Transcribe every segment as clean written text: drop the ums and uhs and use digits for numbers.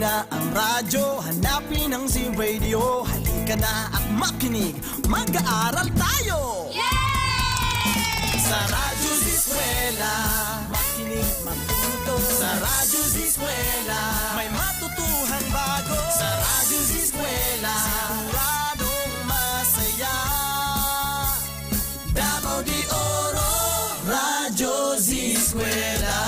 na ang radyo, hanapin ang Z-Radio. Halika na at makinig, mag-aaral tayo! Sa Radyo Z-Eskwela, makinig, matuto. Sa Radyo Z-Eskwela, may matutuhan bago. Sa Radyo Z-Eskwela, siguradong masaya. Davao de Oro, Radyo Z-Eskwela.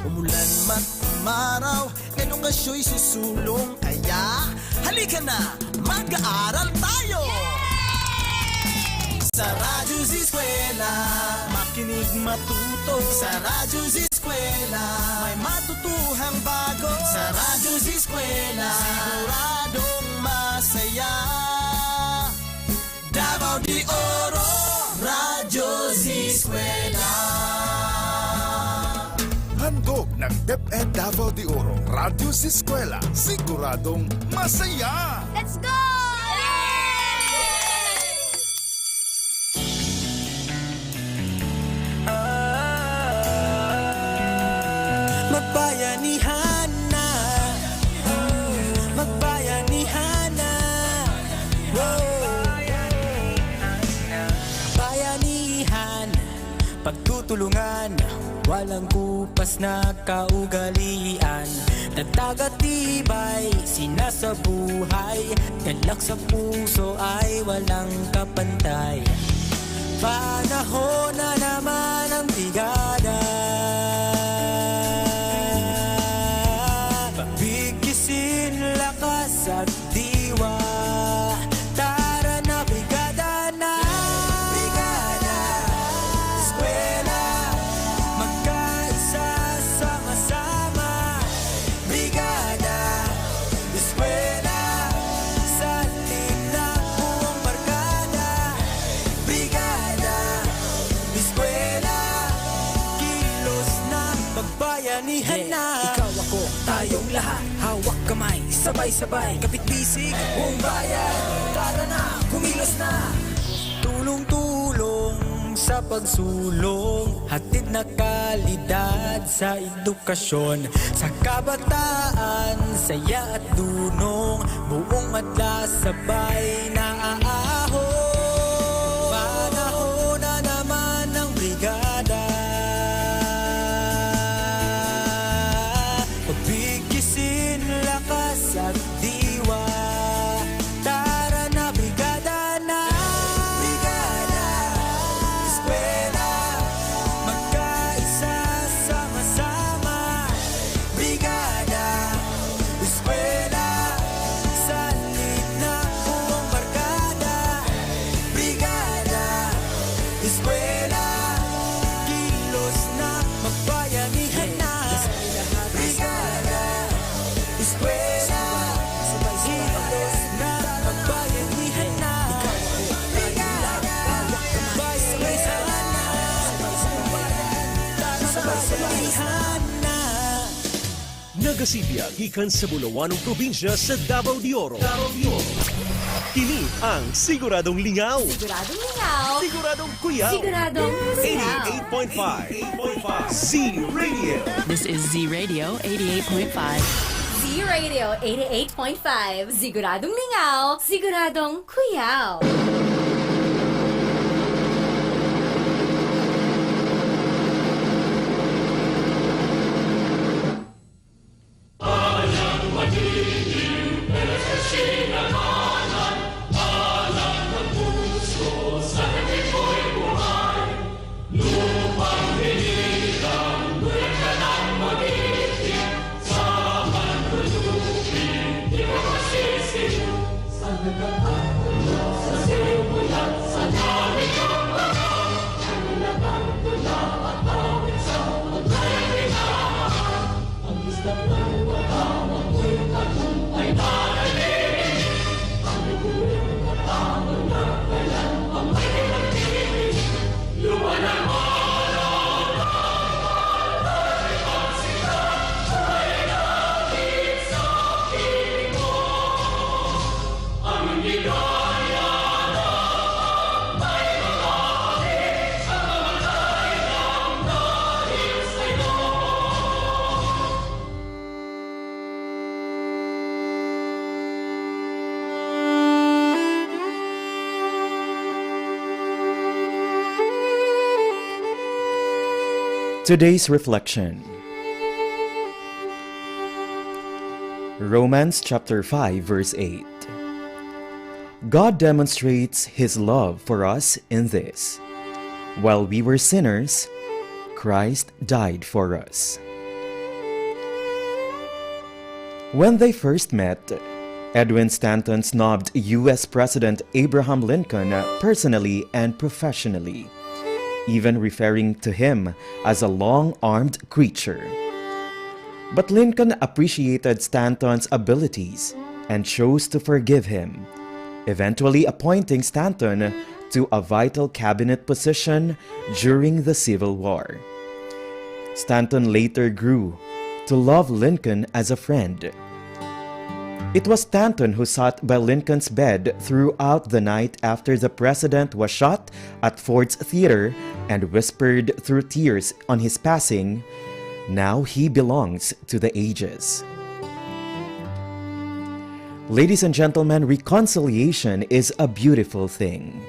Umulan man umaraw, edukasyo'y susulong. Kaya halika na, mag-aaral tayo! Sa Radyo Z-Eskwela, makinig, matuto. Sa Radyo Z-Eskwela, may matutuhang bago. Sa Radyo Z-Eskwela, siguradong masaya. Davao de Oro, Radyo Z-Eskwela. Handog ng DepEd Davao de Oro, Radyo Z-Eskwela, siguradong masaya! Let's go! Magbayanihan na, magbayanihan na, bayanihan, pagtutulungan, walang kupas na kaugalian. Nagtagatibay, sinasabuhay, galak sa puso ay walang kapantay. Panahon na naman ang brigada, pabigisin lakas at diwa. Tara na brigada na, brigada, eskwela, magkaisa sama-sama. Brigada, eskwela, salin na buong barkada. Brigada, eskwela, kilos na, pagbayanihan na. Ikaw ako, tayong lahat, hawak kamay, sabay-sabay, kapit-bisig, buong bayan. Tara na, kumilos na. Tulong-tulong sa pagsulong, hatid na kalidad sa edukasyon. Sa kabataan, saya at dunong, buong madla sabay na aahon. Panahon na naman ng brigada, pagbigisin lakas at diwa. Tara na brigada na, brigada, eskwela, magkaisa sama-sama. Brigada, eskwela, salit na buong barkada. Brigada, eskwela, kilos na, magbayanihan na. Brigada, eskwela, kilos na, magbayanihan na. Brigada, magbayanihan na. Sabay-sabayhan na. Nagasibya gikan sa Bulawanong probinsya sa Davao de Oro. Kini ang Siguradong Lingaw, Siguradong lingaw. Siguradong Kuyaw, Siguradong kuyaw. 88.5 Z-Radio. This is Z-Radio 88.5. Z-Radio 88.5. Siguradong lingaw. Siguradong kuyaw. Ang Today's reflection. Romans chapter 5 verse 8. God demonstrates His love for us in this: while we were sinners, Christ died for us. When they first met, Edwin Stanton snubbed U.S. President Abraham Lincoln personally and professionally, even referring to him as a long-armed creature. But Lincoln appreciated Stanton's abilities and chose to forgive him, eventually appointing Stanton to a vital cabinet position during the Civil War. Stanton later grew to love Lincoln as a friend. It was Stanton who sat by Lincoln's bed throughout the night after the president was shot at Ford's Theater and whispered through tears on his passing, "Now he belongs to the ages." Ladies and gentlemen, reconciliation is a beautiful thing.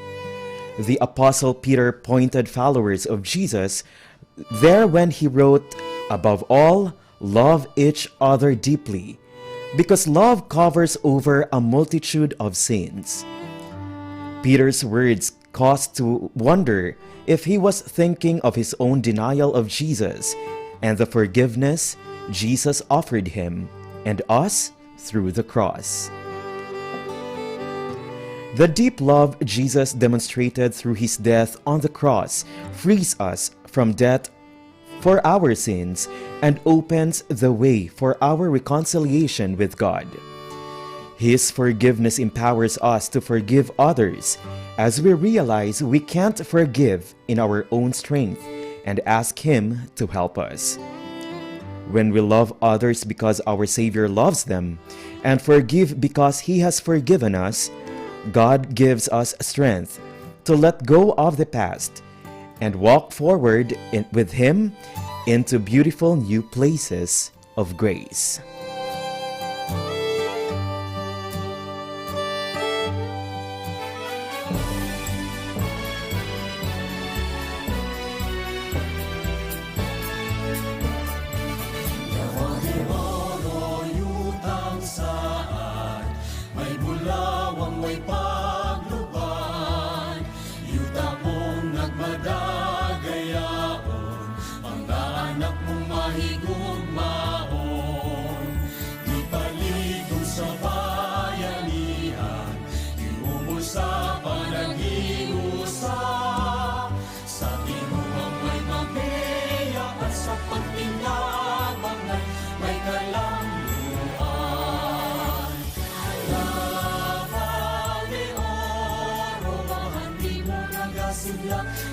The Apostle Peter pointed followers of Jesus there when he wrote, "Above all, love each other deeply, because love covers over a multitude of sins." Peter's words caused to wonder if he was thinking of his own denial of Jesus and the forgiveness Jesus offered him and us through the cross. The deep love Jesus demonstrated through his death on the cross frees us from death for our sins and opens the way for our reconciliation with God. His forgiveness empowers us to forgive others as we realize we can't forgive in our own strength and ask Him to help us. When we love others because our Savior loves them and forgive because He has forgiven us, God gives us strength to let go of the past and walk forward with Him into beautiful new places of grace.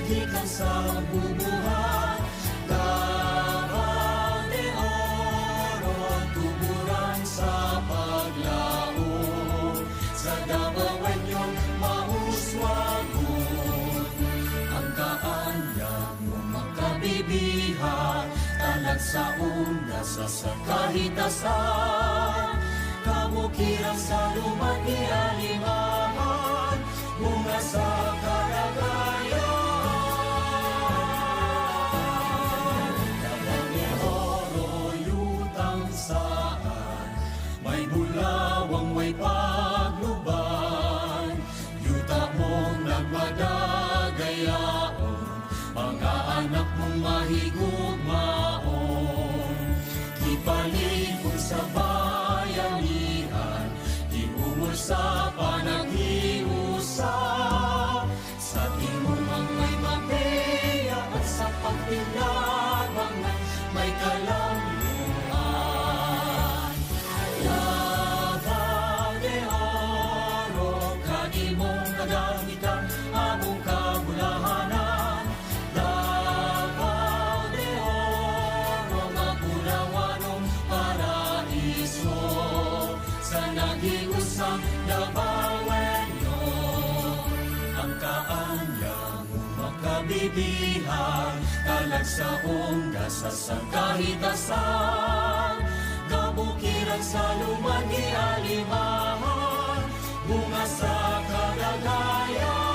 Gikan sa bubuhat, Davao de Oro, tuburan sa paglaon. Sa Davao inyong mahuswagon, ang kaanyang mong makabibihan, talag sa undas sa kahitasan, kamukirang sa lumang ialimahan, bunga sa karagayan. May pagluban, yuta mong nagmadagayaon, mga anak mong mahigugmaon. Kipaligod sa bayanihan, iumol sa panaghiusa, sa timumang may mapeya at sa pagtinabang may kalamluan. Among kabulahanan, Davao de Oro, magulawanong paraiso, sa nag-iusang Davaoenyo, ang kaanyang makabibihan, talag sa unggas sa kahitasan, kabukiran sa lumang ialimahan, bunga sa kalagayan.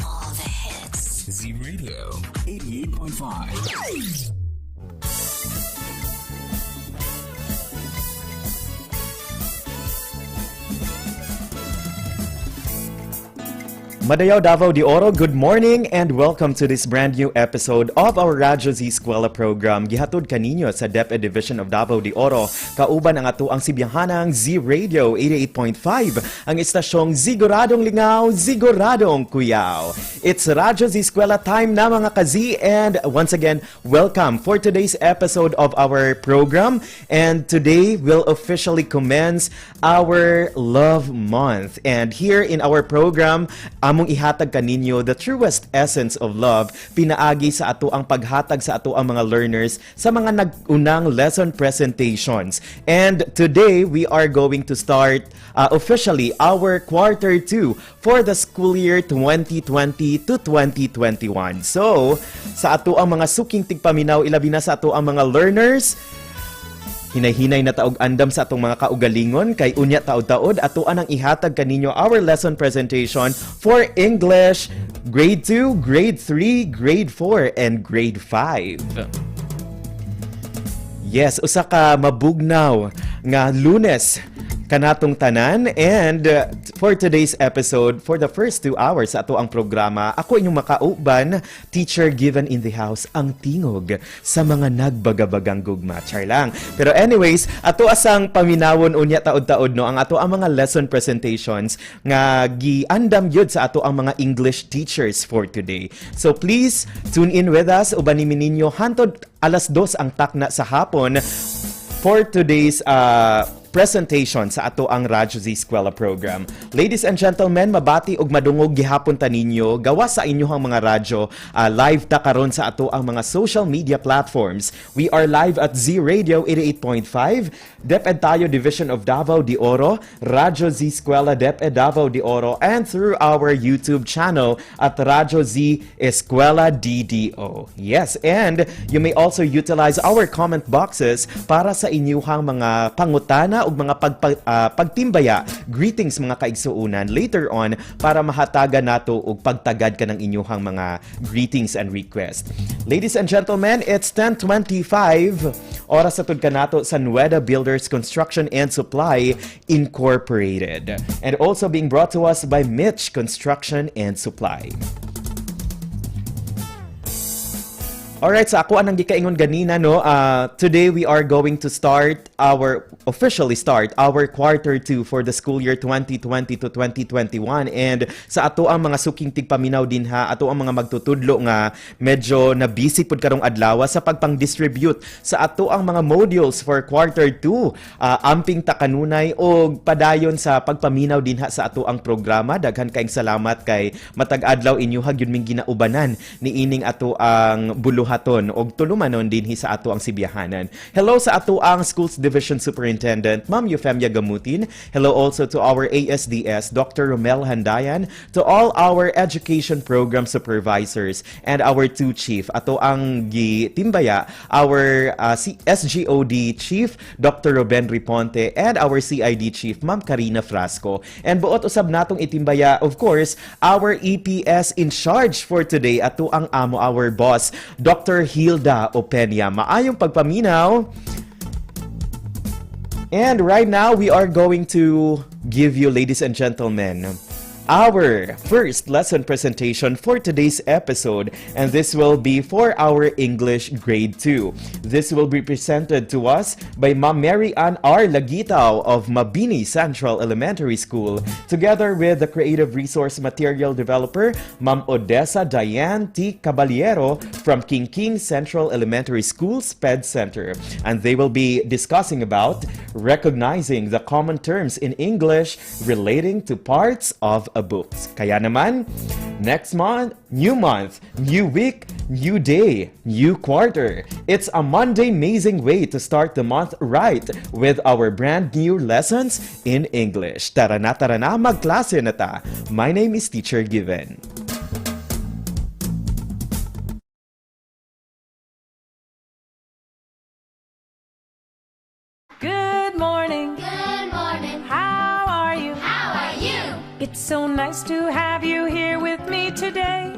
All the hits. Z Radio 88.5. Madayaw Davao de Oro, good morning and welcome to this brand new episode of our Radyo Z-Eskwela program. Gihatod kaninyo sa DepEd Division of Davao de Oro. Kauban ang ato ang sibiyahanang Z Radio 88.5, ang istasyong Siguradong Lingaw, Siguradong Kuyaw. It's Radyo Z-Eskwela time na mga ka-Z, and once again, welcome for today's episode of our program. And today will officially commence our Love Month. And here in our program, among ihatag kaninyo the truest essence of love, pinaagi sa ato ang paghatag sa ato ang mga learners sa mga nag-unang lesson presentations. And today, we are going to start officially our quarter 2 for the school year 2020 to 2021. So, sa ato ang mga suking tigpaminaw, ilabi na sa ato ang mga learners, hinay-hinay na taog andam sa atong mga kaugalingon kay unya taod-taod ato anang ihatag kaninyo our lesson presentation for English grade 2, grade 3, grade 4 and grade 5. Yes, usa ka mabugnaw nga Lunes kanatong tanan, and for today's episode, for the first 2 hours sa ato ang programa, ako inyong makauban, teacher given in the house, ang tingog sa mga nagbagabagang gugma. Char lang. Pero anyways, ato asang paminawon unya taod-taod no ang ato ang mga lesson presentations nga giandam yun sa ato ang mga English teachers for today. So please tune in with us uban nimi ninyo hantod alas 2 ang takna sa hapon for today's presentation sa ato ang Radyo Z-Eskwela program. Ladies and gentlemen, mabati og madungog gihapon ta ninyo gawa sa inyong mga radyo. Live ta karon sa ato ang mga social media platforms. We are live at Z Radio 88.5, DepEd tayo Division of Davao de Oro, Radyo Z-Eskwela DepEd Davao de Oro, and through our YouTube channel at Radyo Z-Eskwela DDO. Yes, and you may also utilize our comment boxes para sa inyong mga pangutana ug mga pagtimbaya, greetings mga kaigsuunan later on para mahatagan nato og pagtagad ka ng inyong mga greetings and request. Ladies and gentlemen, it's 10:25 oras sa tud kanato sa Nueda Builders Construction and Supply Incorporated, and also being brought to us by Mitch Construction and Supply. Alright, so ako anang gikaingon ganina, no? Today we are going to officially start our quarter 2 for the school year 2020 to 2021. And sa ato ang mga suking tigpaminaw din ha, ato ang mga magtutudlo nga medyo na busy pud karong adlaw sa pagpang-distribute sa ato ang mga modules for quarter 2. Amping takanunay og padayon sa pagpaminaw din ha sa ato ang programa. Daghan kaayong salamat kay matag adlaw inyo ha gyud ming ginaubanan ni ining ato ang buluhaton og tulumanon dinhi sa ato ang sibiyahanan. Hello sa ato ang Schools Division Superintendent Ma'am Eufemia Gamutin. Hello also to our ASDS Dr. Romel Handayan, to all our education program supervisors and our 2 chief. Ato ang gitimbaya, our SGOD chief Dr. Ruben Riponte and our CID chief Ma'am Karina Frasco. And buot usab natong itimbaya, of course, our EPS in charge for today, ato ang amo, our boss Dr. Hilda Openia. Maayong pagpaminaw. And right now, we are going to give you, ladies and gentlemen, our first lesson presentation for today's episode, and this will be for our English grade 2. This will be presented to us by Ma'am Mary Ann R. Lagitaw of Mabini Central Elementary School, together with the creative resource material developer Ma'am Odessa Diane T. Caballero from King Central Elementary School SPED Center, and they will be discussing about recognizing the common terms in English relating to parts of a book. Kaya naman, next month, new week, new day, new quarter. It's a Monday amazing way to start the month right with our brand new lessons in English. Tara na, magklase na ta. My name is Teacher Given. Good morning. Good morning. How are you? How are you? It's so nice to have you here with me me today.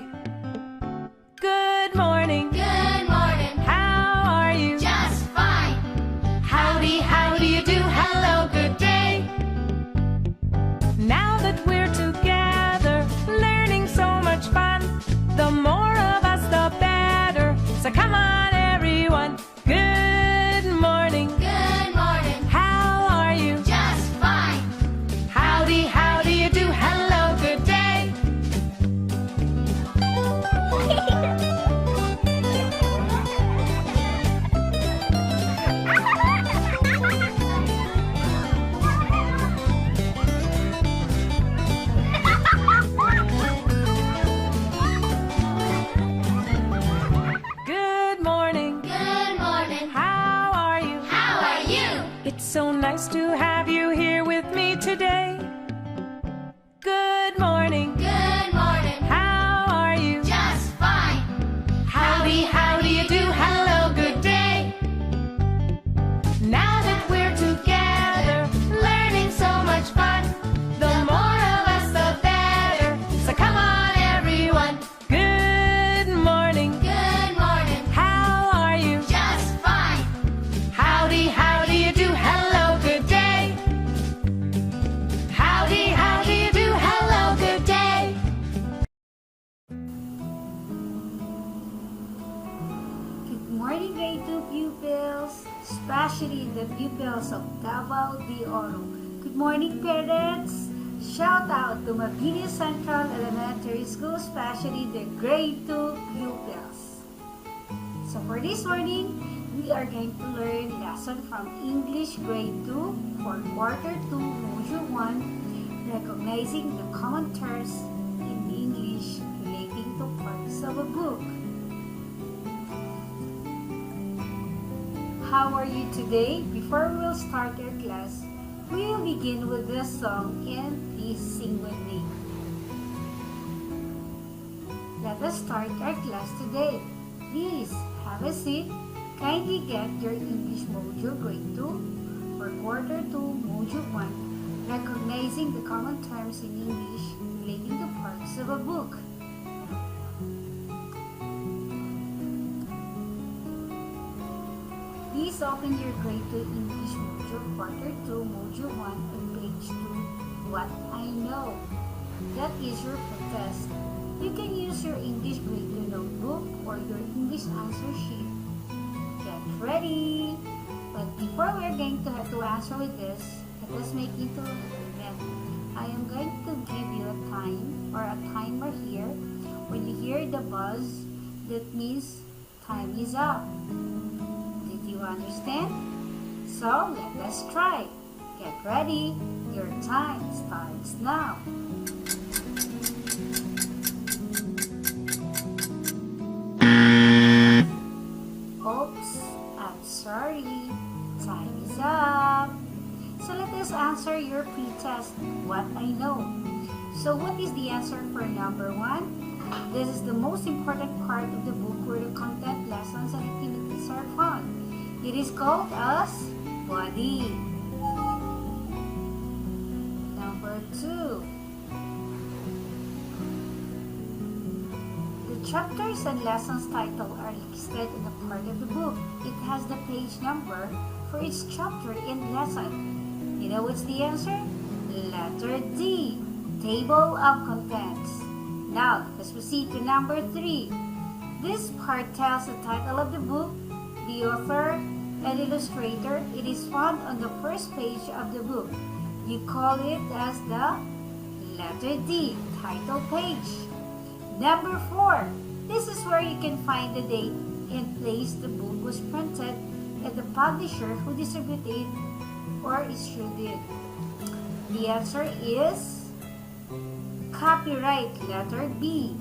Good morning. Good morning. How are you? Just fine. Howdy, how do you do? Hello, good day. Now that we're together, learning so much fun, the more of us, the better. So come on, everyone. Good morning. Good morning. How are you? Just fine. Howdy, how do you do? Hello, good day. Good morning. Good morning. How are you? How are you? It's so nice to have you here with me today. Good morning. Good morning. How are you? Just fine. Howdy, how do you do? Hello, good day. Now that we're together, learning so much fun, the more of us, the better. So come on, everyone. Good morning. Good morning. How are you? Just fine. Howdy, how do you do? Hello, good day. Howdy, how do you do? Hello, good day. Good morning, grade 2 pupils, especially the pupils of Davao de Oro. Good morning, parents. Shout out to Mabini Central Elementary School, especially the grade 2 pupils. So for this morning, we are going to learn lesson from English grade 2 for quarter 2, module 1, recognizing the common terms in English relating to parts of a book. How are you today? Before we will start our class, we will begin with this song and please sing with me. Let us start our class today. Please have a seat. Kindly get your English module grade 2 for quarter 2 module 1, recognizing the common terms in English relating to parts of a book. Please open your grade 2 English module quarter 2 module 1 on page 2, What I Know. That is your test. You can use your English grade 2 notebook or your English answer sheet. Get ready! But before we're going to have to answer with this, let us make it an event. I am going to give you a time or a timer here. When you hear the buzz, that means time is up. Did you understand? So let us try. Get ready. Your time starts now. Oops, I'm sorry. Time is up. So let us answer your pre-test, What I Know. So what is the answer for number 1? This is the most important part of the book where the content, lessons, and activities are found. It is called as body. Number 2. The chapters and lessons title are listed in the part of the book. It has the page number for each chapter and lesson. You know what's the answer? Letter D. Table of Contents. Now, let's proceed to number 3. This part tells the title of the book, the author, and illustrator. It is found on the first page of the book. You call it as the letter D, title page. Number 4. This is where you can find the date and place the book was printed and the publisher who distributed or issued it. The answer is copyright, letter B.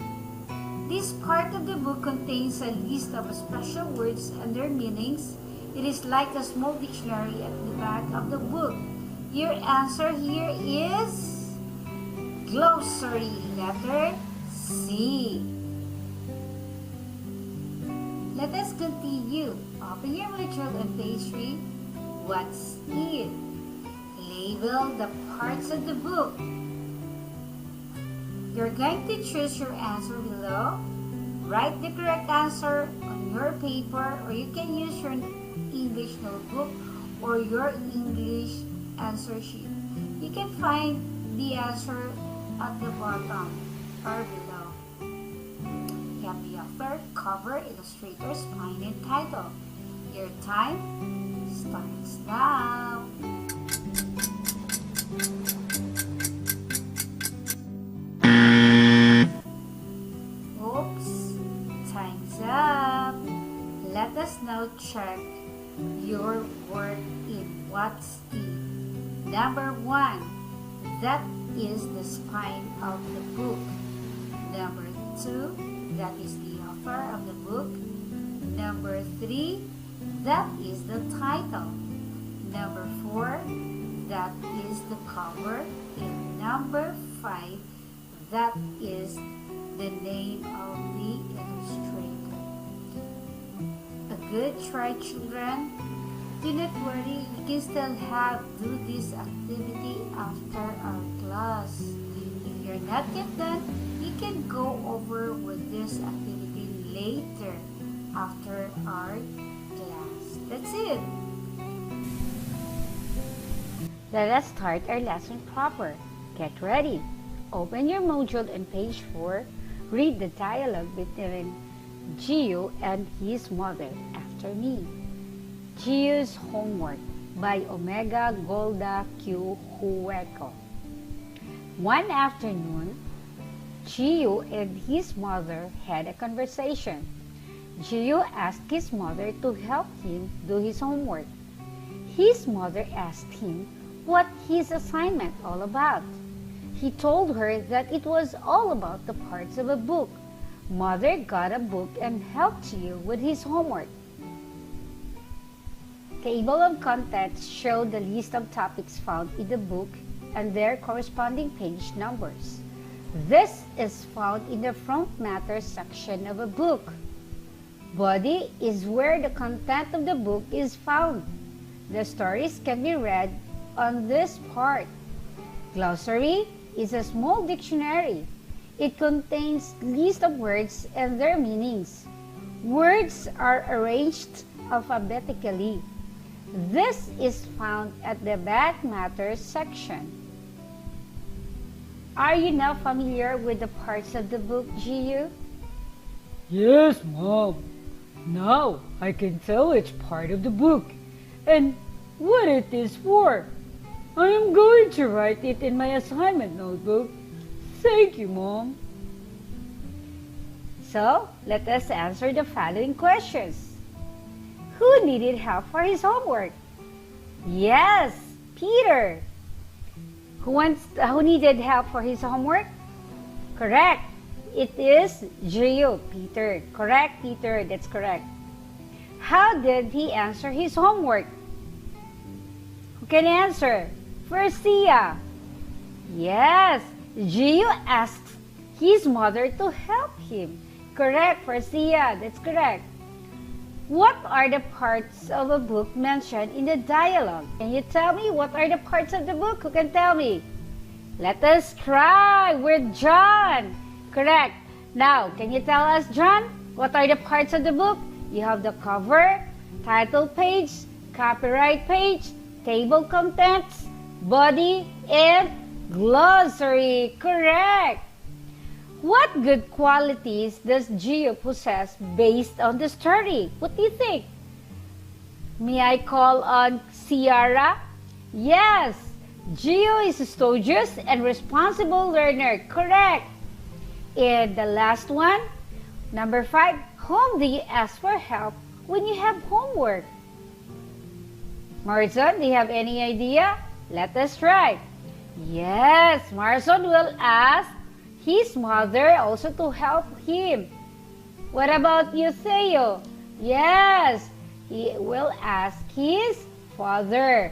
This part of the book contains a list of special words and their meanings. It is like a small dictionary at the back of the book. Your answer here is glossary, letter C. Let us continue. Open your module on page 3. What's it? Label the parts of the book. You're going to choose your answer below. Write the correct answer on your paper, or you can use your English notebook or your English answer sheet. You can find the answer at the bottom or below. You have the author, cover, illustrator, spine, and title. Your time starts now. Oops, time's up. Let us now check your work in what's the number 1. That is the spine of the book. Number 2, that is the author of the book. Number 3, that is the title. Number 4, that is the cover. And number 5, that is the name of the illustrator. A good try, children. Do not worry, you can still do this activity after our class. If you're not yet done, you can go over with this activity later after our class. That's it. Let us start our lesson proper. Get ready. Open your module on page 4. Read the dialogue between Gio and his mother after me. Gio's Homework by Omega Golda Q. Hueco. One afternoon, Gio and his mother had a conversation. Gio asked his mother to help him do his homework. His mother asked him what his assignment all about. He told her that it was all about the parts of a book. Mother got a book and helped Gio with his homework. Table of contents show the list of topics found in the book and their corresponding page numbers. This is found in the front matter section of a book. Body is where the content of the book is found. The stories can be read on this part. Glossary is a small dictionary. It contains list of words and their meanings. Words are arranged alphabetically. This is found at the back matter section. Are you now familiar with the parts of the book, Gio? Yes, Mom. Now I can tell each part of the book and what it is for. I am going to write it in my assignment notebook. Thank you, Mom. So, let us answer the following questions. Who needed help for his homework? Yes, Peter. Who needed help for his homework? Correct. It is Gio, Peter. Correct, Peter. That's correct. How did he answer his homework? Who can answer? First, Sia. Yes, Gio asked his mother to help him. Correct, Sia. That's correct. What are the parts of a book mentioned in the dialogue? Can you tell me what are the parts of the book? Who can tell me? Let us try with John. Correct. Now, can you tell us, John, what are the parts of the book? You have the cover, title page, copyright page, table contents, body, and glossary. Correct. What good qualities does Gio possess based on the story? What do you think? May I call on Ciara? Yes, Gio is a studious and responsible learner. Correct. And the last one, number 5, whom do you ask for help when you have homework? Marson, do you have any idea? Let us try. Yes, Marson will ask his mother also to help him. What about you, Theo? Yes, he will ask his father.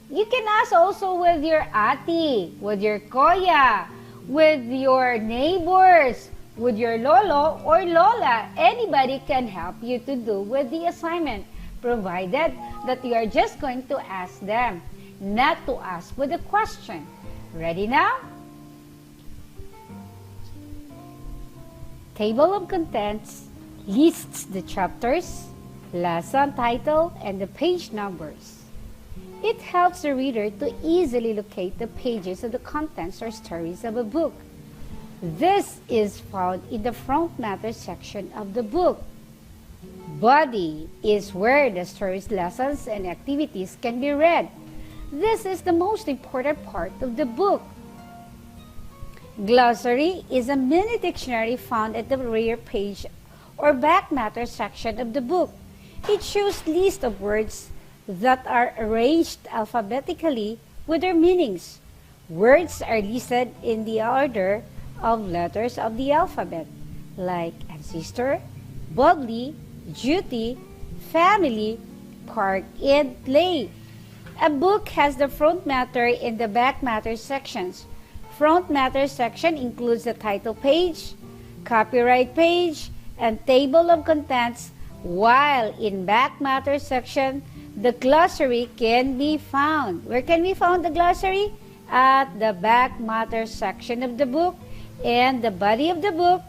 You can ask also with your ati, with your koya, with your neighbors, with your lolo or lola. Anybody can help you to do with the assignment, provided that you are just going to ask them, not to ask with a question. Ready now? Table of contents lists the chapters, lesson title, and the page numbers. It helps the reader to easily locate the pages of the contents or stories of a book. This is found in the front matter section of the book. Body is where the stories, lessons, and activities can be read. This is the most important part of the book. Glossary is a mini dictionary found at the rear page or back matter section of the book. It shows lists of words that are arranged alphabetically with their meanings. Words are listed in the order of letters of the alphabet, like ancestor, bodily, duty, family, park, and play. A book has the front matter and the back matter sections. Front matter section includes the title page, copyright page, and table of contents, while in back matter section, the glossary can be found. Where can we find the glossary? At the back matter section of the book, and the body of the book,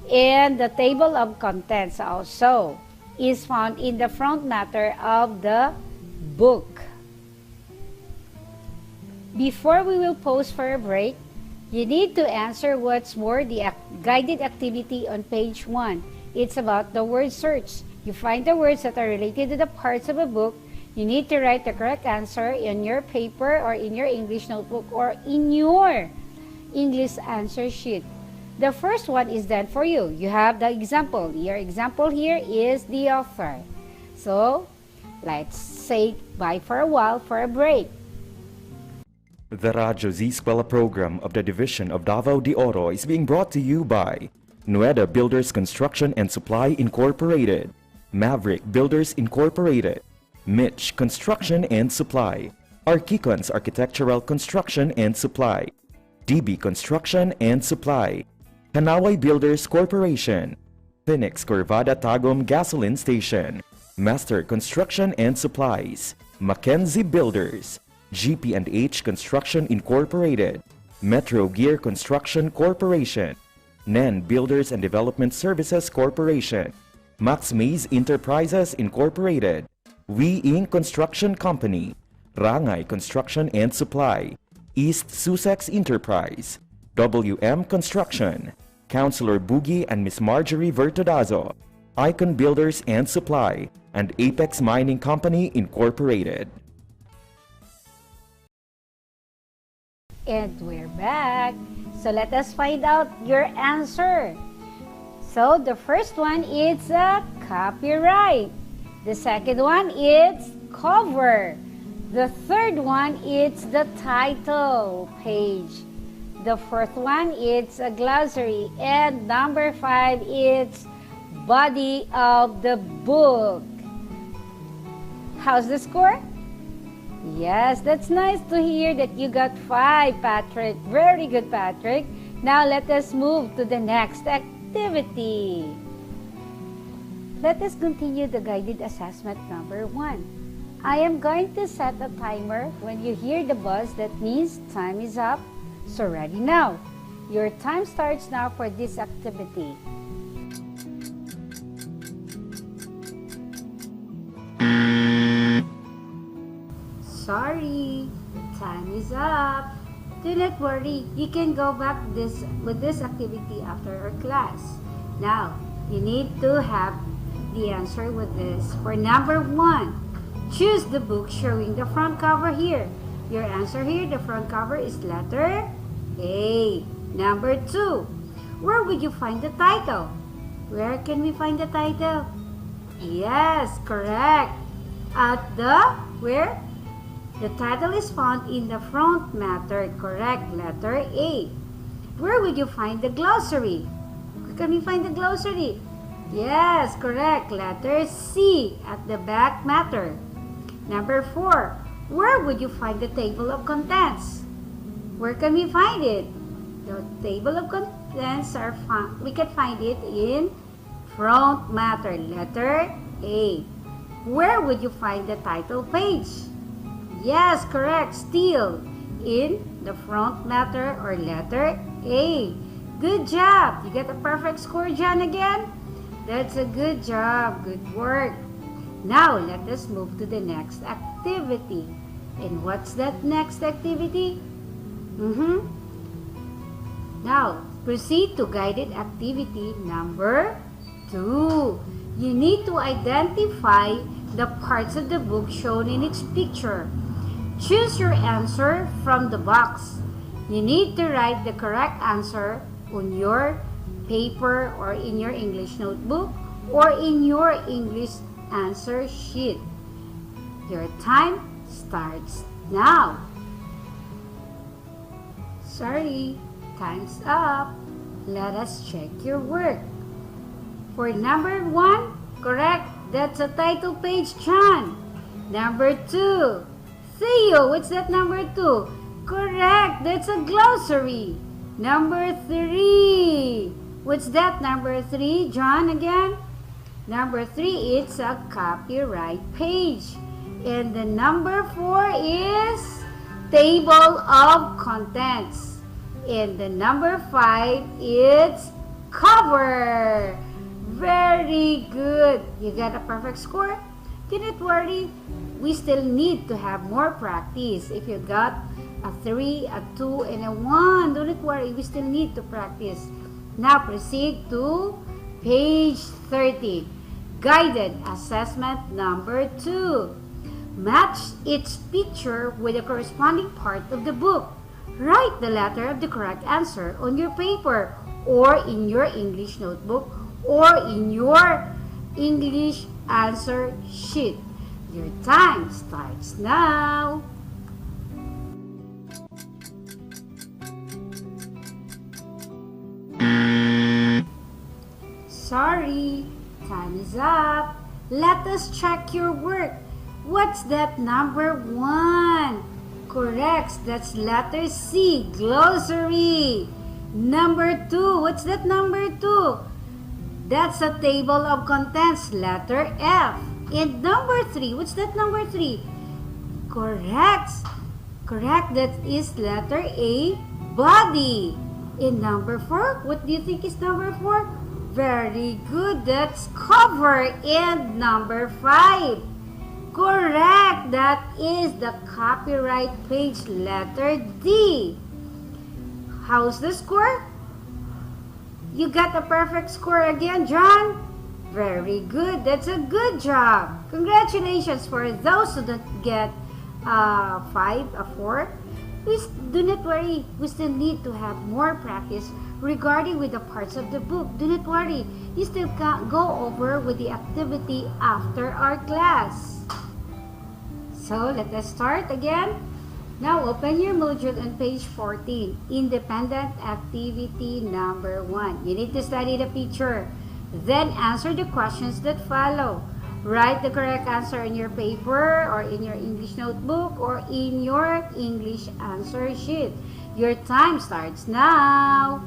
and the table of contents also is found in the front matter of the book. Before we will pause for a break, you need to answer what's more the guided activity on page 1. It's about the word search. You find the words that are related to the parts of a book. You need to write the correct answer in your paper or in your English notebook or in your English answer sheet. The first one is done for you. You have the example. Your example here is the author. So, let's say bye for a while for a break. The Radyo Z-Eskwela program of the Division of Davao de Oro is being brought to you by Nueda Builders Construction and Supply Incorporated, Maverick Builders Incorporated, Mitch Construction and Supply, Archicons Architectural Construction and Supply, DB Construction and Supply, Hanaway Builders Corporation, Phoenix Corvada Tagum Gasoline Station, Master Construction and Supplies, Mackenzie Builders, GP&H Construction Incorporated, Metro Gear Construction Corporation, NEN Builders and Development Services Corporation, Max Mays Enterprises Incorporated, We Inc. Construction Company, Rangay Construction and Supply, East Sussex Enterprise, WM Construction, Councilor Boogie and Miss Marjorie Vertodazo, Icon Builders and Supply, and Apex Mining Company Incorporated. And we're back. So let us find out your answer. So the first one is a copyright. The second one is cover. The third one is the title page. The fourth one is a glossary. And number 5 is body of the book. How's the score? Yes, that's nice to hear that you got 5, Patrick. Very good, Patrick. Now let us move to the next activity. Let us continue the guided assessment number 1. I am going to set a timer. When you hear the buzz, that means time is up. So ready now. Your time starts now for this activity. Sorry, time is up. Do not worry, you can go back with this activity after our class. Now, you need to have the answer with this. For number 1, choose the book showing the front cover here. Your answer here, the front cover is letter A. Number 2, where would you find the title? Where can we find the title? Yes, correct. At the, where? The title is found in the front matter, correct, letter A. Where would you find the glossary? Where can we find the glossary? Yes, correct, letter C, at the back matter. Number 4, where would you find the table of contents? Where can we find it? The table of contents are found, we can find it in front matter, letter A. Where would you find the title page? Yes, correct. Still in the front matter or letter A. Good job. You get a perfect score, John, again? That's a good job. Good work. Now, let us move to the next activity. And what's that next activity? Now, proceed to guided activity number 2. You need to identify the parts of the book shown in its picture. Choose your answer from the box. You need to write the correct answer on your paper or in your English notebook or in your English answer sheet. Your time starts now. Sorry, time's up. Let us check your work. For number 1, correct. That's a title page, John. Number 2, Theo, what's that number 2? Correct, that's a glossary. Number 3, what's that number 3, John, again? Number 3, it's a copyright page. And the number 4 is table of contents. And the number 5, it's cover. Very good. You got a perfect score? Don't worry. We still need to have more practice. If you got a 3, a 2, and a 1, don't worry. We still need to practice. Now proceed to page 30. Guided assessment number 2. Match its picture with the corresponding part of the book. Write the letter of the correct answer on your paper or in your English notebook or in your English answer sheet. Your time starts now. Sorry, time is up. Let us check your work. What's that number 1? Correct, that's letter C, glossary. Number 2, what's that number 2? That's a table of contents, letter F. And number 3, what's that number 3? Correct, that is letter A, body. And number 4, what do you think is number 4? Very good, that's cover. And number 5, correct, that is the copyright page, letter D. How's the score? You got a perfect score again, John? Very good, that's a good job. Congratulations for those who don't get 5, a 4. Do not worry, we still need to have more practice regarding with the parts of the book. Do not worry, you still can go over with the activity after our class. So let us start again. Now open your module on page 14, independent activity number 1. You need to study the picture, then answer the questions that follow. Write the correct answer in your paper or in your English notebook or in your English answer sheet. Your time starts now.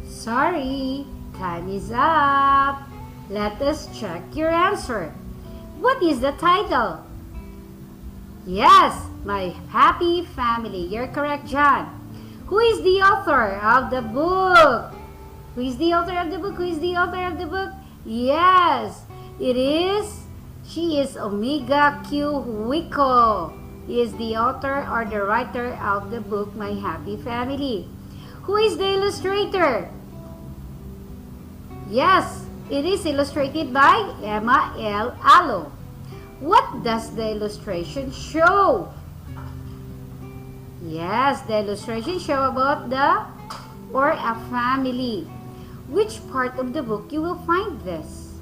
Sorry, time is up. Let us check your answer. What is the title? Yes, My Happy Family. You're correct, John. Who is the author of the book? Who is the author of the book? Who is the author of the book? Yes, it is. She is Omega Q Wiko. He is the author or the writer of the book, My Happy Family. Who is the illustrator? Yes, it is illustrated by Emma L. Allo. What does the illustration show? Yes, the illustration show about a family. Which part of the book you will find this?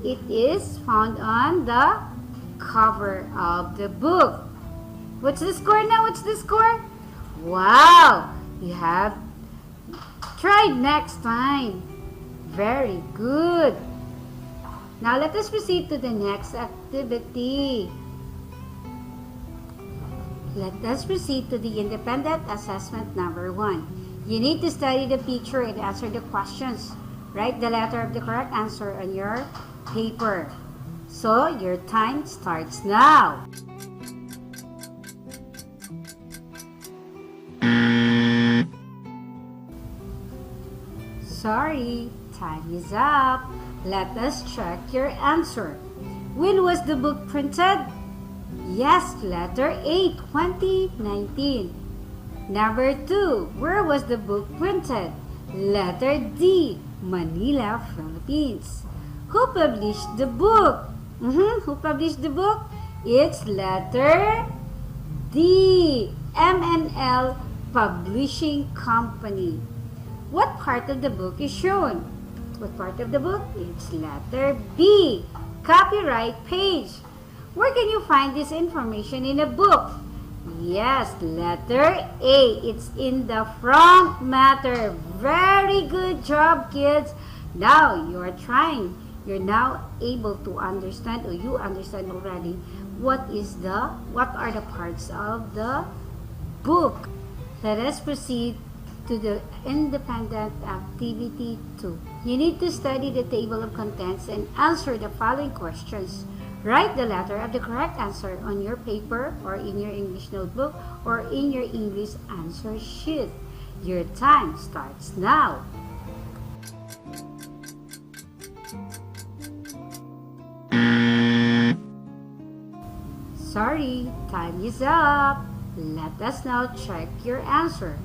It is found on the cover of the book. What's the score now? What's the score? Wow! You have tried next time. Very good. Now let us proceed to the next activity. Let us proceed to the independent assessment number 1. You need to study the picture and answer the questions. Write the letter of the correct answer on your paper. So your time starts now. Sorry, time is up. Let us check your answer. When was the book printed? Yes, letter A, 2019. Number 2, where was the book printed? Letter D, Manila, Philippines. Who published the book? Who published the book? It's letter D, M&L Publishing Company. What part of the book is shown? What part of the book? It's letter B, copyright page. Where can you find this information in a book? Yes, letter A. It's in the front matter. Very good job, kids. Now you are trying. You're now able to understand, or you understand already, what are the parts of the book. Let us proceed to the independent activity 2. You need to study the table of contents and answer the following questions. Write the letter of the correct answer on your paper or in your English notebook or in your English answer sheet. Your time starts now. Sorry, time is up. Let us now check your answer.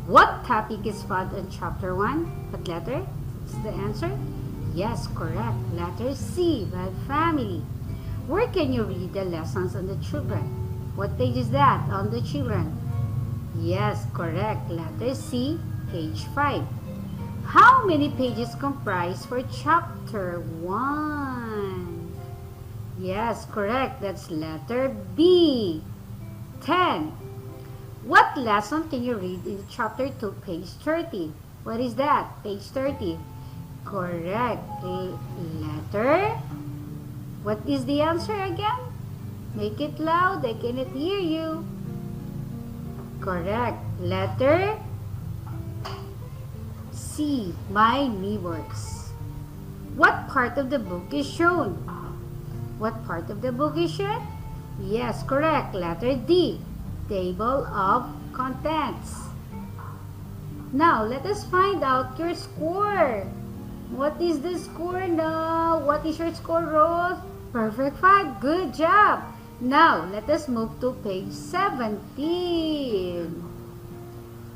What topic is found in chapter 1? What letter is the answer? Yes, correct. Letter C, bad family. Where can you read the lessons on the children? What page is that on the children? Yes, correct. Letter C, page 5. How many pages comprise for chapter 1? Yes, correct. That's letter B, 10. What lesson can you read in chapter 2, page 30? What is that? Page 30. Correct. Letter. What is the answer again? Make it loud. I cannot hear you. Correct. Letter C. My neighbors. What part of the book is shown? What part of the book is shown? Yes, correct. Letter D. Table of contents. Now, let us find out your score. What is the score now? What is your score, Rose? Perfect 5. Good job. Now, let us move to page 17.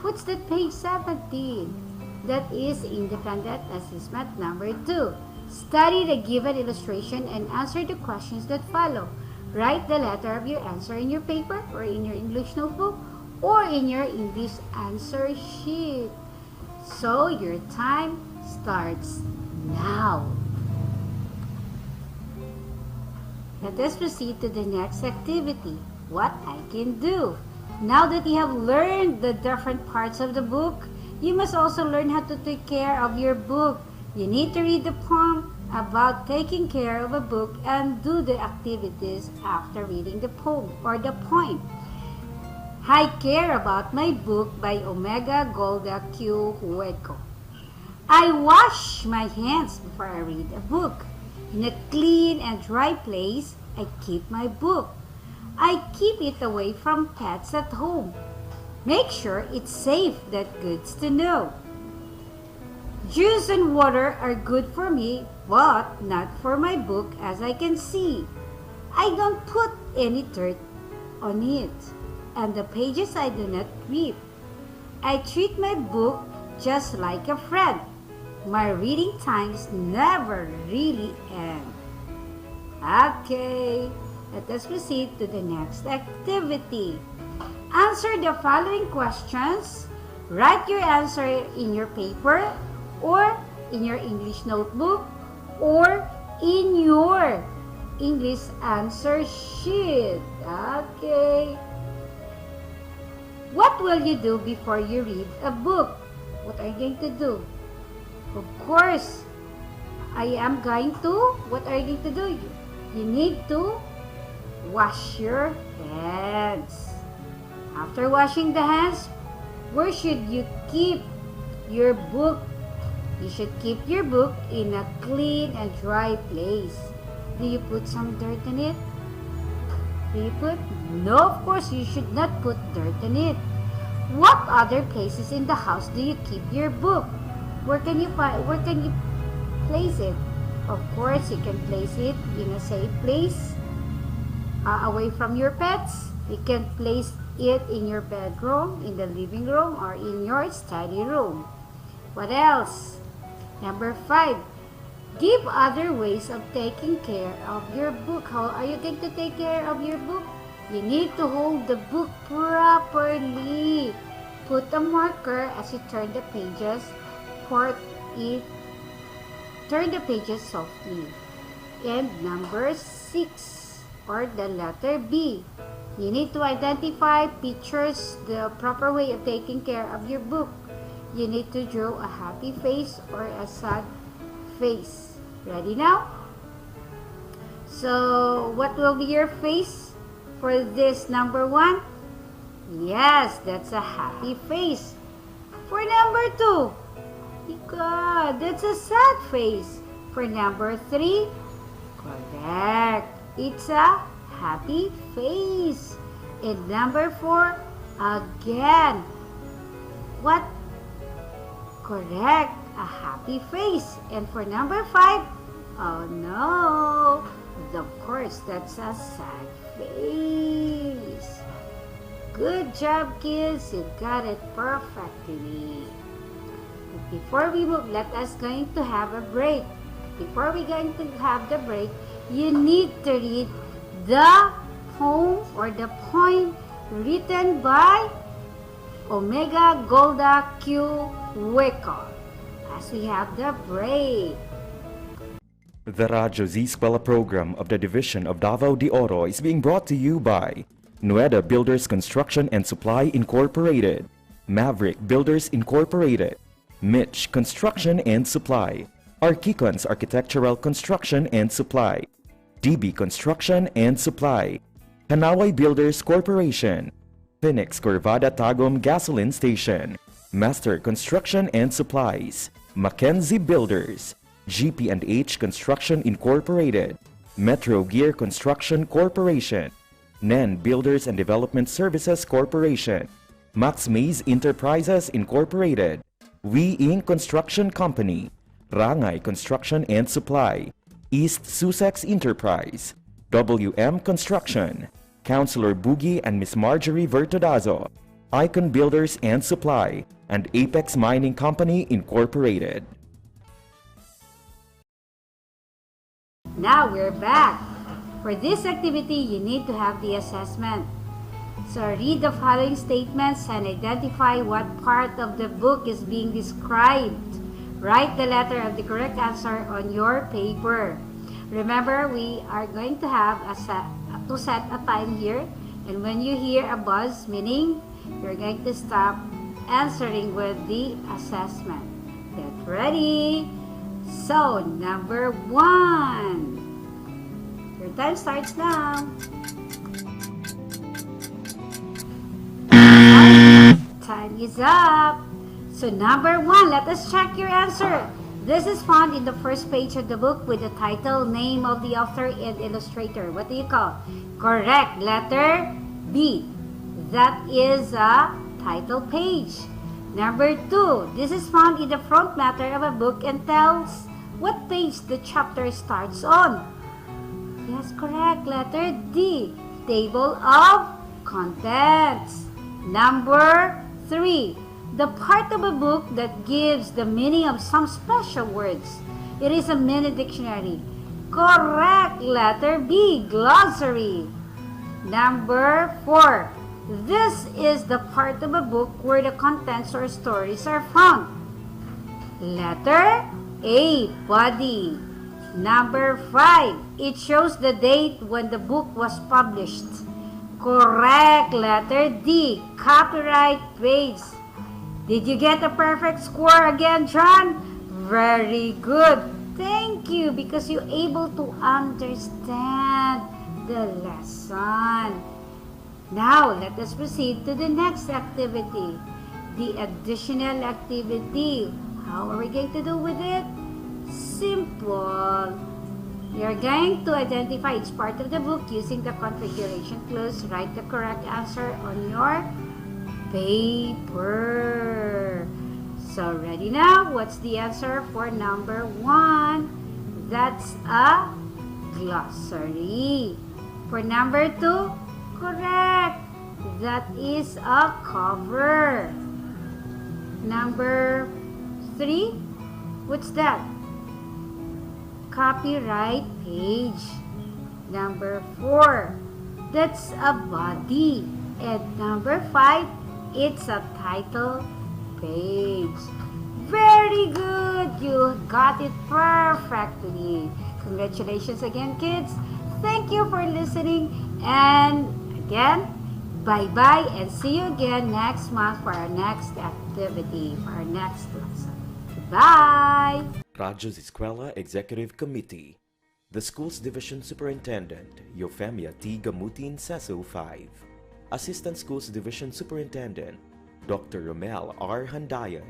What's that page 17? That is independent assessment number 2. Study the given illustration and answer the questions that follow. Write the letter of your answer in your paper or in your English notebook or in your English answer sheet. So your time starts now. Let us proceed to the next activity. What I can do. Now that you have learned the different parts of the book, you must also learn how to take care of your book. You need to read the poem about taking care of a book and do the activities after reading the poem or the poem. I Care About My Book by Omega Golda Q. Hueco. I wash my hands before I read a book. In a clean and dry place, I keep my book. I keep it away from pets at home. Make sure it's safe, that's good to know. Juice and water are good for me, but not for my book as I can see. I don't put any dirt on it, and the pages I do not rip. I treat my book just like a friend. My reading times never really end. Okay, let us proceed to the next activity. Answer the following questions. Write your answer in your paper or in your English notebook or in your English answer sheet. Okay. What will you do before you read a book? What are you going to do? Of course, I am going to. What are you going to do? You need to wash your hands. After washing the hands, where should you keep your book? You should keep your book in a clean and dry place. Do you put some dirt in it? Do you put? No, of course you should not put dirt in it. What other places in the house do you keep your book? Where can you place it? Of course, you can place it in a safe place, away from your pets. You can place it in your bedroom, in the living room, or in your study room. What else? Number 5. Give other ways of taking care of your book. How are you going to take care of your book? You need to hold the book properly. Put a marker as you turn the pages. Turn the pages softly. And number 6, or the letter B. You need to identify pictures, the proper way of taking care of your book. You need to draw a happy face or a sad face. Ready now? So, what will be your face for this number 1? Yes, that's a happy face. For number 2, God, that's a sad face. For number 3, correct, it's a happy face. And number 4, again, what? Correct, a happy face. And for number 5, oh no, of course, that's a sad face. Good job, kids. You got it perfectly. But before we move, let us going to have a break. Before we going to have the break, you need to read the poem or the poem written by Omega Golda Q Weko as we have the break. The Radyo Z-Eskwela program of the Division of Davao de Oro is being brought to you by Nueda Builders Construction and Supply Incorporated, Maverick Builders Incorporated, Mitch Construction and Supply, Archicons Architectural Construction and Supply, DB Construction and Supply, Hanaway Builders Corporation, Phoenix Corvada Tagum Gasoline Station, Master Construction and Supplies, Mackenzie Builders, GP&H Construction Incorporated, Metro Gear Construction Corporation, NEN Builders and Development Services Corporation, Max Mays Enterprises Incorporated, We Inc. Construction Company, Rangay Construction and Supply, East Sussex Enterprise, WM Construction, Councilor Boogie and Miss Marjorie Vertodazo, Icon Builders and Supply, and Apex Mining Company Incorporated. Now we're back. For this activity, you need to have the assessment. So read the following statements and identify what part of the book is being described. Write the letter of the correct answer on your paper. Remember, we are going to have to set a time here. And when you hear a buzz, meaning you're going to stop answering with the assessment. Get ready. So, number 1. Your time starts now. Time is up. So, number 1, let us check your answer. This is found in the first page of the book with the title, name of the author, and illustrator. What do you call? Correct. Letter B. That is a title page. Number 2, this is found in the front matter of a book and tells what page the chapter starts on. Yes, correct. Letter D, table of contents. Number 3, the part of a book that gives the meaning of some special words. It is a mini dictionary. Correct. Letter B, glossary. Number 4, this is the part of a book where the contents or stories are found. Letter A, body. Number 5, it shows the date when the book was published. Correct. Letter D, copyright page. Did you get a perfect score again, John? Very good. Thank you, because you're able to understand the lesson. Now, let us proceed to the next activity, the additional activity. How are we going to do with it? Simple. You're going to identify each part of the book using the configuration clues. Write the correct answer on your paper. So, ready now? What's the answer for number 1? That's a glossary. For number 2, correct. That is a cover. Number 3, what's that? Copyright page. Number 4, that's a body. And number 5, it's a title page. Very good! You got it perfectly. Congratulations again, kids. Thank you for listening. And again, bye-bye and see you again next month for our next activity, for our next lesson. Bye! Radyo Z-Eskwela Executive Committee. The Schools Division Superintendent, Eufemia T. Gamutin, Seso 5. Assistant Schools Division Superintendent, Dr. Romel R. Handayan.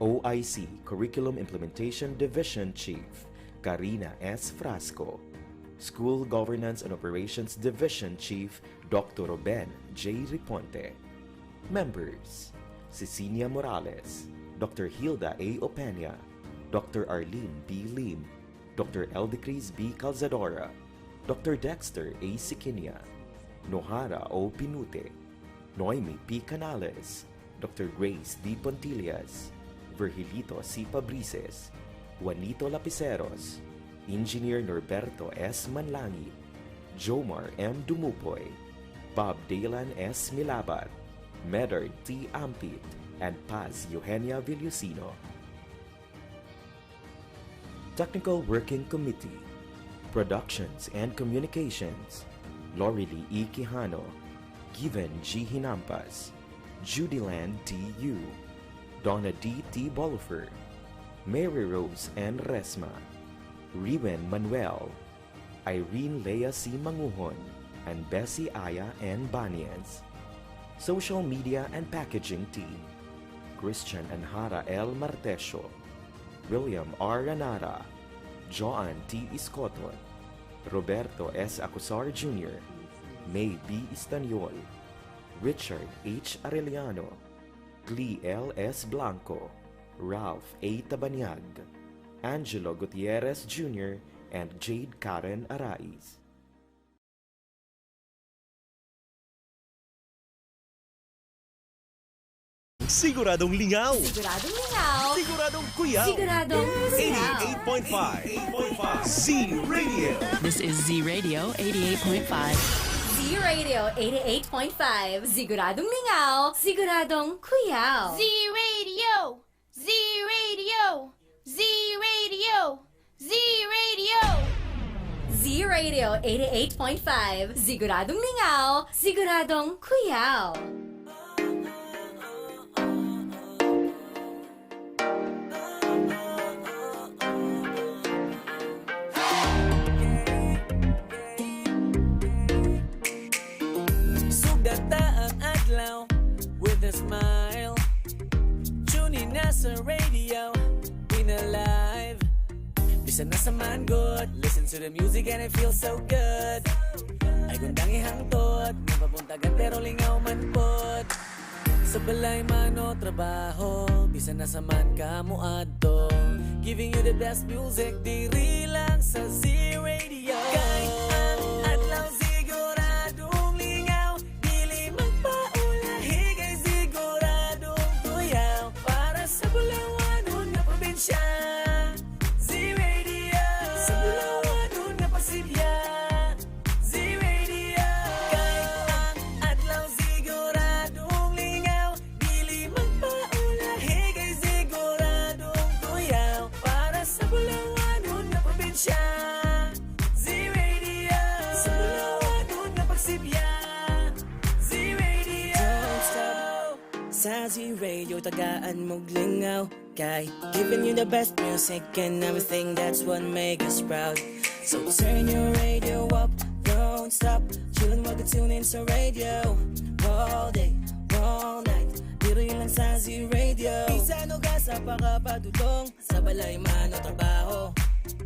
OIC Curriculum Implementation Division Chief, Karina S. Frasco. School Governance and Operations Division Chief, Dr. Ruben J. Riponte. Members, Cecilia Morales, Dr. Hilda A. Opeña, Dr. Arlene B. Lim, Dr. Eldecris B. Calzadora, Dr. Dexter A. Siquinia, Nohara O. Pinute, Noemi P. Canales, Dr. Grace D. Pontillas, Virgilito C. Pabrices, Juanito Lapiceros, Engineer Norberto S. Manlangi, Jomar M. Dumupoy, Bob Dalan S. Milabat, Medard T. Ampit, and Paz Eugenia Villusino. Technical Working Committee, Productions and Communications, Lorely E. Quijano, Given G. Hinampas, Judyland T. Yu, Donna D. T. Bolifer, Mary Rose N. Resma, Riwen Manuel, Irene Lea C. Manguhon, and Bessie Aya N. Banias. Social Media and Packaging Team, Christian Anhara L. Martesio, William R. Ranara, Joan T. Iscoton, Roberto S. Acusar Jr., May B. Istaniol, Richard H. Arellano, Glee L. S. Blanco, Ralph A. Tabanyag, Angelo Gutierrez Jr., and Jade Karen Arais. Siguradong lingaw. Siguradong lingaw. Siguradong kuyaw. Siguradong kuyaw. 88.5 Z-Radio. This is Z-Radio 88.5. Z-Radio 88.5. Siguradong lingaw. Siguradong kuyaw. Z-Radio. Z-Radio. Z-Radio. Z-Radio. Z-Radio 88.5. Siguradong lingaw. Siguradong kuyaw. Smile, tune in na sa radio, in alive. Bisan na sa man good, listen to the music and it feels so good. Ay gundang ihangtod, may papuntagan pero lingaw man pod. Sa balay man o trabaho, bisan na sa man ka mo adto. Giving you the best music, diri lang sa Z-Radio. Kahit ang adlaw siguradong lingaw, dili magpaulahi kay siguradong tuyaw. Para sa Bulawanon na probinsya, Z-Radio. Sa Bulawanon na pasilya, Z-Radio. Kahit ang adlaw siguradong lingaw, dili magpaulahi kay siguradong tuyaw. Para sa Bulawanon na probinsya, Z-Radio. Sa Bulawanon na pagsibya, Z-Radio. Don't stop. Sa Z-Radio, tagaan mong lingaw. Kay giving you the best music and everything, that's what make us proud. So turn your radio up, don't stop. Chillin' while tune in sa radio. All day, all night, diri lang sa Z-Radio. Bisan o ka sa pakapadudong, sa balay man o trabaho,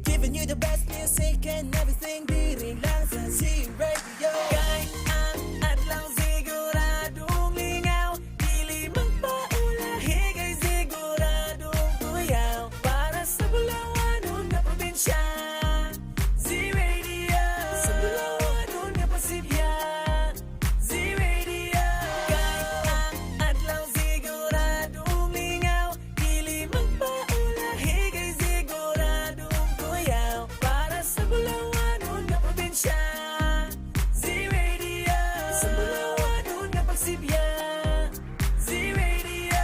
Giving you the best music and everything. Di rin lang sa Z-Radio. Kahit ang adlaw siguradong lingaw, dili magpaulahi kay siguradong kuyaw. Para sa Bulawanon na probinsya, Z-Radio. Sa Bulawanon na Pasibya, Z-Radio. Kahit ang adlaw siguradong lingaw, dili magpaulahi kay siguradong kuyaw. Para sa Bulawanon na probinsya, Z-Radio. Sa Bulawanon na Pasibya, Z-Radio.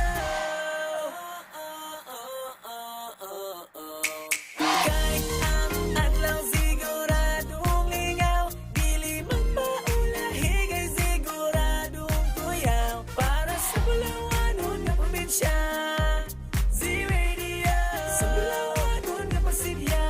Kahit ang adlaw siguradong lingaw, dili magpaulahi kay siguradong kuyaw. Para sa Bulawanon na probinsya, Z-Radio. Sa Bulawanon na Pasibya,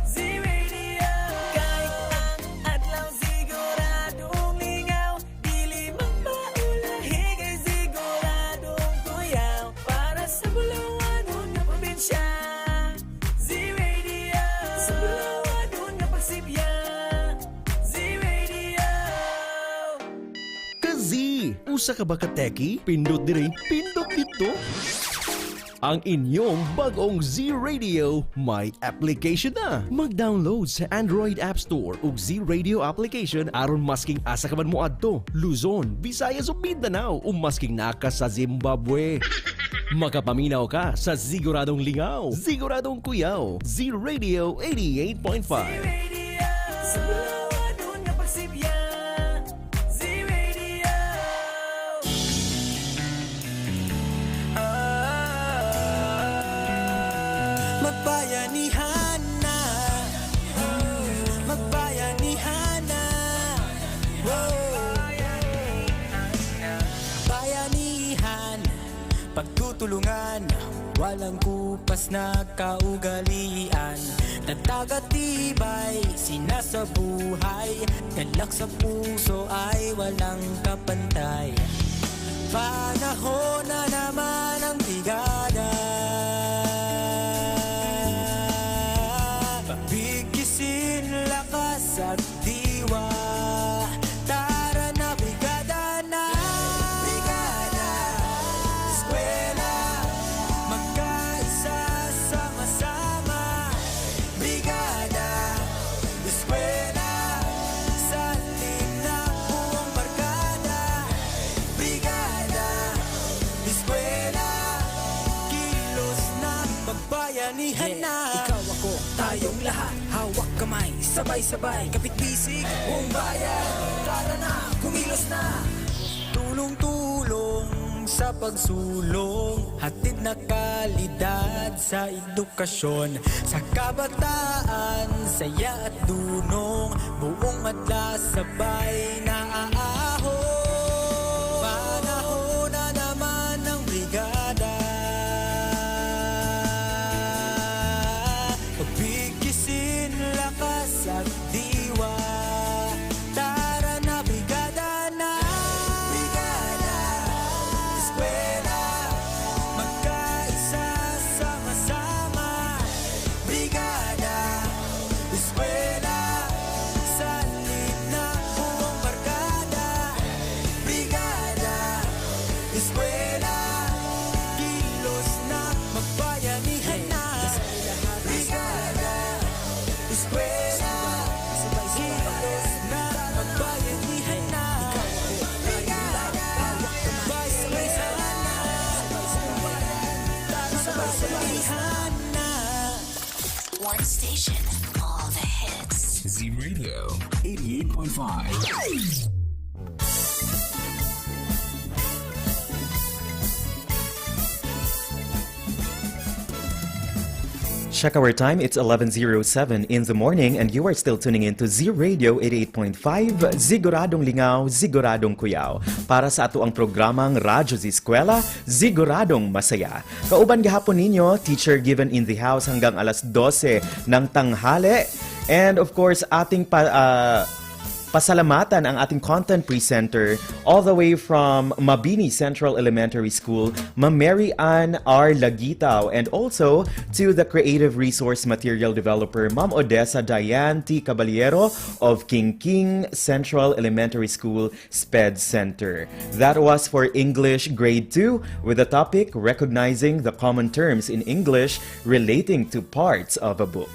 Z-Radio. Kahit ang adlaw siguradong lingaw, dili magpaulahi kay siguradong kuyaw. Para sa Bulawanon na probinsya, Z-Radio. Sa Bulawanon na Pasibya, Z-Radio. Kazi, usa ka ba ka teki? Pindot dire, pindot dito. Ang inyong bagong Z-Radio may application na. Mag-download sa Android App Store ug Z-Radio application aron masking asa ka man mo adto, Luzon, Visayas ug Mindanao ug masking naka sa Zimbabwe. Makapaminaw ka sa Siguradong Lingaw, Siguradong Kuyaw, Z-Radio 88.5. Sa Bulawanon na Pasibya, Z-Radio. Magbayanihan na, magbayanihan na. Bayanihan, pagtutulungan, walang kupas na kaugalian. Nagtagatibay, sinasabuhay, galak sa puso ay walang kapantay. Panahon na naman ang brigada, pabigisin lakas at diwa. Tara na brigada na, brigada, eskwela, magkaisa sama-sama. Brigada, eskwela, salin na buong barkada. Brigada, eskwela, kilos na, magbayanihan na. Ikaw ako, tayong lahat, hawak kamay, sabay-sabay, kapit-bisig, buong bayan. Tara na, kumilos na. Tulong-tulong sa pagsulong, hatid na kalidad sa edukasyon. Sa kabataan, saya at dunong, buong adla sabay na aahon. Panahon na naman ng brigada, pagbigisin lakas at diwa. Tara na brigada na, brigada, eskwela, magkaisa sama-sama. Brigada, eskwela, salin na buong barkada. Brigada, eskwela, kilos na, magbayanihan na. Brigada, eskwela, kilos na, magbayanihan na. Brigada, magbayanihan na. Sabay-sabayhan na. One station, all the hits. Z-Radio 88.5. Check our time, it's 11:07 in the morning and you are still tuning in to Z-Radio 88.5, Siguradong Lingaw, Siguradong Kuyaw. Para sa ato ang programang Radyo Z-Eskwela, Siguradong Masaya. Kauban gahapon ninyo, teacher given in the house hanggang alas 12 ng tanghali. And of course, ating pasalamatan ang ating content presenter all the way from Mabini Central Elementary School, Ma'am Mary Ann R. Lagitaw, and also to the creative resource material developer, Ma'am Odessa Diane T. Caballero of King Central Elementary School, SPED Center. That was for English Grade 2 with the topic Recognizing the Common Terms in English Relating to Parts of a Book.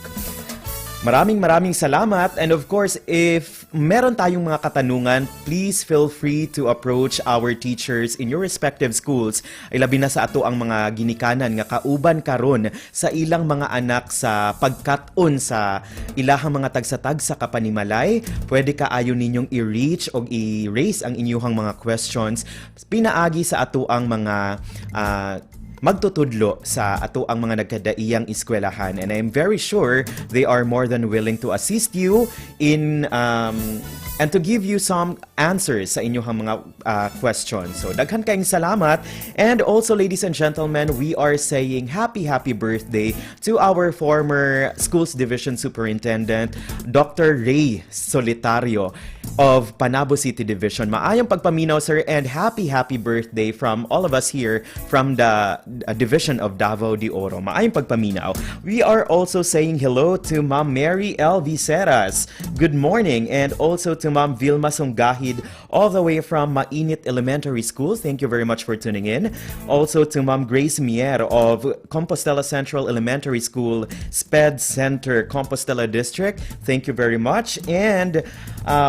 Maraming salamat, and of course, if meron tayong mga katanungan, please feel free to approach our teachers in your respective schools. Ay labi na sa ato ang mga ginikanan nga kauban karon sa ilang mga anak sa pagkat-on sa ilahang mga tagsatag sa kapanimalay. Pwede kaayo ninyong i-reach o i-raise ang inyong mga questions pinaagi sa ato ang mga magtutudlo sa ato ang mga nagkadaiyang eskwelahan, and I'm very sure they are more than willing to assist you in and to give you some answers sa inyong mga questions. So daghan kayong salamat, and also ladies and gentlemen, we are saying happy birthday to our former Schools Division Superintendent Dr. Ray Solitario of Panabo City Division. Maayong pagpaminaw, sir, and happy birthday from all of us here from the Division of Davao de Oro. Maayong pagpaminaw. We are also saying hello to Ma'am Mary L. Viceras. Good morning. And also to Ma'am Vilma Sunggahid all the way from Mainit Elementary School. Thank you very much for tuning in. Also to Ma'am Grace Mier of Compostela Central Elementary School, SPED Center, Compostela District. Thank you very much. And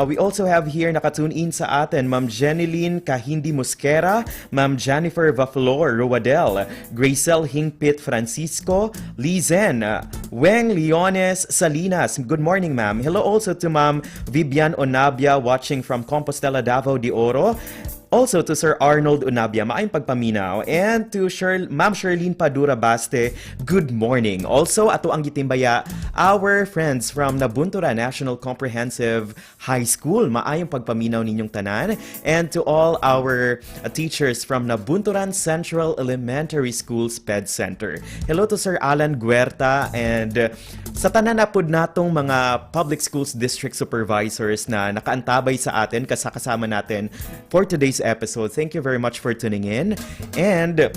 we also have here nakatune in sa atin Ma'am Jeneline Kahindi Mosquera, Ma'am Jennifer Vaflor Rowadel, Gracel Hingpit Francisco, Lizen Weng Leones Salinas. Good morning, ma'am. Hello also to Ma'am Vivian Onabia watching from Compostela, Davao de Oro. Also to Sir Arnold Unabia, maayong pagpaminaw. And to Ma'am Sherlyn Padura Baste, good morning. Also, ato ang gitimbaya, our friends from Nabuntura National Comprehensive High School, maayong pagpaminaw ninyong tanan. And to all our teachers from Nabunturan Central Elementary School, SPED Center. Hello to Sir Alan Guerta, and sa tanan na pod natong mga public schools district supervisors na nakaantabay sa atin, kasama natin for today's episode. Thank you very much for tuning in. And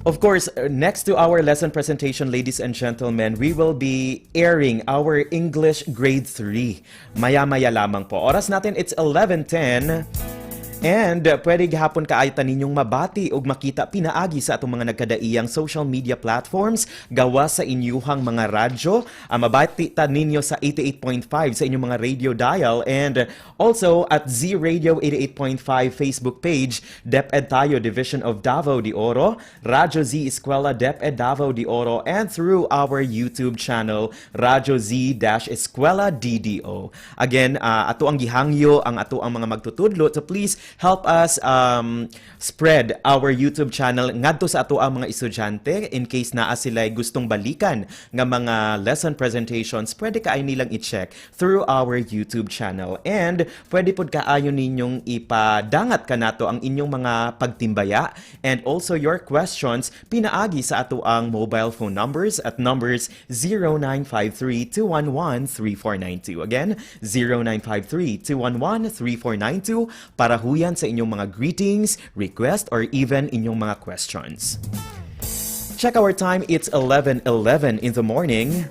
of course, next to our lesson presentation, ladies and gentlemen, we will be airing our English Grade 3. Maya-maya lamang po. Oras natin, it's 11:10. And pwede gahapon kaaytan ninyong mabati o makita pinaagi sa atong mga nagkadaiyang social media platforms gawa sa inyuhang mga radyo. Mabati ta ninyo sa 88.5 sa inyong mga radio dial, and also at Z Radio 88.5 Facebook page, DepEd Tayo Division of Davao de Oro, Radyo Z-Eskwela DepEd Davao de Oro, and through our YouTube channel, Radyo Z-Eskwela DDO. Again, ato ang gihangyo ang ato ang mga magtutudlo, so please help us spread our YouTube channel ngadto sa ato ang mga estudyante in case naa sila gustong balikan nga mga lesson presentations. Pwede kaayo nilang i-check through our YouTube channel, and pwede pod kaayo ninyong ipadangat kanato ang inyong mga pagtimbaya and also your questions pinaagi sa ato ang mobile phone numbers at numbers 0953-211-3492. Again, 0953-211-3492 para huyan sa inyong mga greetings, request, or even inyong mga questions. Check our time, it's 11:11 in the morning.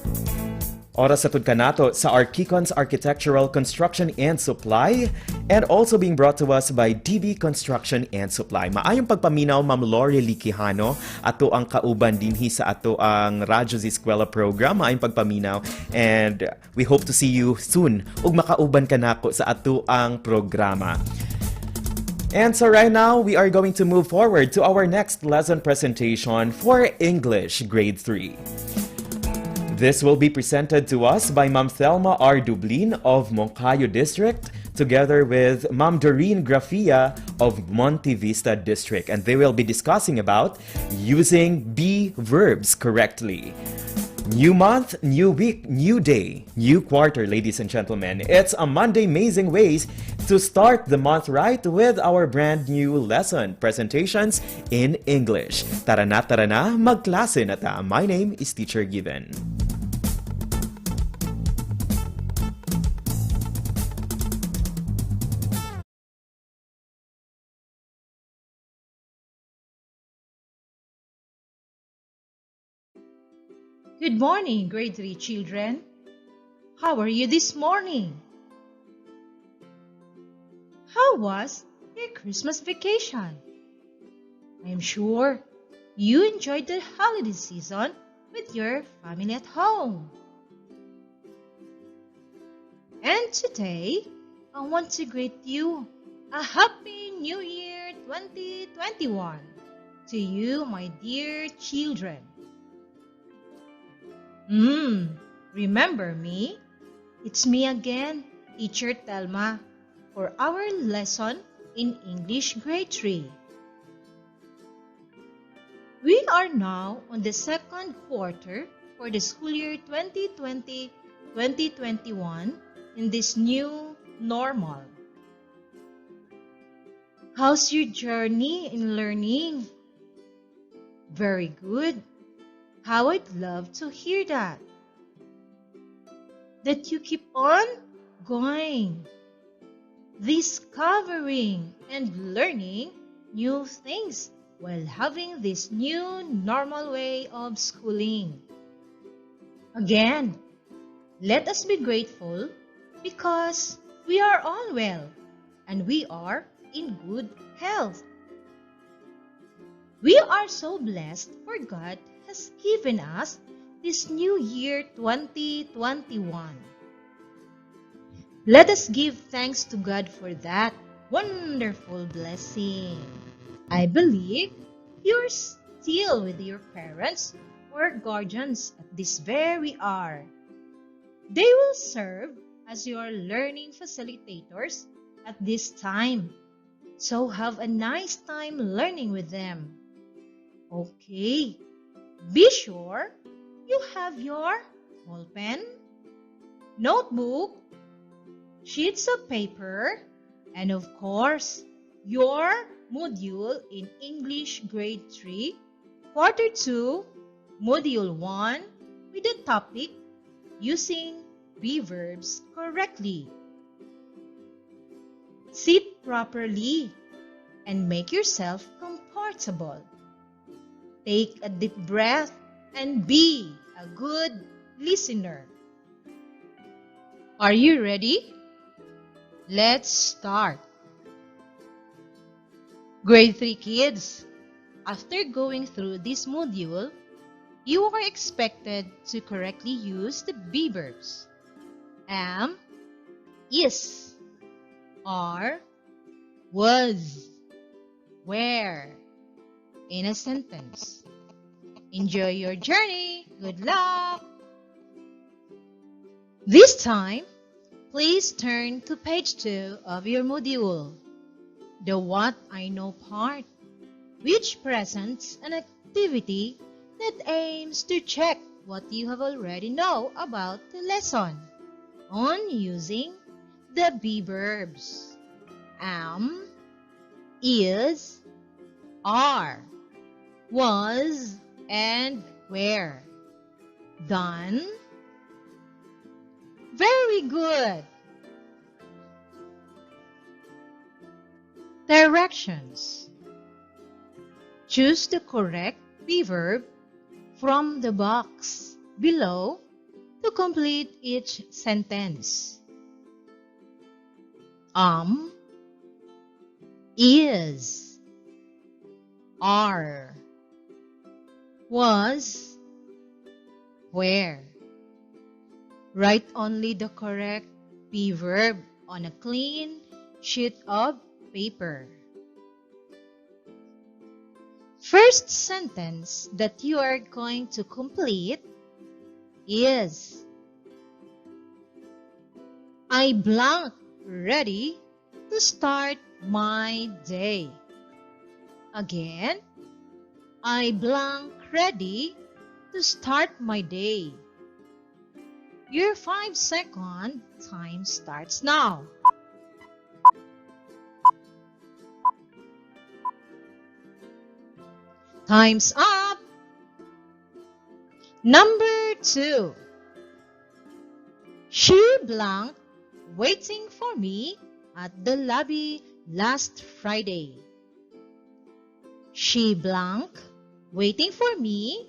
Oras sa kanato sa Archicons Architectural Construction and Supply, and also being brought to us by DB Construction and Supply. Maayong pagpaminaw, Ma'am Lori Likihano, ato ang kauban dinhi sa ato ang Radyo Z-Eskwela program. Maayong pagpaminaw, and we hope to see you soon ug makauban kanako sa ato ang programa. And so right now, we are going to move forward to our next lesson presentation for English Grade 3. This will be presented to us by Ma'am Thelma R. Dublin of Moncayo District, together with Ma'am Doreen Grafia of Monte Vista District, and they will be discussing about using be verbs correctly. New month, new week, new day, new quarter, ladies and gentlemen. It's a Monday Amazing Ways to start the month right with our brand new lesson presentations in English. Tara na, magklase na ta. My name is Teacher Given. Good morning, grade 3 children. How are you this morning? How was your Christmas vacation? I am sure you enjoyed the holiday season with your family at home. And today, I want to greet you a Happy New Year 2021 to you, my dear children. Remember me? It's me again, Teacher Telma, for our lesson in English Grade 3. We are now on the second quarter for the school year 2020-2021 in this new normal. How's your journey in learning? Very good. How I'd love to hear that. That you keep on going, discovering and learning new things while having this new normal way of schooling. Again, let us be grateful because we are all well and we are in good health. We are so blessed for God has given us this new year 2021. Let us give thanks to God for that wonderful blessing. I believe you're still with your parents or guardians at this very hour. They will serve as your learning facilitators at this time. So have a nice time learning with them. Okay, be sure you have your ball pen, notebook, sheets of paper, and of course, your module in English Grade 3, Quarter 2, Module 1 with the topic Using Be Verbs Correctly. Sit properly and make yourself comfortable. Take a deep breath and be a good listener. Are you ready? Let's start. Grade 3 kids, after going through this module, you are expected to correctly use the be verbs am, is, are, was, were in a sentence. Enjoy your journey. Good luck. This time, please turn to page 2 of your module, the What I Know part, which presents an activity that aims to check what you have already know about the lesson on using the be verbs am, is, are, was, and were. Done? Very good. Directions. Choose the correct be verb from the box below to complete each sentence. Is, are, was, were. Write only the correct be verb on a clean sheet of paper. First sentence that you are going to complete is I blank ready to start my day. Again, I blank ready to start my day. Your 5-second time starts now. Time's up. Number 2. She blank waiting for me at the lobby last Friday. She blank waiting for me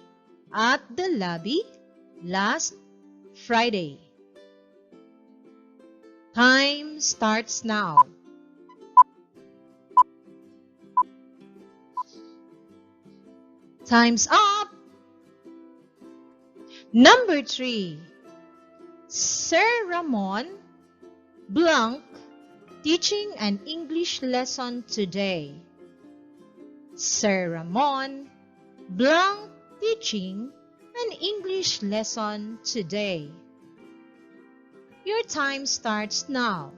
at the lobby last Friday. Time starts now. Time's up. Number 3. Sir Ramon Blanc teaching an English lesson today. Sir Ramon Blanc teaching an English lesson today. Your time starts now.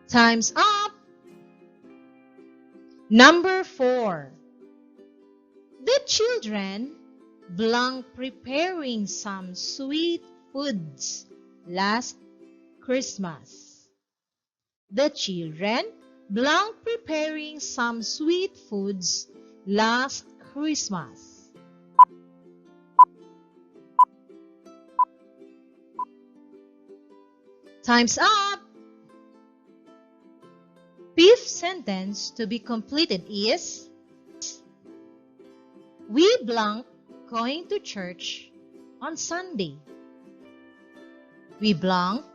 Time's up. Number 4. The children Blanc preparing some sweet foods last Christmas. The children Blanc preparing some sweet foods last Christmas. Time's up. Fifth sentence to be completed is, we Blanc going to church on Sunday. We Blanc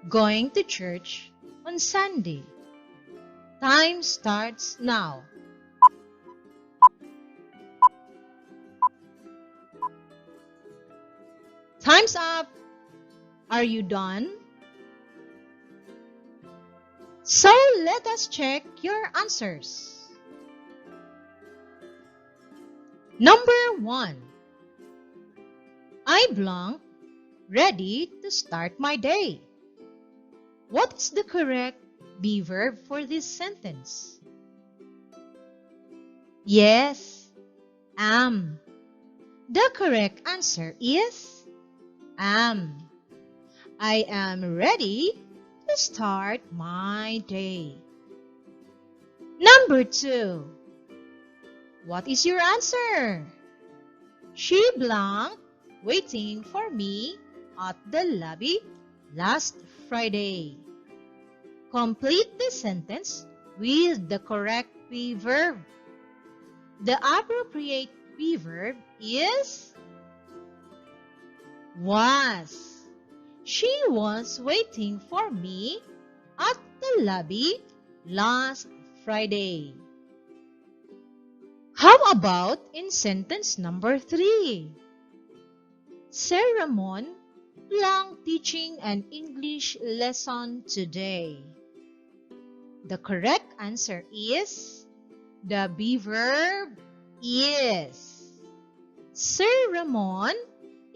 going to church on Sunday. Time starts now. Time's up. Are you done? So let us check your answers. Number 1. I Blanc ready to start my day. What is the correct be verb for this sentence? Yes, am. The correct answer is am. I am ready to start my day. Number 2. What is your answer? She Blanc waiting for me at the lobby last Friday. Complete the sentence with the correct be verb. The appropriate be verb is was. She was waiting for me at the lobby last Friday. How about in sentence number 3? Sir Ramon Blanc teaching an English lesson today. The correct answer is the be verb is. Sir Ramon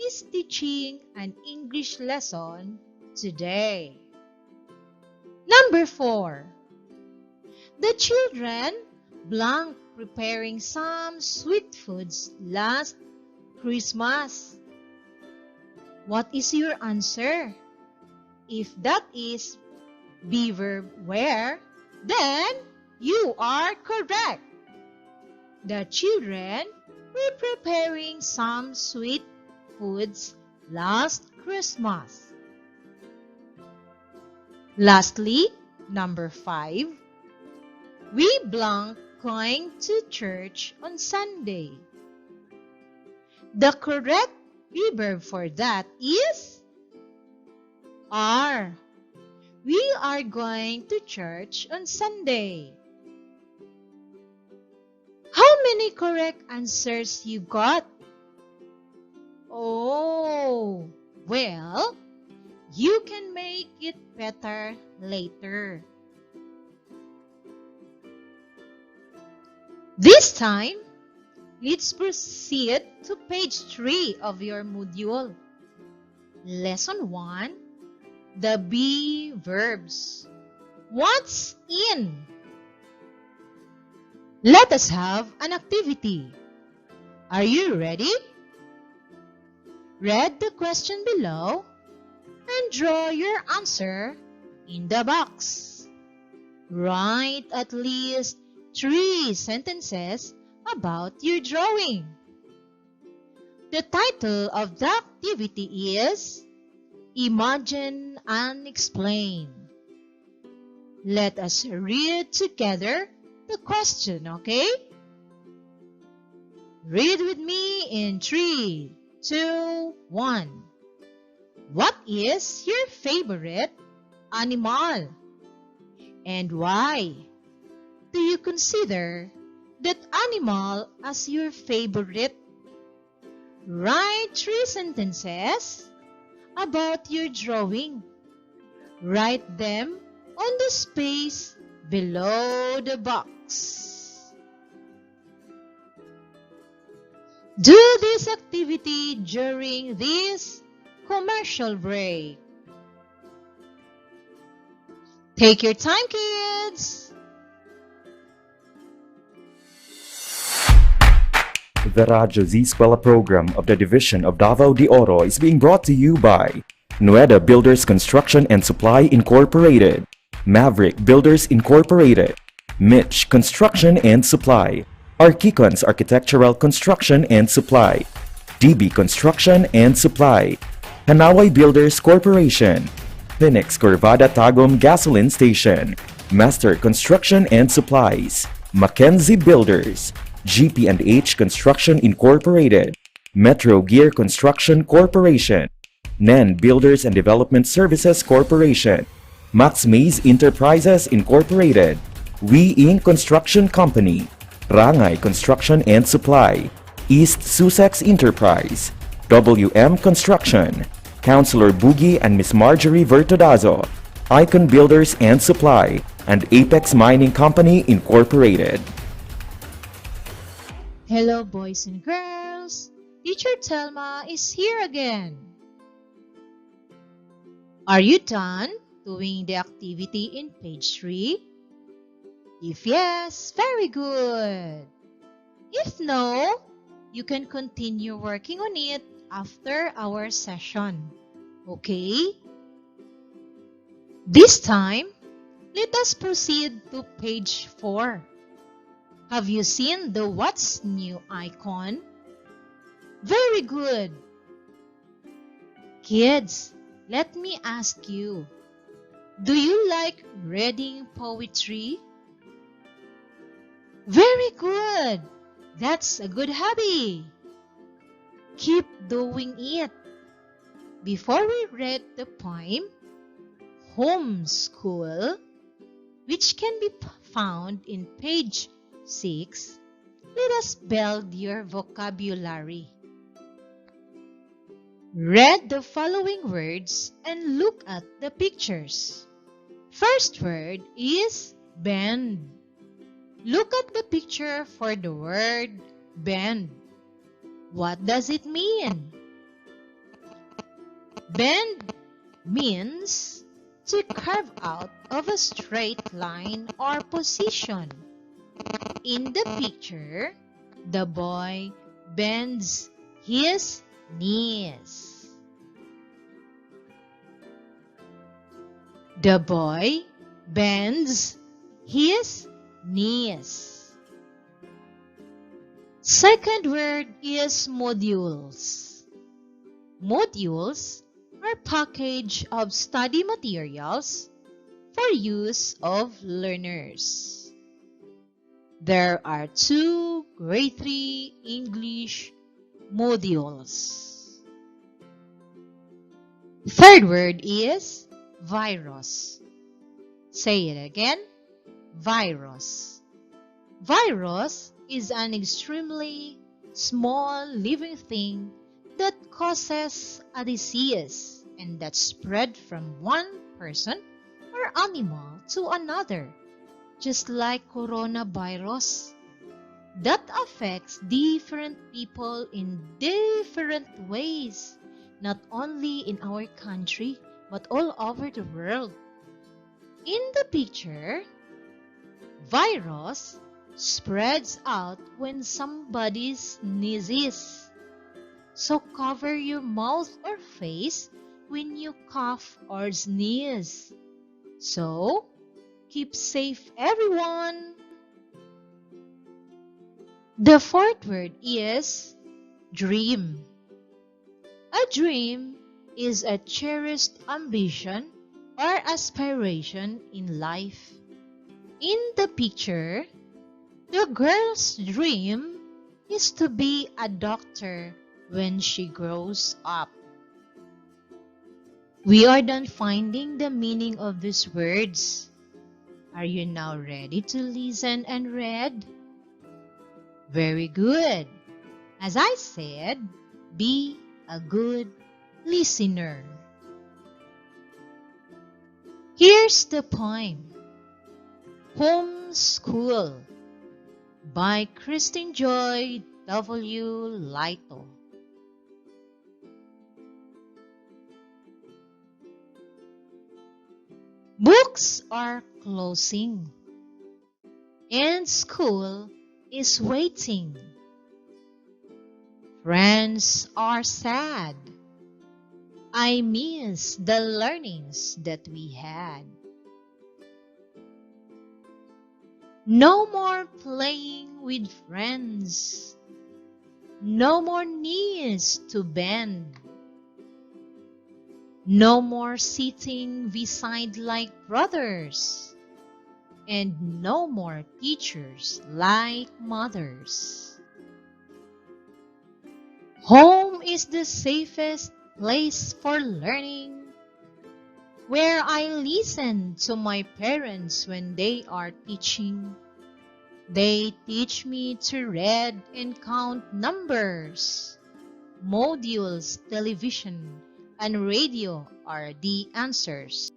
is teaching an English lesson today. Number 4. The children Blanc preparing some sweet foods last Christmas. What is your answer? If that is be verb where, then you are correct. The children were preparing some sweet foods last Christmas. Lastly, number 5. We Blanc going to church on Sunday. The correct be verb for that is are. We are going to church on Sunday. How many correct answers you got? Oh, well, you can make it better later. This time, let's proceed to page 3 of your module. Lesson 1, the be verbs. What's in? Let us have an activity. Are you ready? Read the question below and draw your answer in the box. Write at least 3 sentences about your drawing. The title of the activity is Imagine and Explain. Let us read together the question, okay? Read with me in 3, 2, 1. What is your favorite animal? And why do you consider that animal as your favorite? Write 3 sentences about your drawing. Write them on the space below the box. Do this activity during this commercial break. Take your time, kids. The Radyo Z-Eskwela program of the Division of Davao de Oro is being brought to you by Nueda Builders Construction and Supply Incorporated, Maverick Builders Incorporated, Mitch Construction and Supply, Archicons Architectural Construction and Supply, DB Construction and Supply, Hanaway Builders Corporation, Phoenix Corvada Tagum Gasoline Station, Master Construction and Supplies, Mackenzie Builders, GP&H Construction Incorporated, Metro Gear Construction Corporation, NEN Builders and Development Services Corporation, Max Mays Enterprises Incorporated, We Inc. Construction Company, Rangay Construction and Supply, East Sussex Enterprise, WM Construction, Councilor Boogie and Miss Marjorie Vertodazo, Icon Builders and Supply, and Apex Mining Company Incorporated. Hello, boys and girls. Teacher Telma is here again. Are you done doing the activity in page 3? If yes, very good. If no, you can continue working on it after our session. Okay? This time, let us proceed to page 4. Have you seen the What's New icon? Very good. Kids, let me ask you, do you like reading poetry? Very good. That's a good hobby. Keep doing it. Before we read the poem, Homeschool, which can be found in page 6, let us build your vocabulary. Read the following words and look at the pictures. First word is bend. Look at the picture for the word bend. What does it mean? Bend means to curve out of a straight line or position. In the picture, the boy bends his knees. The boy bends his knees. Second word is modules. Modules are package of study materials for use of learners. There are 2 grade 3 English modules. Third word is virus. Say it again. Virus. Virus is an extremely small living thing that causes a disease and that spread from one person or animal to another, just like coronavirus. That affects different people in different ways, not only in our country, but all over the world. In the picture, virus spreads out when somebody sneezes. So cover your mouth or face when you cough or sneeze. So, keep safe, everyone. The fourth word is dream. A dream is a cherished ambition or aspiration in life. In the picture, the girl's dream is to be a doctor when she grows up. We are done finding the meaning of these words. Are you now ready to listen and read? Very good. As I said, be a good listener. Here's the poem. Homeschool by Christine Joy W. Lito. Books are closing, and school is waiting. Friends are sad. I miss the learnings that we had. No more playing with friends. No more knees to bend. No more sitting beside like brothers. And no more teachers like mothers. Home is the safest place for learning, where I listen to my parents when they are teaching. They teach me to read and count numbers. Modules, television, and radio are the answers.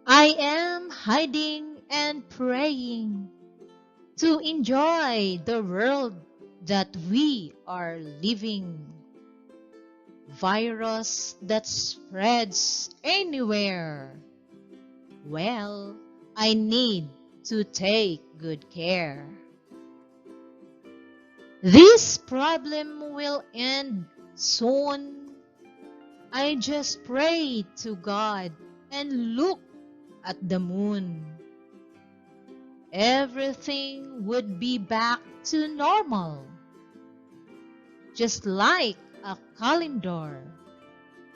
I am hiding and praying to enjoy the world that we are living. Virus that spreads anywhere. Well, I need to take good care. This problem will end soon. I just pray to God and look at the moon. Everything would be back to normal. Just like a calendar,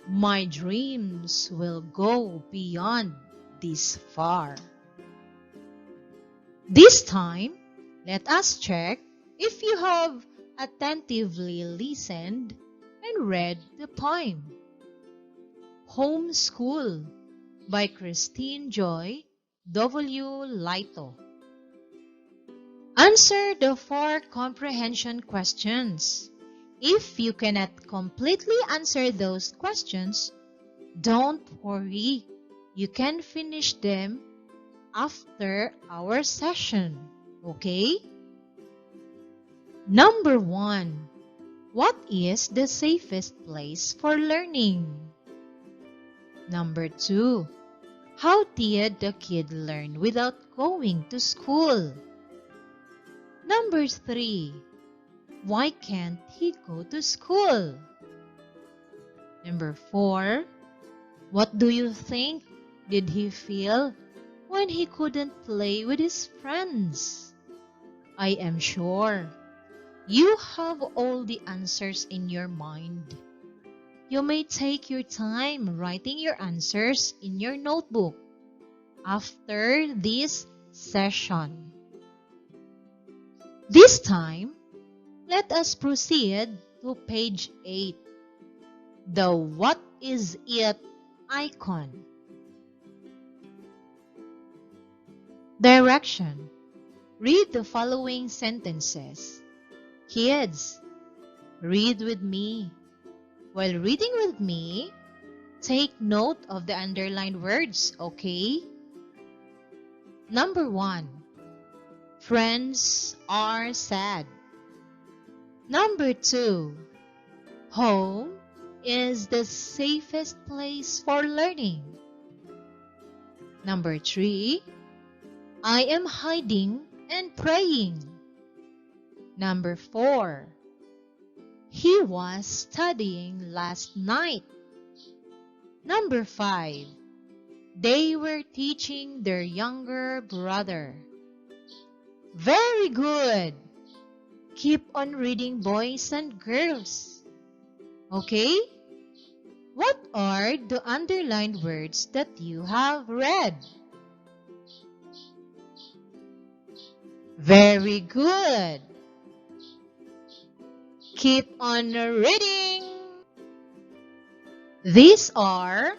my dreams will go beyond this far. This time, let us check if you have attentively listened and read the poem. Homeschool by Christine Joy W. Lito. Answer the 4 comprehension questions. If you cannot completely answer those questions, don't worry. You can finish them after our session. Okay? Number 1. What is the safest place for learning? Number 2. How did the kid learn without going to school? Number 3. Why can't he go to school? Number 4. What do you think did he feel when he couldn't play with his friends? I am sure you have all the answers in your mind. You may take your time writing your answers in your notebook after this session. This time, let us proceed to page 8, the What is It icon. Direction. Read the following sentences. Kids, read with me. While reading with me, take note of the underlined words, okay? Number 1. Friends are sad. Number 2. Home is the safest place for learning. Number 3. I am hiding and praying. Number 4. He was studying last night. Number 5. They were teaching their younger brother. Very good. Keep on reading, boys and girls. Okay? What are the underlined words that you have read? Very good. Keep on reading. These are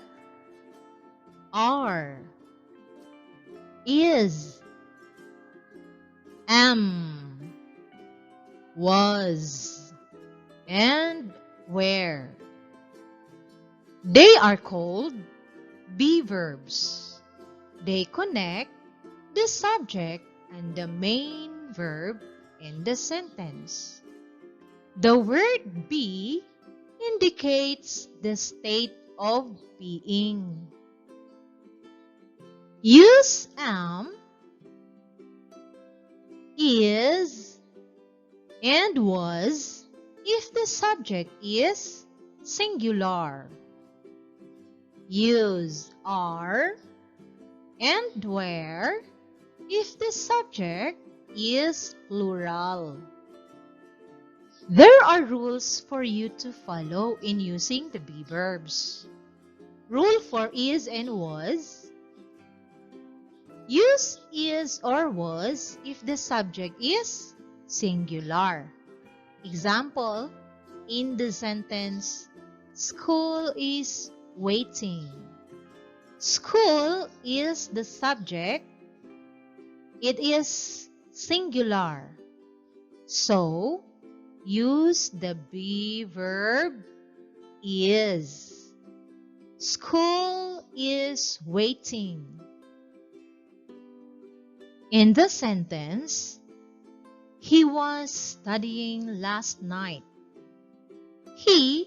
is, am, was, and where. They are called be verbs. They connect the subject and the main verb in the sentence. The word be indicates the state of being. Use am, is, and was if the subject is singular. Use are and where if the subject is plural. There are rules for you to follow in using the be verbs. Rule for is and was. Use is or was if the subject is singular. Example, in the sentence, school is waiting. School is the subject. It is singular. So, use the be verb is. School is waiting. In the sentence, he was studying last night. He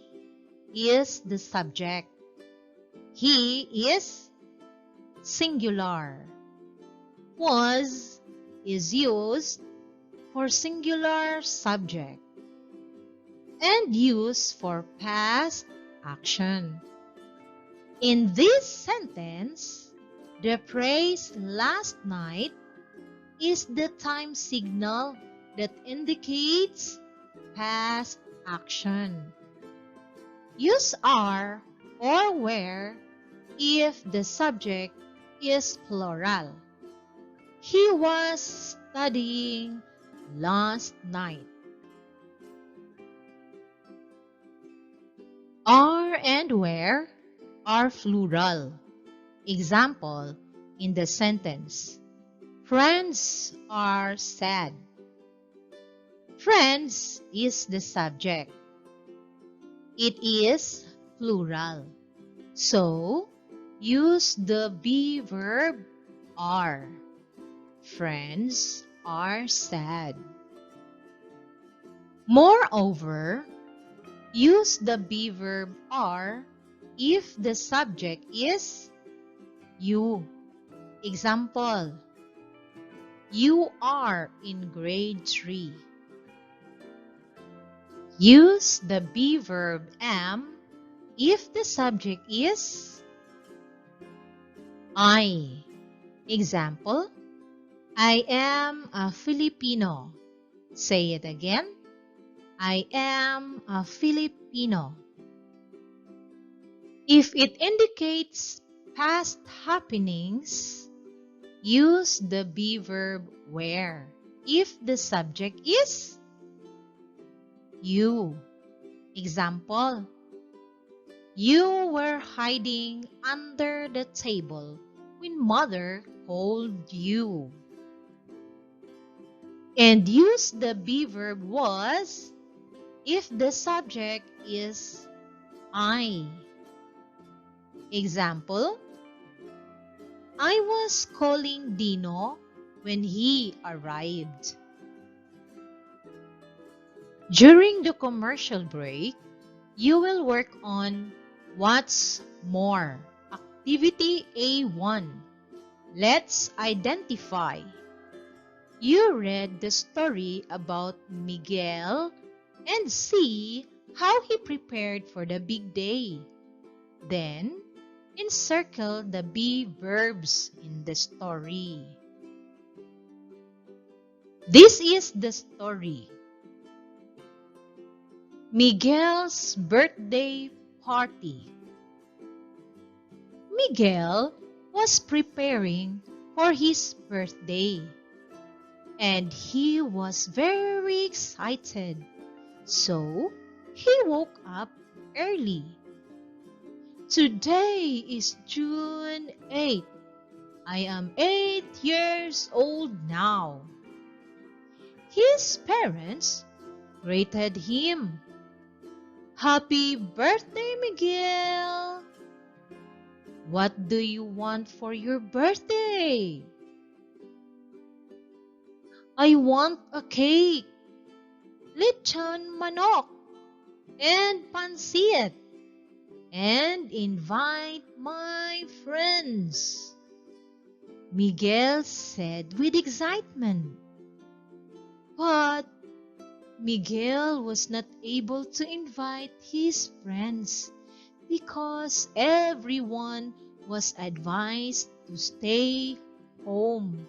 is the subject. He is singular. Was is used for singular subject and used for past action. In this sentence, the phrase last night is the time signal that indicates past action. Use are or where if the subject is plural. He was studying last night. Are and where are plural. Example, in the sentence, friends are sad. Friends is the subject. It is plural. So, use the be verb are. Friends are sad. Moreover, use the be verb are if the subject is you. Example, you are in grade 3. Use the be verb am if the subject is I. Example, I am a Filipino. Say it again. I am a Filipino. If it indicates past happenings, use the be verb where if the subject is you. Example, you were hiding under the table when mother called you. And use the be verb was if the subject is I. Example, I was calling Dino when he arrived. During the commercial break, you will work on what's more. Activity A1. Let's identify. You read the story about Miguel and see how he prepared for the big day. Then, encircle the be verbs in the story. This is the story. Miguel's birthday party. Miguel was preparing for his birthday, and he was very excited. So he woke up early. Today is June 8th. I am 8 years old now. His parents greeted him. Happy birthday, Miguel! What do you want for your birthday? I want a cake, lechon manok, and pancit, and invite my friends, Miguel said with excitement. But Miguel was not able to invite his friends because everyone was advised to stay home.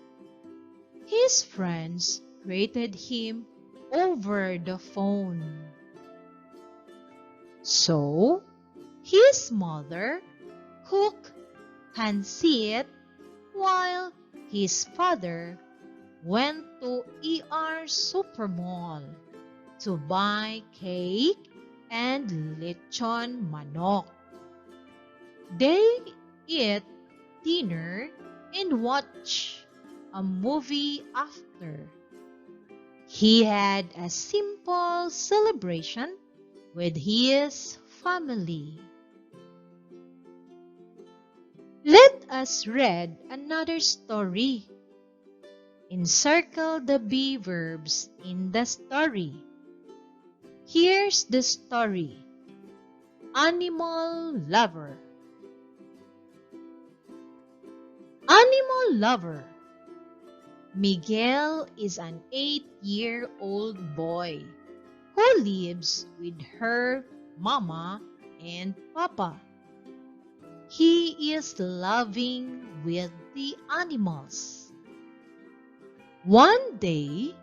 His friends greeted him over the phone. So, his mother cooked pancit while his father went to ER Supermall to buy cake and lechon manok. They ate dinner and watched a movie after. He had a simple celebration with his family. Let us read another story. Encircle the be verbs in the story. Here's the story. Animal lover. Animal lover. Miguel is an 8-year-old boy who lives with her mama and papa. He is loving with the animals. One day,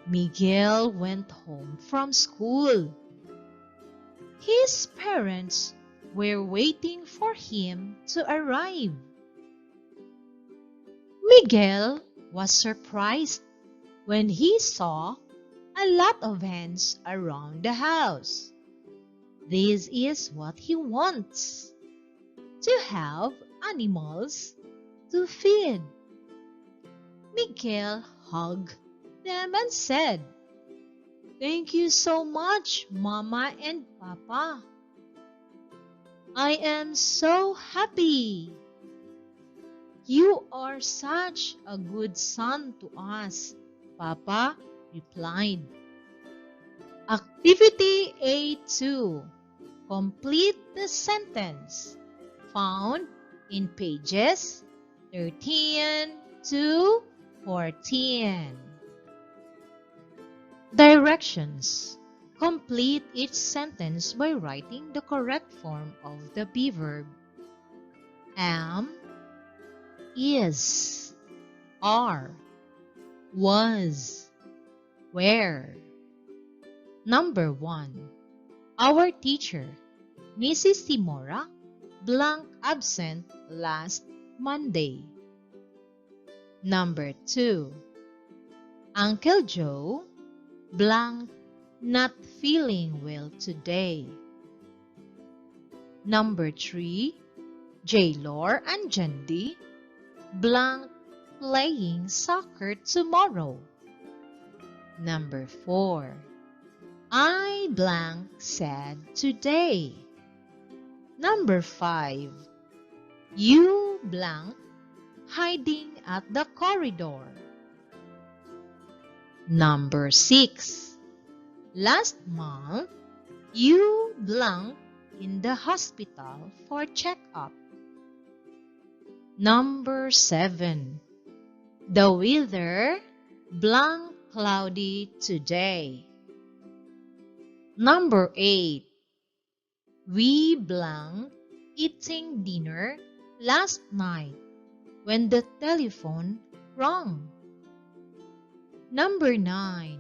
Miguel went home from school. His parents were waiting for him to arrive. Miguel was surprised when he saw a lot of hens around the house. This is what he wants, to have animals to feed. Miguel hugged them and said, "Thank you so much, Mama and Papa. I am so happy. You are such a good son to us," Papa replied. Activity A2. Complete the sentence found in pages 13 to 14. Directions. Complete each sentence by writing the correct form of the be verb. Am, is, are, was, where. Number 1. Our teacher, Mrs. Timora, blank absent last Monday. Number 2. Uncle Joe, blank not feeling well today. Number 3. Jaylor and Jandy, blank playing soccer tomorrow. Number 4. I blank said today. Number 5. You blank hiding at the corridor. Number 6. Last month, you blank in the hospital for checkup. Number 7. The weather blank cloudy today. Number 8. We blank eating dinner last night when the telephone rang. Number 9.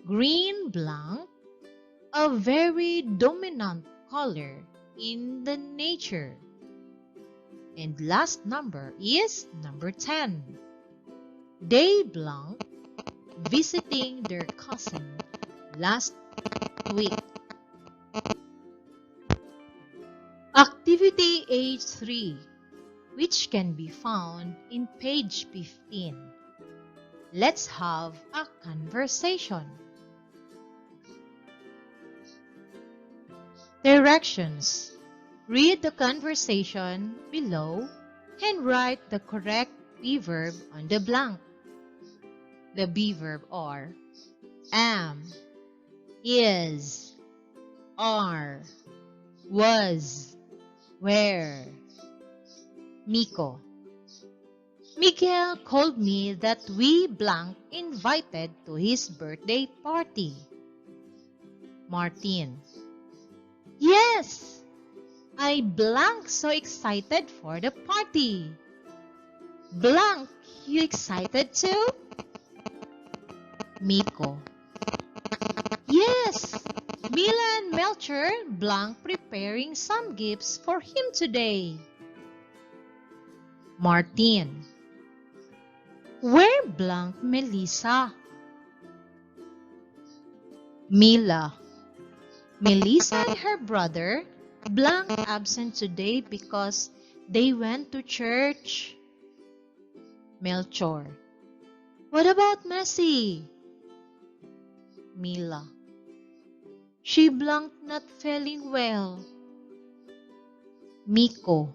Green blank, a very dominant color in the nature. And last number is number 10. They blank visiting their cousin last week. Activity H3, which can be found in page 15. Let's have a conversation. Directions. Read the conversation below and write the correct be verb on the blank. The be verb are am, is, are, was, were. Miko. Miguel called me that we blank invited to his birthday party. Martin. Yes, I blank so excited for the party. Blank, you excited too? Miko. Yes, Mila and Melcher blank preparing some gifts for him today. Martin. Where blank Melissa? Mila. Melissa and her brother blank absent today because they went to church. Melchor. What about Messi? Mila. She blank not feeling well. Miko.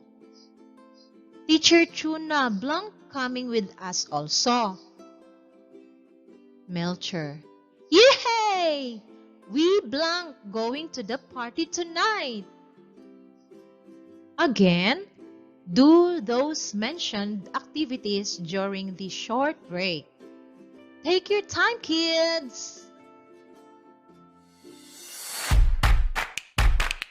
Teacher Chuna blank coming with us also. Melcher. Yay! We blank going to the party tonight. Again, do those mentioned activities during the short break. Take your time, kids.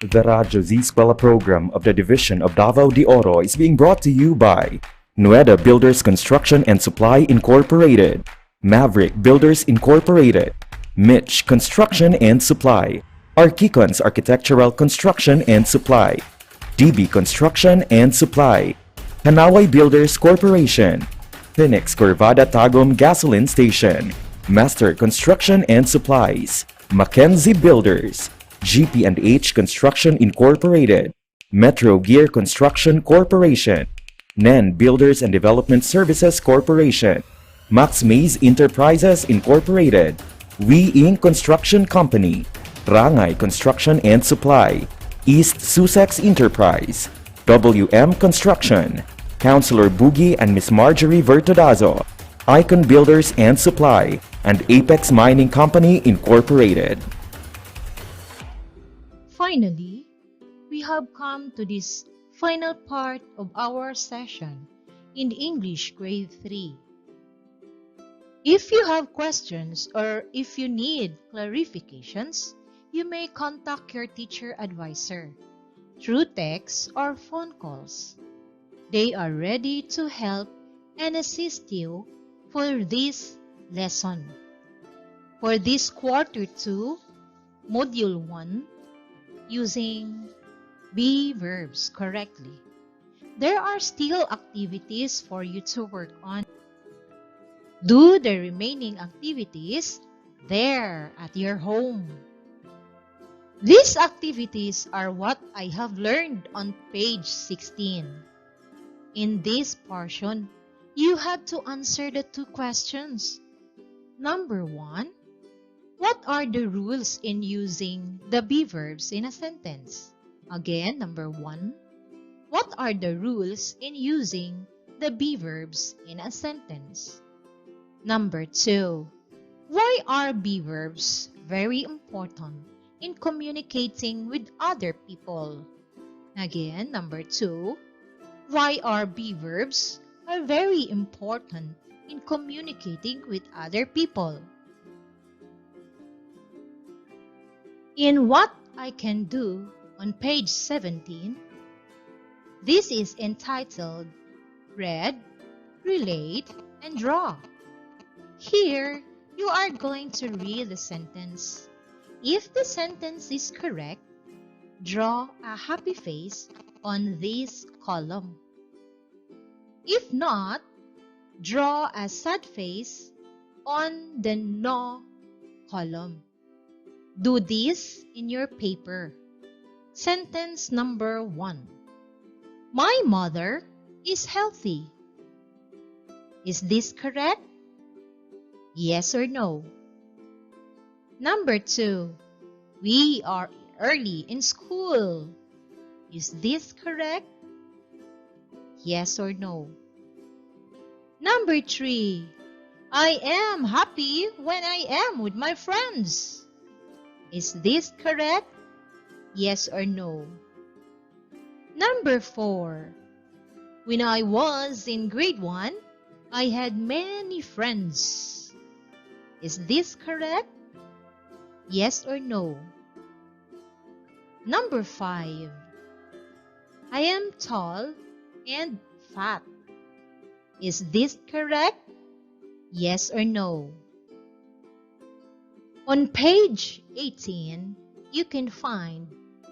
The Radyo Z-Eskwela program of the Division of Davao de Oro is being brought to you by Nueda Builders Construction and Supply Incorporated, Maverick Builders Incorporated, Mitch Construction and Supply, Archicons Architectural Construction and Supply, DB Construction and Supply, Hanaway Builders Corporation, Phoenix Corvada Tagum Gasoline Station, Master Construction and Supplies, Mackenzie Builders, GP&H Construction Incorporated, Metro Gear Construction Corporation, NEN Builders and Development Services Corporation, Max Mays Enterprises Incorporated, We Inc. Construction Company, Rangay Construction and Supply, East Sussex Enterprise, WM Construction, Councilor Boogie and Miss Marjorie Vertodazo, Icon Builders and Supply, and Apex Mining Company Incorporated. Finally, we have come to this final part of our session in English Grade 3. If you have questions or if you need clarifications, you may contact your teacher advisor through text or phone calls. They are ready to help and assist you for this lesson. For this Quarter 2, Module 1, using be verbs correctly, there are still activities for you to work on. Do the remaining activities there at your home. These activities are what I have learned on page 16. In this portion, you have to answer the two questions. Number 1, what are the rules in using the be verbs in a sentence? Again, number 1, what are the rules in using the be verbs in a sentence? Number 2, why are be verbs very important in communicating with other people? Again, number 2, why are be verbs are very important in communicating with other people? In what I can do on page 17, this is entitled Read, Relate, and Draw. Here, you are going to read the sentence. If the sentence is correct, draw a happy face on this column. If not, draw a sad face on the no column. Do this in your paper. Sentence number 1. My mother is healthy. Is this correct? Yes or no? Number 2. We are early in school. Is this correct? Yes or no? Number 3. I am happy when I am with my friends. Is this correct? Yes or no? Number 4. When I was in grade 1, I had many friends. Is this correct? Yes or no? Number 5. I am tall and fat. Is this correct? Yes or no? On page 18, you can find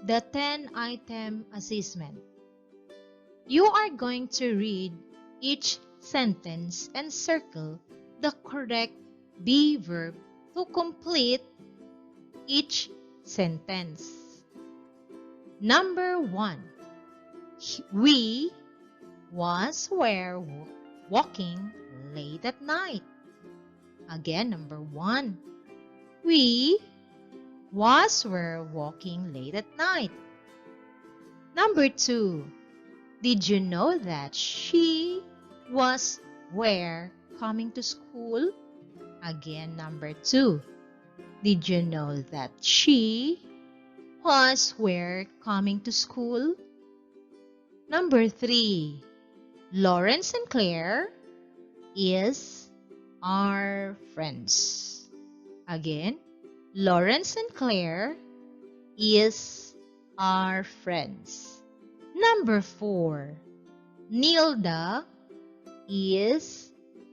the 10-item assessment. You are going to read each sentence and circle the correct be verb to complete each sentence. Number 1. We were walking late at night. Again, number 1. We were walking late at night. Number 2. Did you know that she were coming to school? Again, number 2. Did you know that she were coming to school? Number 3. Lawrence and Claire are friends. Again, Lawrence and Claire are friends. Number 4. Nilda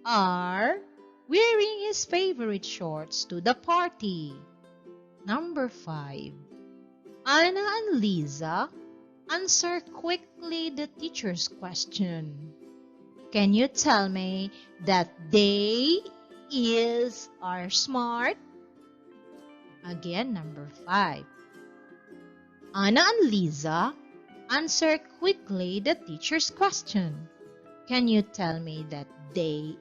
are wearing his favorite shorts to the party. Number 5. Anna and Lisa answer quickly the teacher's question. Can you tell me that they are smart? Again, number 5. Anna and Lisa answer quickly the teacher's question. Can you tell me that they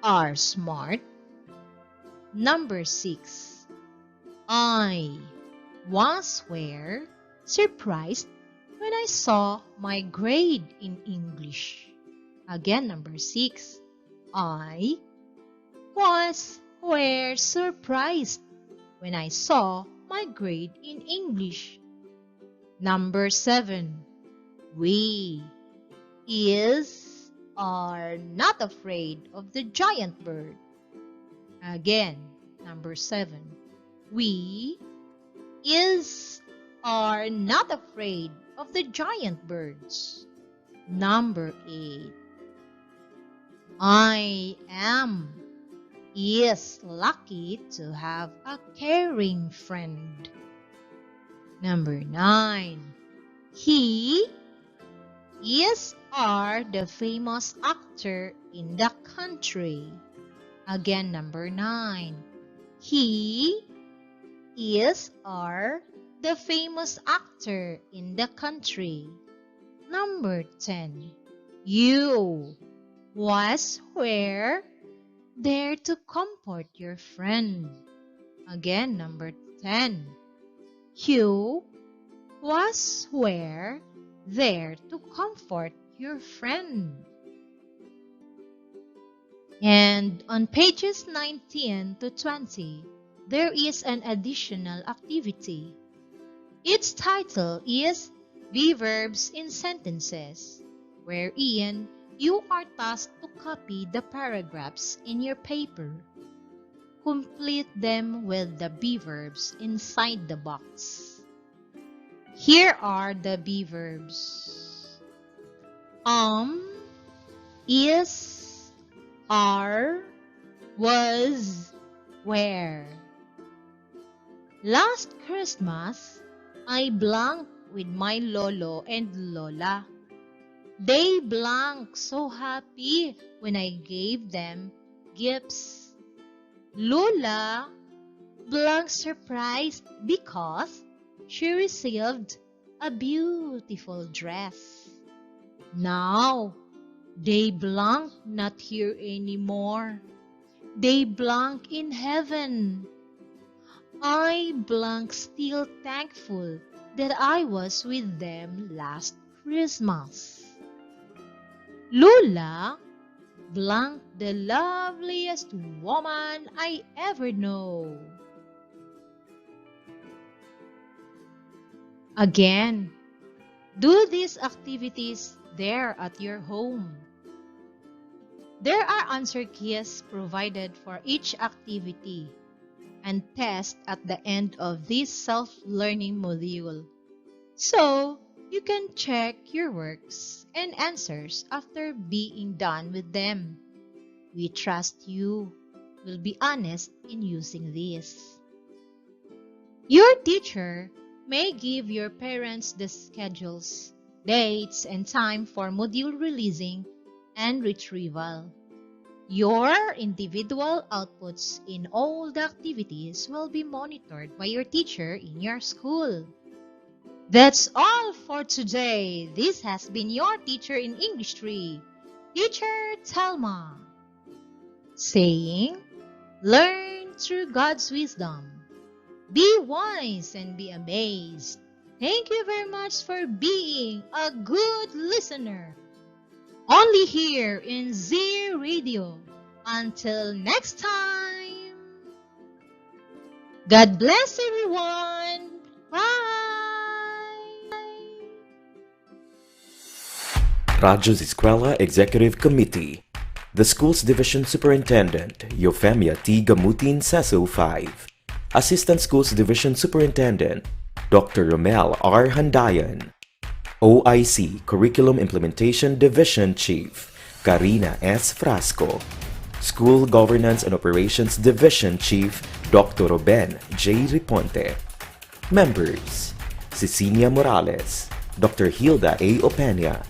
are smart? Number 6. I were surprised when I saw my grade in English. Again, number 6. I were surprised when I saw my grade in English. Number 7. We are not afraid of the giant bird. Again, number 7. We are not afraid of the giant birds. Number 8. I am lucky to have a caring friend. Number 9. He are the famous actor in the country. Again, number 9. He are the famous actor in the country. Number 10. You were there to comfort your friend. Again, number 10. You were there to comfort your friend. And on pages 19 to 20, there is an additional activity. Its title is Be Verbs in Sentences, wherein you are tasked to copy the paragraphs in your paper. Complete them with the be verbs inside the box. Here are the be verbs. Is, are, was, were. Last Christmas, I blanked with my lolo and lola. They blanked so happy when I gave them gifts. Lola Blank surprised because she received a beautiful dress. Now, they blank not here anymore. They blank in heaven. I blank still thankful that I was with them last Christmas. Lula blank the loveliest woman I ever know. Again, do these activities there at your home. There are answer keys provided for each activity and tests at the end of this self-learning module. So, you can check your works and answers after being done with them. We trust you will be honest in using this. Your teacher may give your parents the schedules, dates, and time for module releasing and retrieval. Your individual outputs in all the activities will be monitored by your teacher in your school. That's all for today. This has been your teacher in English 3, Teacher Telma, saying, learn through God's wisdom. Be wise and be amazed. Thank you very much for being a good listener. Only here in Z Radio. Until next time. God bless everyone. Bye. Radyo Z-Eskwela Executive Committee. The School's Division Superintendent, Eufemia T. Gamutin Seso 5. Assistant Schools Division Superintendent, Dr. Romel R. Handayan. OIC Curriculum Implementation Division Chief, Karina S. Frasco. School Governance and Operations Division Chief, Dr. Ruben J. Riponte. Members, Cecilia Morales, Dr. Hilda A. Opeña,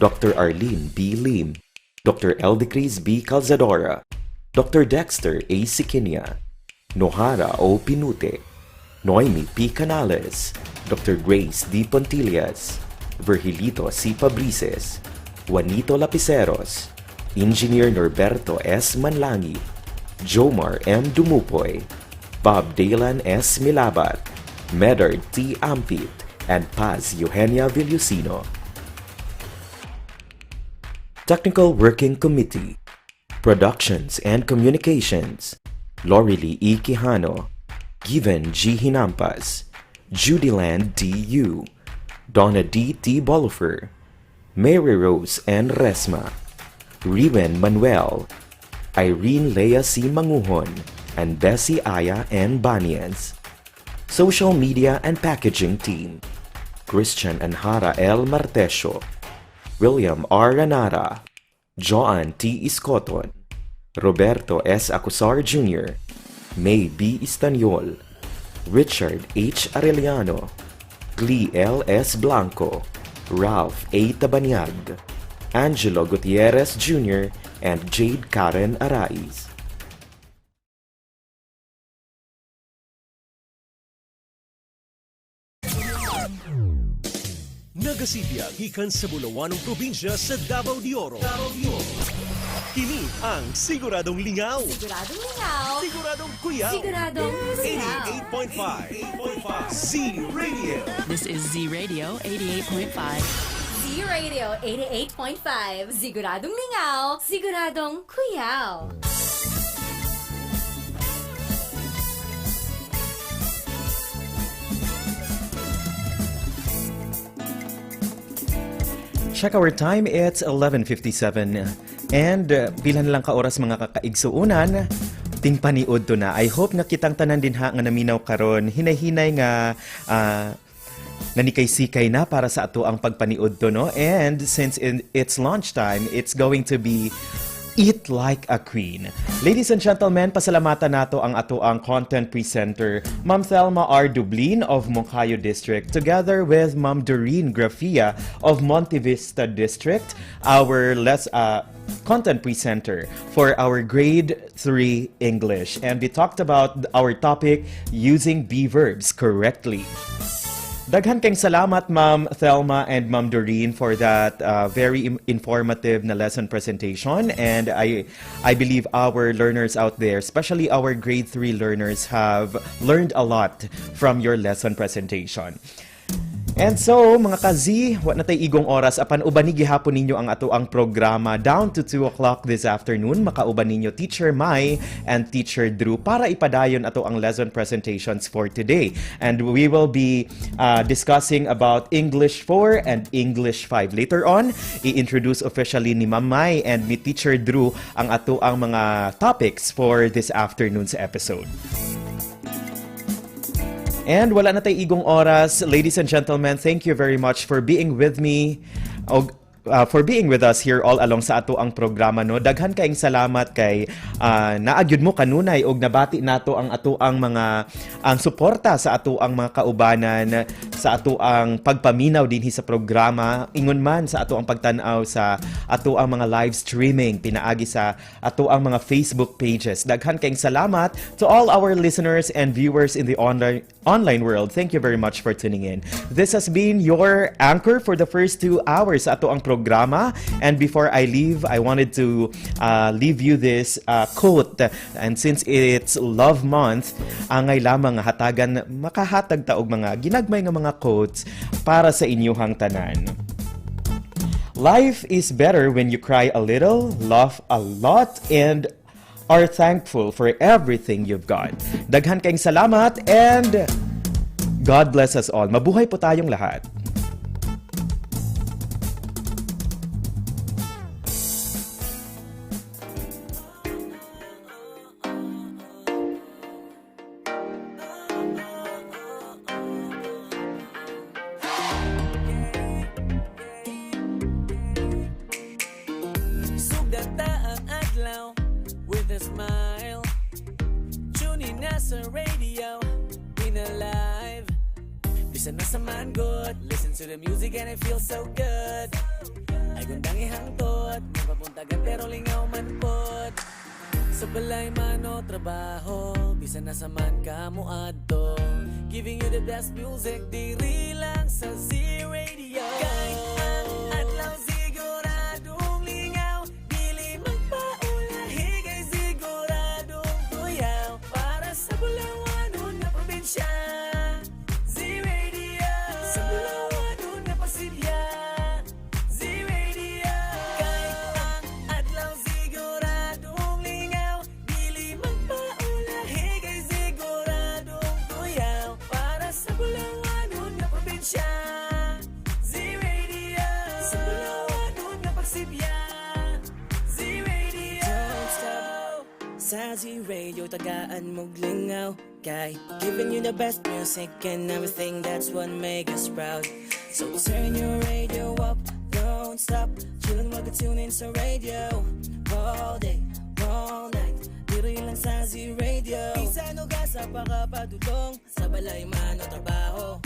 Dr. Arlene B. Lim, Dr. Eldecris B. Calzadora, Dr. Dexter A. Sikinia, Nohara O. Pinute, Noemi P. Canales, Dr. Grace D. Pontillas, Virgilito C. Pabrices, Juanito Lapiceros, Engineer Norberto S. Manlangi, Jomar M. Dumupoy, Bob Dalan S. Milabat, Medard T. Ampit, and Paz Eugenia Villusino. Technical Working Committee, Productions and Communications, Lorely E. Quijano, Given G. Hinampas, Judyland D. U, Donna D. T. Bolifer, Mary Rose N. Resma, Riven Manuel, Irene Lea C. Manguhon, and Bessie Aya N. Banias. Social Media and Packaging Team, Christian Anhara L. Martesio, William R. Ranara, Joan T. Iscoton, Roberto S. Acusar Jr., May B. Istanyol, Richard H. Arellano, Glee L. S. Blanco, Ralph A. Tabanyag, Angelo Gutierrez Jr., and Jade Karen Araiz. Nagasibya gikan sa Bulawanong probinsya sa Davao de Oro. Kini ang Siguradong Lingaw. Siguradong lingaw. Siguradong kuyaw. Siguradong kuyaw. 88.5 Z Radio. This is Z Radio 88.5. Z Radio 88.5. Siguradong lingaw. Siguradong kuyaw. Check our time, it's 11:57. And bilan lang ka oras mga kakaigsuunan, tingpaniod to na. I hope nga kitang tanan din ha nga naminaw karon. Hinay-hinay nga nanikay-sikay na para sa ato ang pagpaniod to, no? And since it's lunchtime, it's going to be Eat Like a Queen. Ladies and gentlemen, pasalamatan nato ang ato ang content presenter, Ma'am Thelma R. Dublin of Moncayo District, together with Ma'am Doreen Grafia of Monte Vista District, our content presenter for our grade 3 English. And we talked about our topic, using be verbs correctly. Daghan kayong salamat, Ma'am Thelma and Ma'am Doreen, for that very informative na lesson presentation. And I believe our learners out there, especially our grade 3 learners, have learned a lot from your lesson presentation. And so, mga kazi, wa na tay igong oras apan uban ni gihapon ninyo ang ato ang programa down to 2 o'clock this afternoon. Makauban ninyo Teacher Mai and Teacher Drew para ipadayon ato ang lesson presentations for today. And we will be discussing about English 4 and English 5. Later on, i-introduce officially ni Ma'am Mai and ni Teacher Drew ang ato ang mga topics for this afternoon's episode. And wala na tayo igong oras. Ladies and gentlemen, thank you very much for being with me. For being with us here all along sa ato ang programa, no. Daghan kaayong salamat kay naagyud mo kanunay og nabati nato ang ato ang mga ang suporta sa ato ang mga kaubanan, sa ato ang pagpaminaw dinhi sa programa, ingon man sa ato ang pagtan-aw sa ato ang mga live streaming pinaagi sa ato ang mga Facebook pages. Daghan kaayong salamat to all our listeners and viewers in the online world. Thank you very much for tuning in. This has been your anchor for the first 2 hours sa ato ang programa. And before I leave, I wanted to leave you this quote. And since it's Love Month, angay lamang hatagan makahatag ta og mga ginagmay nga mga quotes para sa inyuhang tanan. Life is better when you cry a little, laugh a lot, and are thankful for everything you've got. Daghan kayong salamat and God bless us all. Mabuhay po tayong lahat. Sa radio, in alive. Bisan na sa man good, listen to the music and it feels so good. Ay gundang ihangtot, mapapuntagan pero lingaw man pod. Sa balay man o trabaho, bisan na sa man ka muadto. Giving you the best music, diri lang sa Z-Radio. Kahit ang adlaw siguradong lingaw, dili magpaulahi kay siguradong tuyaw. Sa Bulawan na probinsya, Z-Radio. Sa Bulawan na pasilya, Z-Radio. Kahit ang adlaw siguradong lingaw, dili magpaulahi kay siguradong tuyaw. Para sa Bulawan na probinsya, Z-Radio. Sa Bulawan na pasilya, Z-Radio. Don't stop sa Z-Radio, tagaan mong lingaw. Kay giving you the best music and everything, that's what make us proud. So turn your radio up, don't stop. Chillin' mag-tune in sa radio. All day, all night, diri lang sa Z-Radio. Bisan o gasa pa kapadulong, sa balay man o trabaho.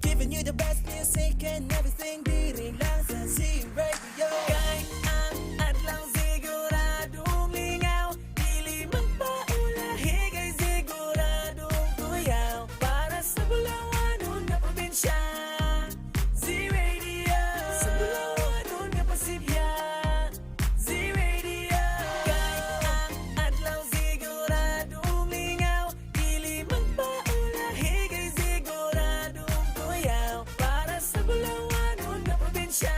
Giving you the best music and everything, diri lang sa Z-Radio. Kahit ang adlaw siguradong lingaw, dili magpaulahi kay siguradong tuyaw. Para sa Bulawan na probinsya, Z-Radio. Sa Bulawan na pasilya, Z-Radio. Kahit ang adlaw siguradong lingaw, dili magpaulahi kay siguradong tuyaw. Para sa Bulawan na probinsya,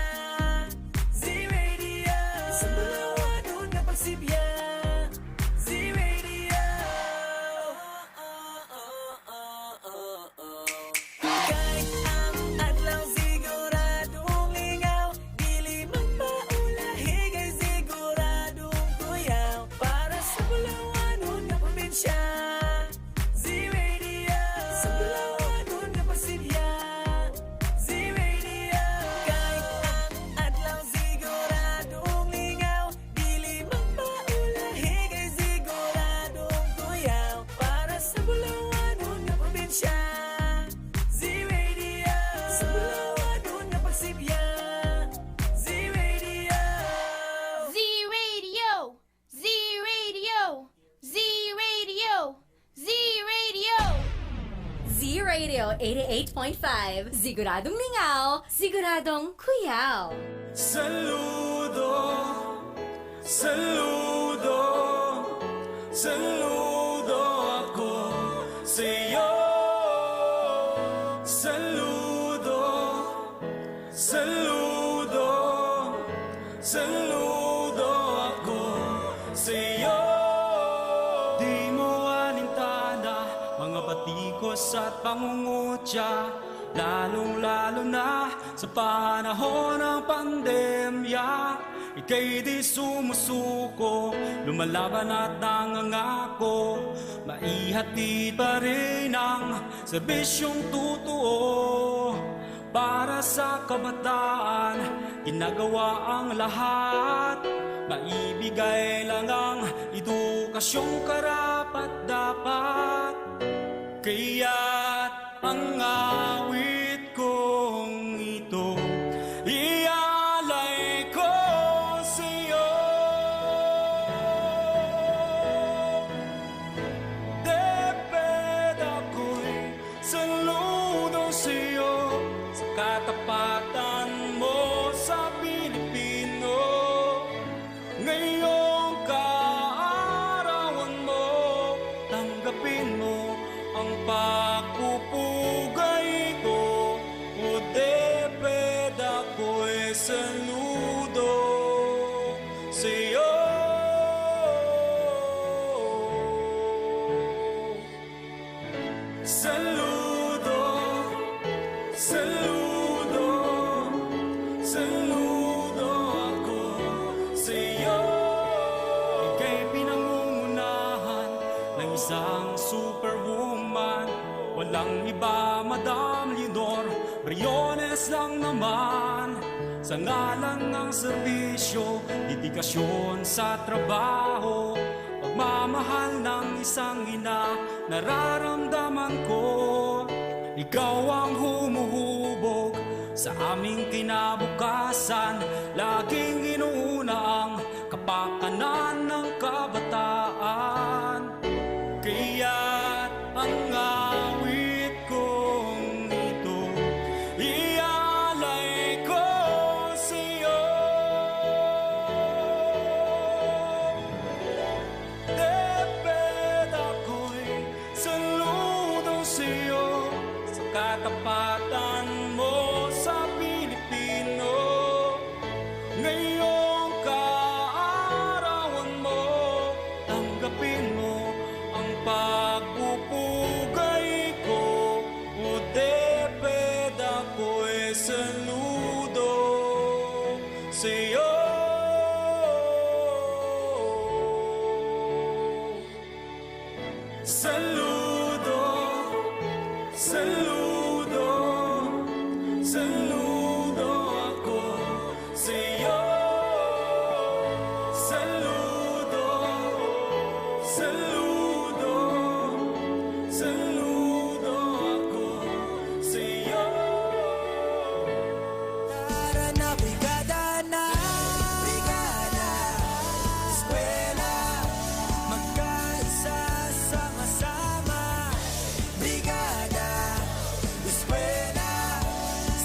Z-Radio 88.5. Siguradong lingaw, siguradong kuyaw. Saludo, saludo, saludo ako sa'yo. Saludo, saludo, saludo ako sa'yo. Di mo alintana mga batikos at pangungutya, lalong-lalo na sa panahon ng pandemya. Ika'y di sumusuko, lumalaban at nangangako, maihatid pa rin ang serbisyong totoo. Para sa kabataan, ginagawa ang lahat, maibigay lang ang edukasyong karapat-dapat. Kaya't ang awit kong ito ialay ko sa'yo. Deped ako'y saludo sa'yo sa katapatan mo sa Pilipino. Ngayong kaarawan mo, tanggapin mo ang pagpupugay ko. O deped ako'y saludo sa'yo. Saludo, saludo, saludo ako sa'yo. Ika'y pinangungunahan ng isang superwoman, walang iba, Madam Leonor Briones lang naman. Sa ngalan ng serbisyo, dedikasyon sa trabaho, pagmamahal ng isang ina, nararamdaman ko. Ikaw ang humuhubog sa aming kinabukasan, laging inuuna ang kapakanan ng kabataan. Kaya't ang awit kong ito ialay ko sa'yo. Deped ako'y saludo sa'yo sa katapatan mo sa Pilipino. Ngayong kaarawan mo, tanggapin mo ang pagpupugay ko. O deped ako'y saludo sa'yo. Saludo, saludo, saludo ako sa'yo. Saludo, saludo, saludo ako sa'yo. Tara na, brigada na, brigada, eskwela, magkaisa, sama-sama. Brigada, eskwela,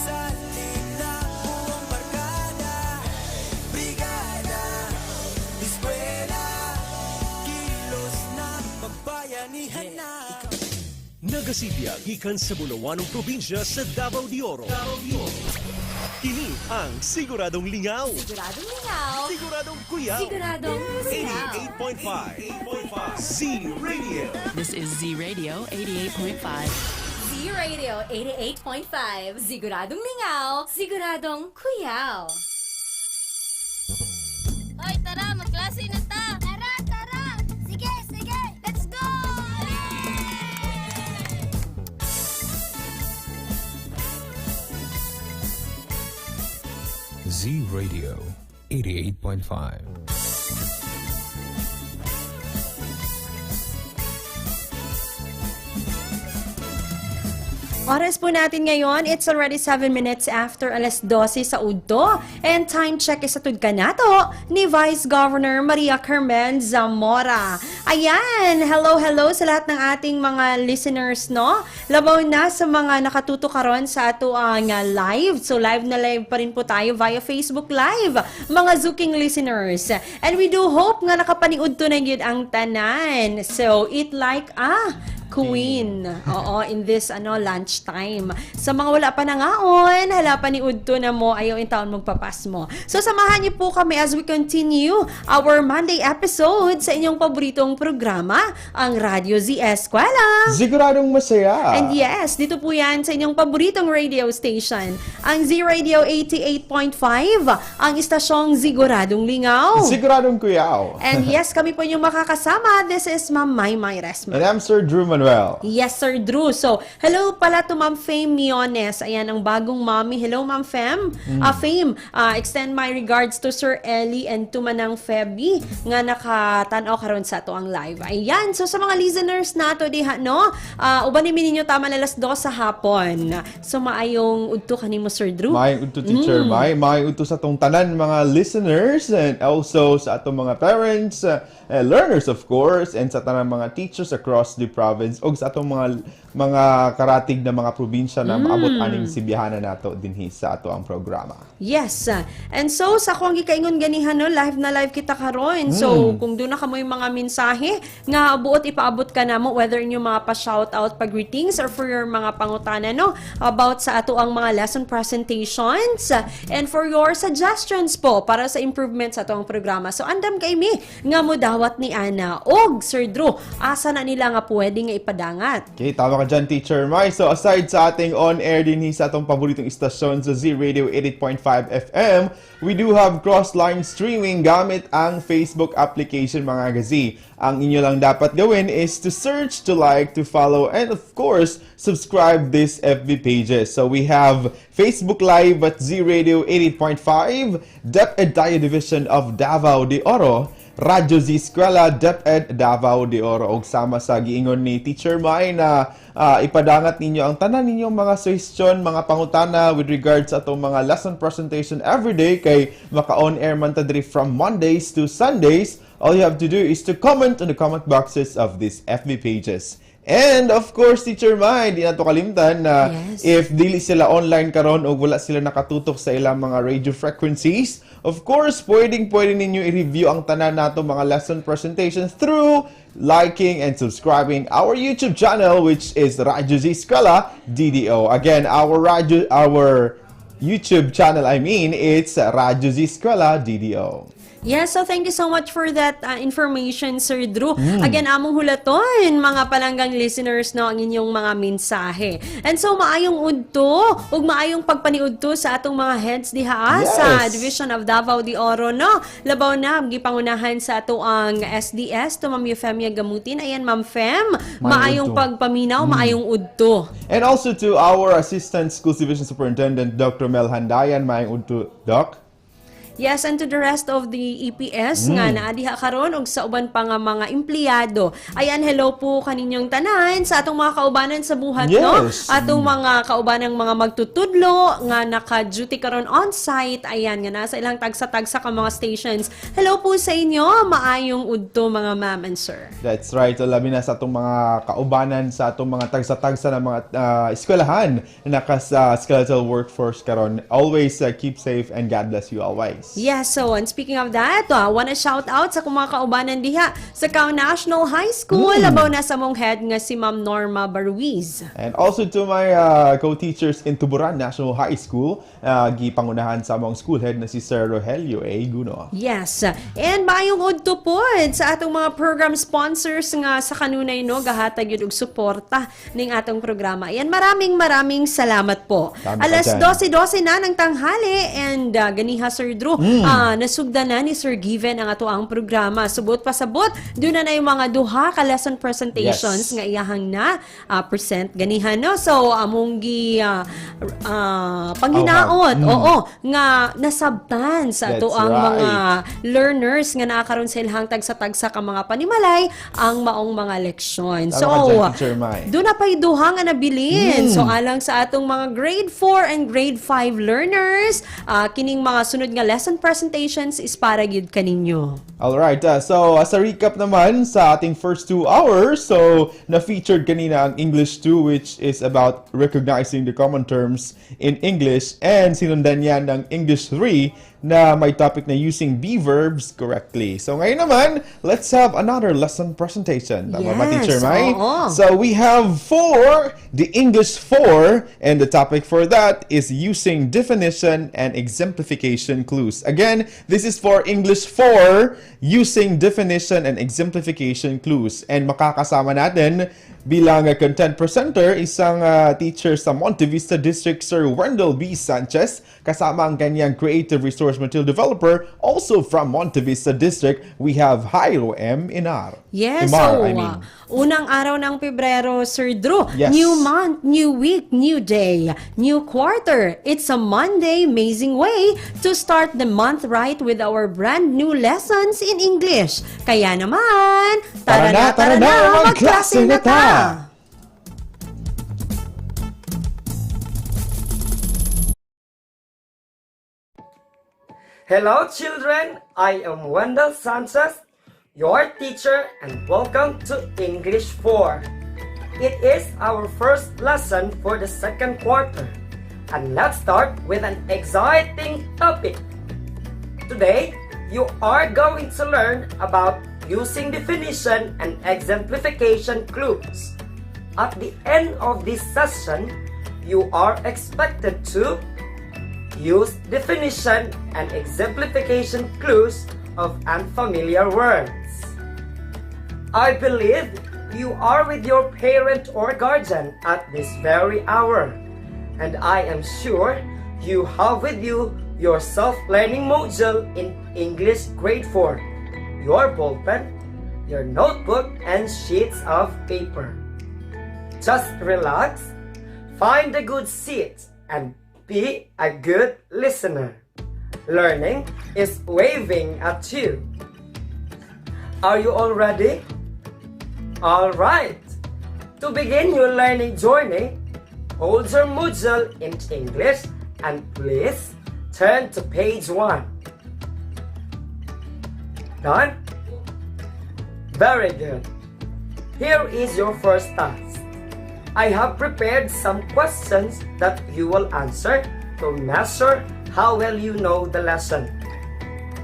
salig na buong barkada. Brigada, eskwela, kilos na pagbayanihan na. Nagasipyag gikan sa Bulawanong probinsya sa Davao de Oro. Kini ang Siguradong Lingaw, Siguradong lingaw, Siguradong Kuyaw, siguradong kuyaw. 88.5 Z-Radio. This is Z-Radio 88.5. Z-Radio 88.5. Siguradong lingaw, siguradong kuyaw. Hoy, tara, magklase na ta! Tara, tara! Sige, sige! Let's go! Z-Radio 88.5. Oras po natin ngayon, it's already 7 minutes after alas 12 sa Udto. And time check is sa Tudkanato ni Vice Governor Maria Carmen Zamora. Ayan, hello sa lahat ng ating mga listeners, no? Labaw na sa mga nakatuto karon sa ato ang live. So live na live pa rin po tayo via Facebook Live, mga Zuking listeners. And we do hope nga nakapaniud to na yun ang tanan. So eat like queen. Oo, in this lunch time. Sa mga wala pa nangaon, hala pa ni Udto na mo, ayaw in taon magpapas mo. So samahan niyo po kami as we continue our Monday episode sa inyong paboritong programa, ang Radyo Z-Eskwela. Siguradong masaya. And yes, dito po yan sa inyong paboritong radio station, ang Z-Radio 88.5, ang istasyong Siguradong Lingaw. Siguradong Kuyaw. And yes, kami po yung makakasama. This is Ma'am Maymay Resma. And I'm Sir Drew Manuel. Yes, Sir Drew. So, hello pala to Ma'am Fame Miones. Ayan, ang bagong mommy. Hello, Ma'am Fame. Fame, extend my regards to Sir Ellie and to Manang Feby nga nakatanaw karon sa ato ang live. Ayan, so sa mga listeners nato diha, no? Uban nimin ninyo tama na alas 2 sa hapon. So, maayong udto kanimo, Sir Drew. Maayong udto, Teacher May. Maayong udto sa atong tanan mga listeners and also sa atong mga parents, learners of course, and sa tanang mga teachers across the province o sa atong mga karatig na mga probinsya na maabot aning sibihanan nato dinhi sa ato ang programa. Yes. And so sa akong gikaingon ganihan, no, live na live kita karon. So kung doon na kamo yung mga mensahe nga buot ipaabot ka namo, whether inyo mga pa-shoutout, pag-greetings, or for your mga pangutana, no, about sa ato ang mga lesson presentations and for your suggestions po para sa improvement sa ato ang programa. So andam kay mi nga mo dawat ni Ana og Sir Drew, asa na nila nga pwede nga ipadangat. Okay, tama ka dyan, Teacher Mai. So aside sa ating on-air din sa atong paboritong istasyon sa Z-Radio 88.5 FM, we do have cross-line streaming gamit ang Facebook application, mga gazi. Ang inyo lang dapat gawin is to search, to like, to follow, and of course, subscribe this FB pages. So we have Facebook Live at Z-Radio 88.5, DepEd Tayo Division of Davao de Oro, Radyo Z-Eskwela, DepEd Davao de Oro, og sama sa giingon ni Teacher Mai na ipadangat ninyo ang tanan ninyong mga suggestion, mga pangutana with regards sa atong mga lesson presentation everyday kay maka-on-air man ta diri from Mondays to Sundays. All you have to do is to comment on the comment boxes of these FB pages. And of course, Teacher Mai, di na to kalimtan na if dili sila online karon o wala sila nakatutok sa ilang mga radio frequencies, of course, pwede ninyo i-review ang tanan nato mga lesson presentations through liking and subscribing our YouTube channel, which is Radyo Z-Eskwela DDO. Again, our YouTube channel, it's Radyo Z-Eskwela DDO. Yes, so thank you so much for that information, Sir Drew. Again, among hulaton, mga palanggang listeners, no, ang inyong mga mensahe. And so, maayong udto, ug maayong pagpaniudto sa atong mga heads diha sa Division of Davao de Oro, no? Labaw na, gipangunahan sa ato ang SDS, to Ma'am Euphemia Gamutin. Ayan, Ma'am Fem, maayong pagpaminaw, maayong udto. And also to our Assistant Schools Division Superintendent, Dr. Mel Handayan, maayong udto, Doc. Yes, and to the rest of the EPS nga naadiha karon og sa uban pa nga mga empleyado. Ayan, hello po kaninyong tanan sa atong mga kaubanan sa buhat, no? Atong mga kaubanang mga magtutudlo nga naka-duty karon on-site. Ayan, nga nasa ilang tagsa-tagsa ka mga stations. Hello po sa inyo, maayong udto mga ma'am and sir. That's right. So, labi na sa atong mga kaubanan sa atong mga tagsa-tagsa na mga eskwelahan na naka skeletal workforce karon. Always keep safe and God bless you always. Yes, so and speaking of that, wanna shout out sa mga kaubanan diha sa Cao National High School. Labaw na sa mong head nga si Ma'am Norma Baruiz. And also to my co-teachers in Tuburan National High School, gipangunahan sa mong school head na si Sir Rogelio A. Guno. Yes, and maayong udto pod sa atong mga program sponsors nga sa kanunay, no, gahatag yun og suporta ning atong programa. Yan, maraming salamat po. Alas 12:12 na ng tanghali and ganiha, Sir Drew, Surdro. Nasugdan na ni Sir Given ang ato ang programa. Subot pasabot, doon na yung mga duha ka lesson presentations nga iyahang na present ganihan, no? So, among panghinaot, nga nasabtan sa ato ang mga learners nga nakakaroon sa ilhang tagsa-tagsa ka mga panimalay ang maong mga leksyon. So, doon na pa'y duha nga nabilin. So, alang sa atong mga grade 4 and grade 5 learners, kining mga sunod nga lesson presentations is para gyud kaninyo. Alright, so as a recap naman sa ating first 2 hours, so na-featured kanina ang English 2 which is about recognizing the common terms in English, and sinundan yan ng English 3 na may topic na using be verbs correctly. So ngayon naman, let's have another lesson presentation. Tama ba, Teacher Mai? So we have the English 4, and the topic for that is using definition and exemplification clues. Again, this is for English 4, using definition and exemplification clues. And makakasama natin bilang content presenter, isang teacher sa Monte Vista District, Sir Wendell B. Sanchez, kasama ang kanyang creative resource material developer, also from Monte Vista District, we have Jairo M. Inar. Yes, unang araw ng Pebrero, Sir Drew. Yes. New month, new week, new day, new quarter. It's a Monday amazing way to start the month right with our brand new lessons in English. Kaya naman, tara na, magklase na ta! Hello children, I am Wendell Sanchez, your teacher, and welcome to English 4. It is our first lesson for the second quarter, and let's start with an exciting topic. Today, you are going to learn about using definition and exemplification clues. At the end of this session, you are expected to use definition and exemplification clues of unfamiliar words. I believe you are with your parent or guardian at this very hour, and I am sure you have with you your self-learning module in English grade 4, your ballpen, your notebook, and sheets of paper. Just relax, find a good seat, and be a good listener. Learning is waving at you. Are you all ready? Alright. To begin your learning journey, hold your module in English and please turn to page 1. Done? Very good. Here is your first task. I have prepared some questions that you will answer to measure how well you know the lesson.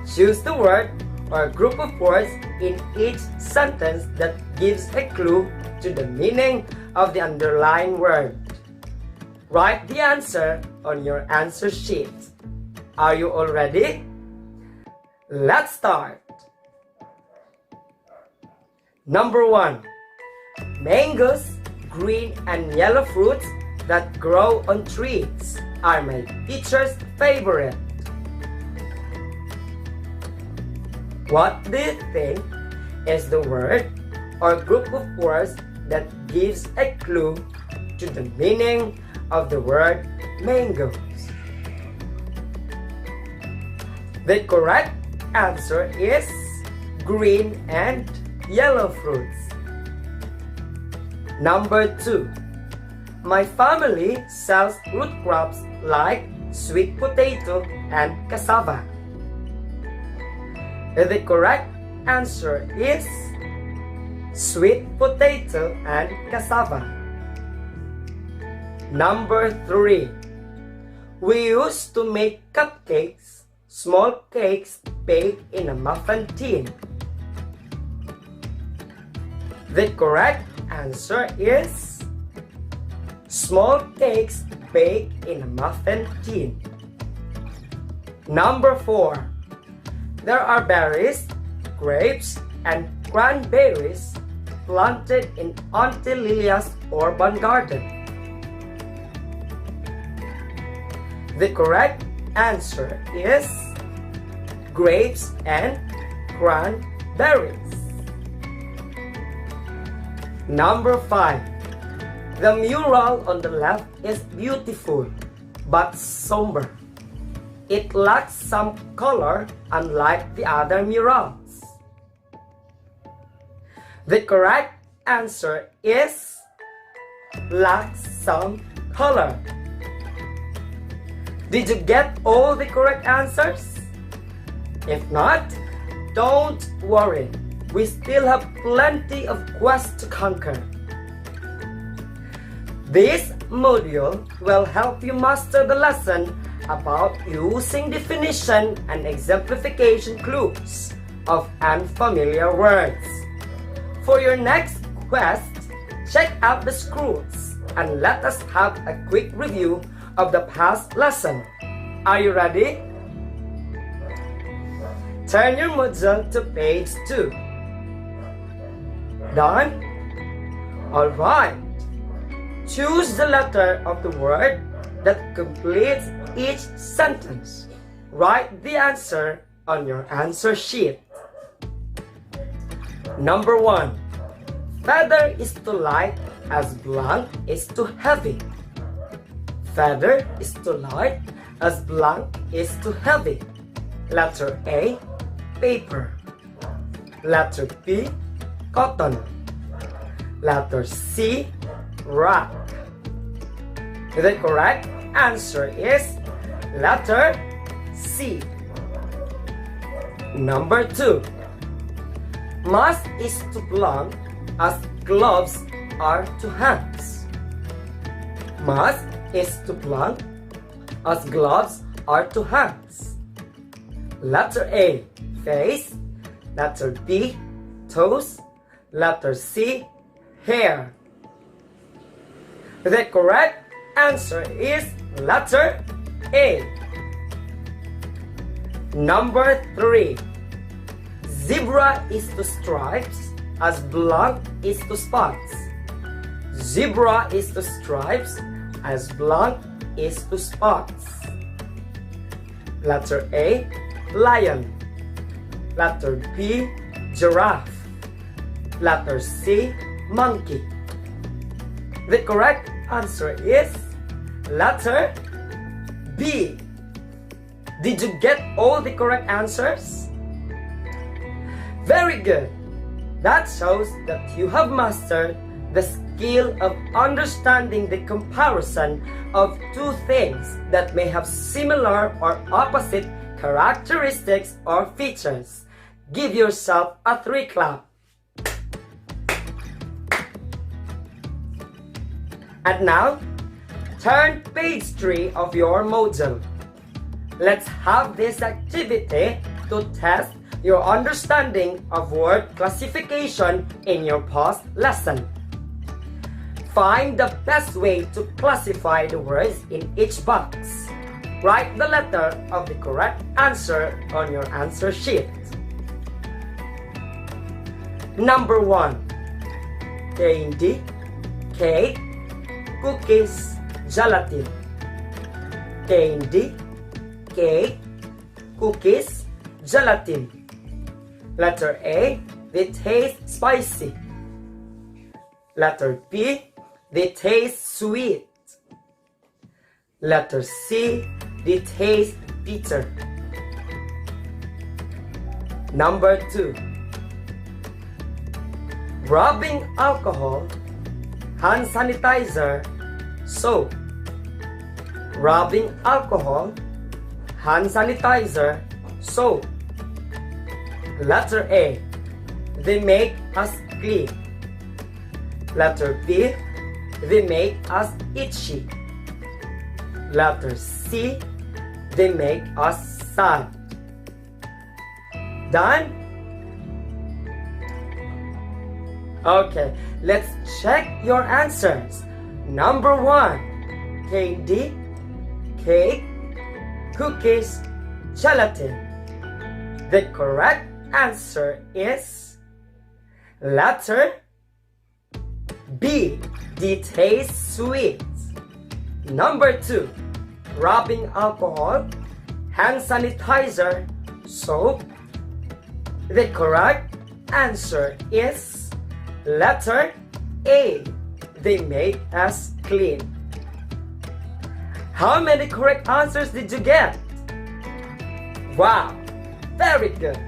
Choose the word or group of words in each sentence that gives a clue to the meaning of the underlying word. Write the answer on your answer sheet. Are you all ready? Let's start. Number 1. Mangoes, green and yellow fruits that grow on trees are my teacher's favorite. What do you think is the word or group of words that gives a clue to the meaning of the word mangoes? The correct answer is green and yellow fruits. Number 2. My family sells root crops like sweet potato and cassava. The correct answer is sweet potato and cassava. Number 3. We used to make cupcakes, small cakes baked in a muffin tin. The correct answer is small cakes baked in a muffin tin. Number 4. There are berries, grapes, and cranberries planted in Auntie Lilia's urban garden. The correct answer is grapes, and cranberries. Number 5. The mural on the left is beautiful but somber. It lacks some color unlike the other murals. The correct answer is lacks some color. Did you get all the correct answers? If not, don't worry. We still have plenty of quests to conquer. This module will help you master the lesson about using definition and exemplification clues of unfamiliar words. For your next quest, check out the scrolls and let us have a quick review of the past lesson. Are you ready? Turn your module to page 2. Done? Alright. Choose the letter of the word that completes each sentence. Write the answer on your answer sheet. Number 1. Feather is too light as blank is too heavy. Feather is too light as blank is too heavy. Letter A, paper. Letter B, cotton. Letter C, rock. The correct answer is letter C. Number 2. Mask is to blank as gloves are to hands. Mask is to blank as gloves are to hands. Letter A, face. Letter B, toes. Letter C, hair. The correct answer is letter A. Number 3. Zebra is to stripes as blank is to spots. Zebra is to stripes as blank is to spots. Letter A, lion. Letter B, giraffe. Letter C, monkey. The correct answer is letter B. Did you get all the correct answers? Very good. That shows that you have mastered the skill of understanding the comparison of two things that may have similar or opposite characteristics or features. Give yourself a 3 clap. And now, turn page 3 of your module. Let's have this activity to test your understanding of word classification in your past lesson. Find the best way to classify the words in each box. Write the letter of the correct answer on your answer sheet. Number 1. Candy, cake, cookies, gelatin. Candy, cake, cookies, gelatin. Letter A, they taste spicy. Letter B, they taste sweet. Letter C, they taste bitter. Number 2. Rubbing alcohol, hand sanitizer, soap. Rubbing alcohol, hand sanitizer, soap. Letter A, they make us clean. Letter B, they make us itchy. Letter C, they make us sad. Done? Okay, let's check your answers. Number 1, candy, cake, cookies, gelatin. The correct answer is letter B, they taste sweet. Number 2, rubbing alcohol, hand sanitizer, soap? The correct answer is letter A. They made us clean. How many correct answers did you get? Wow, very good.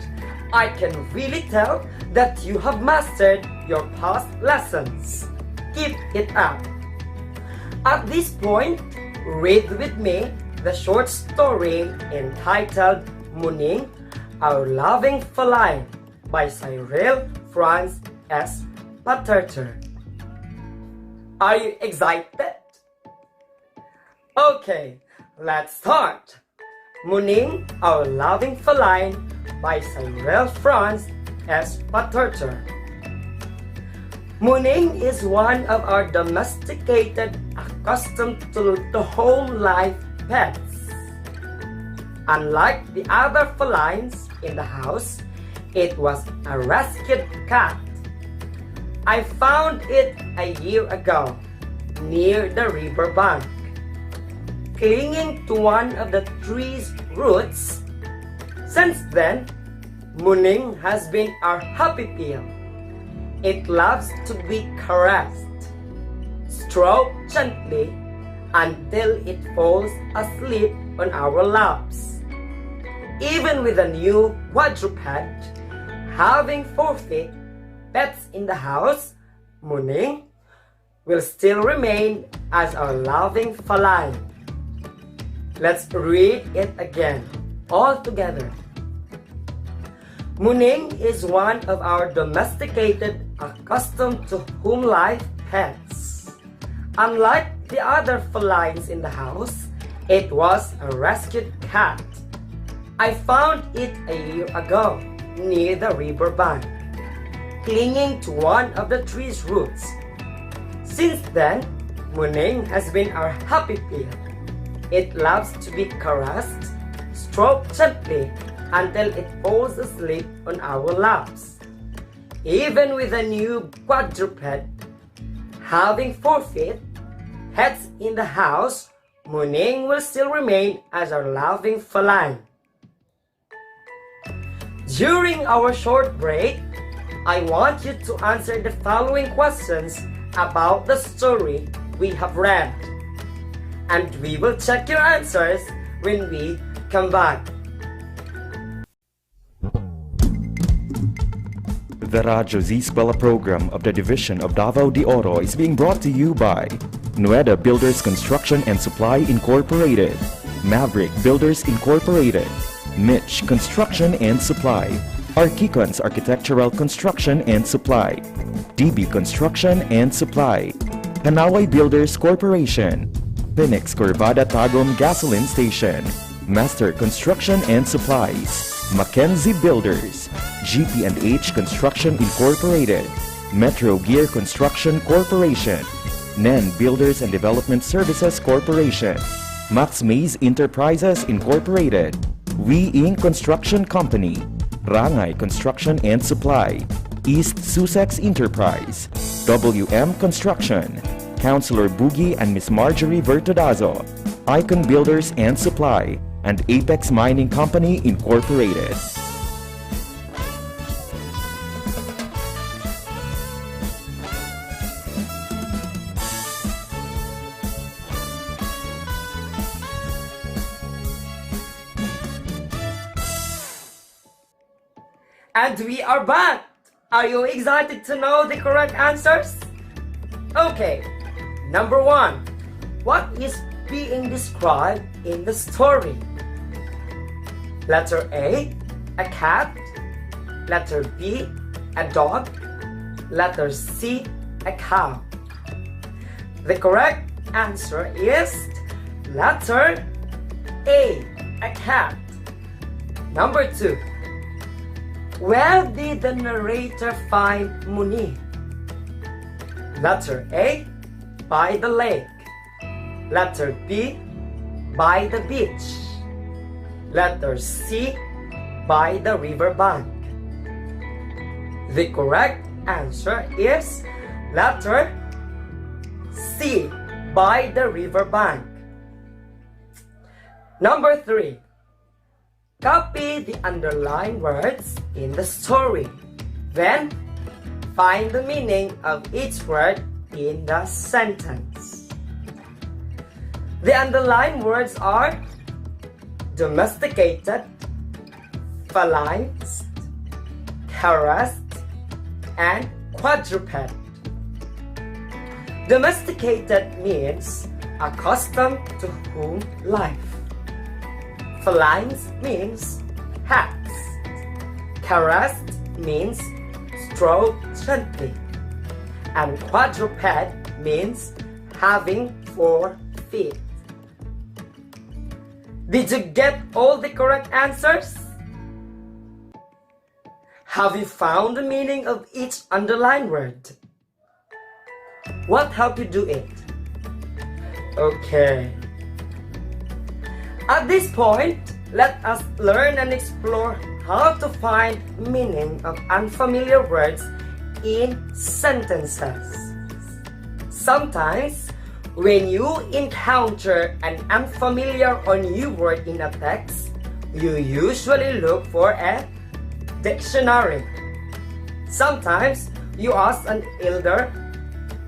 I can really tell that you have mastered your past lessons. Keep it up. At this point, read with me the short story entitled Muning, Our Loving Feline by Cyril Franz S. Patterter. Are you excited? Okay, let's start. Muning, Our Loving Feline by Cyril Franz S. Patterter. Muning is one of our domesticated, accustomed to home life pets. Unlike the other felines in the house, it was a rescued cat. I found it a year ago near the river bank, clinging to one of the tree's roots. Since then, Muning has been our happy pill. It loves to be caressed, stroked gently until it falls asleep on our laps. Even with a new quadruped, having 4 feet, pets in the house, Muning will still remain as our loving feline. Let's read it again, all together. Muning is one of our domesticated, accustomed to home life pets. Unlike the other felines in the house, it was a rescued cat. I found it a year ago near the river bank, clinging to one of the tree's roots. Since then, Muning has been our happy pill. It loves to be caressed, stroked gently until it falls asleep on our laps. Even with a new quadruped, having 4 feet, pets in the house, Muning will still remain as our loving feline. During our short break, I want you to answer the following questions about the story we have read. And we will check your answers when we come back. The Radyo Z-Eskwela program of the Division of Davao de Oro is being brought to you by Nueda Builders Construction and Supply Incorporated, Maverick Builders Incorporated, Mitch Construction and Supply, Archicons Architectural Construction and Supply, DB Construction and Supply, Hanaway Builders Corporation, Phoenix Corvada Tagum Gasoline Station, Master Construction and Supplies, Mackenzie Builders, GP&H Construction Incorporated, Metro Gear Construction Corporation, NEN Builders and Development Services Corporation, Max Mays Enterprises Incorporated, We Inc. Construction Company, Rangay Construction and Supply, East Sussex Enterprise, WM Construction, Councilor Boogie and Miss Marjorie Vertodazo, Icon Builders and Supply, and Apex Mining Company Incorporated. And we are back! Are you excited to know the correct answers? Okay, number 1. What is being described in the story? Letter A, a cat. Letter B, a dog. Letter C, a cow. The correct answer is letter A, a cat. Number 2. Where did the narrator find Muning? Letter A, by the lake. Letter B, by the beach. Letter C, by the river bank. The correct answer is letter C, by the river bank. Number 3. Copy the underlined words in the story. Then, find the meaning of each word in the sentence. The underlined words are domesticated, feline, harassed, and quadruped. Domesticated means accustomed to home life. Felines means hats. Harassed means stroke gently. And quadruped means having 4 feet. Did you get all the correct answers? Have you found the meaning of each underlined word? What helped you do it? Okay. At this point, let us learn and explore how to find meaning of unfamiliar words in sentences. Sometimes, when you encounter an unfamiliar or new word in a text, you usually look for a dictionary. Sometimes, you ask an elder,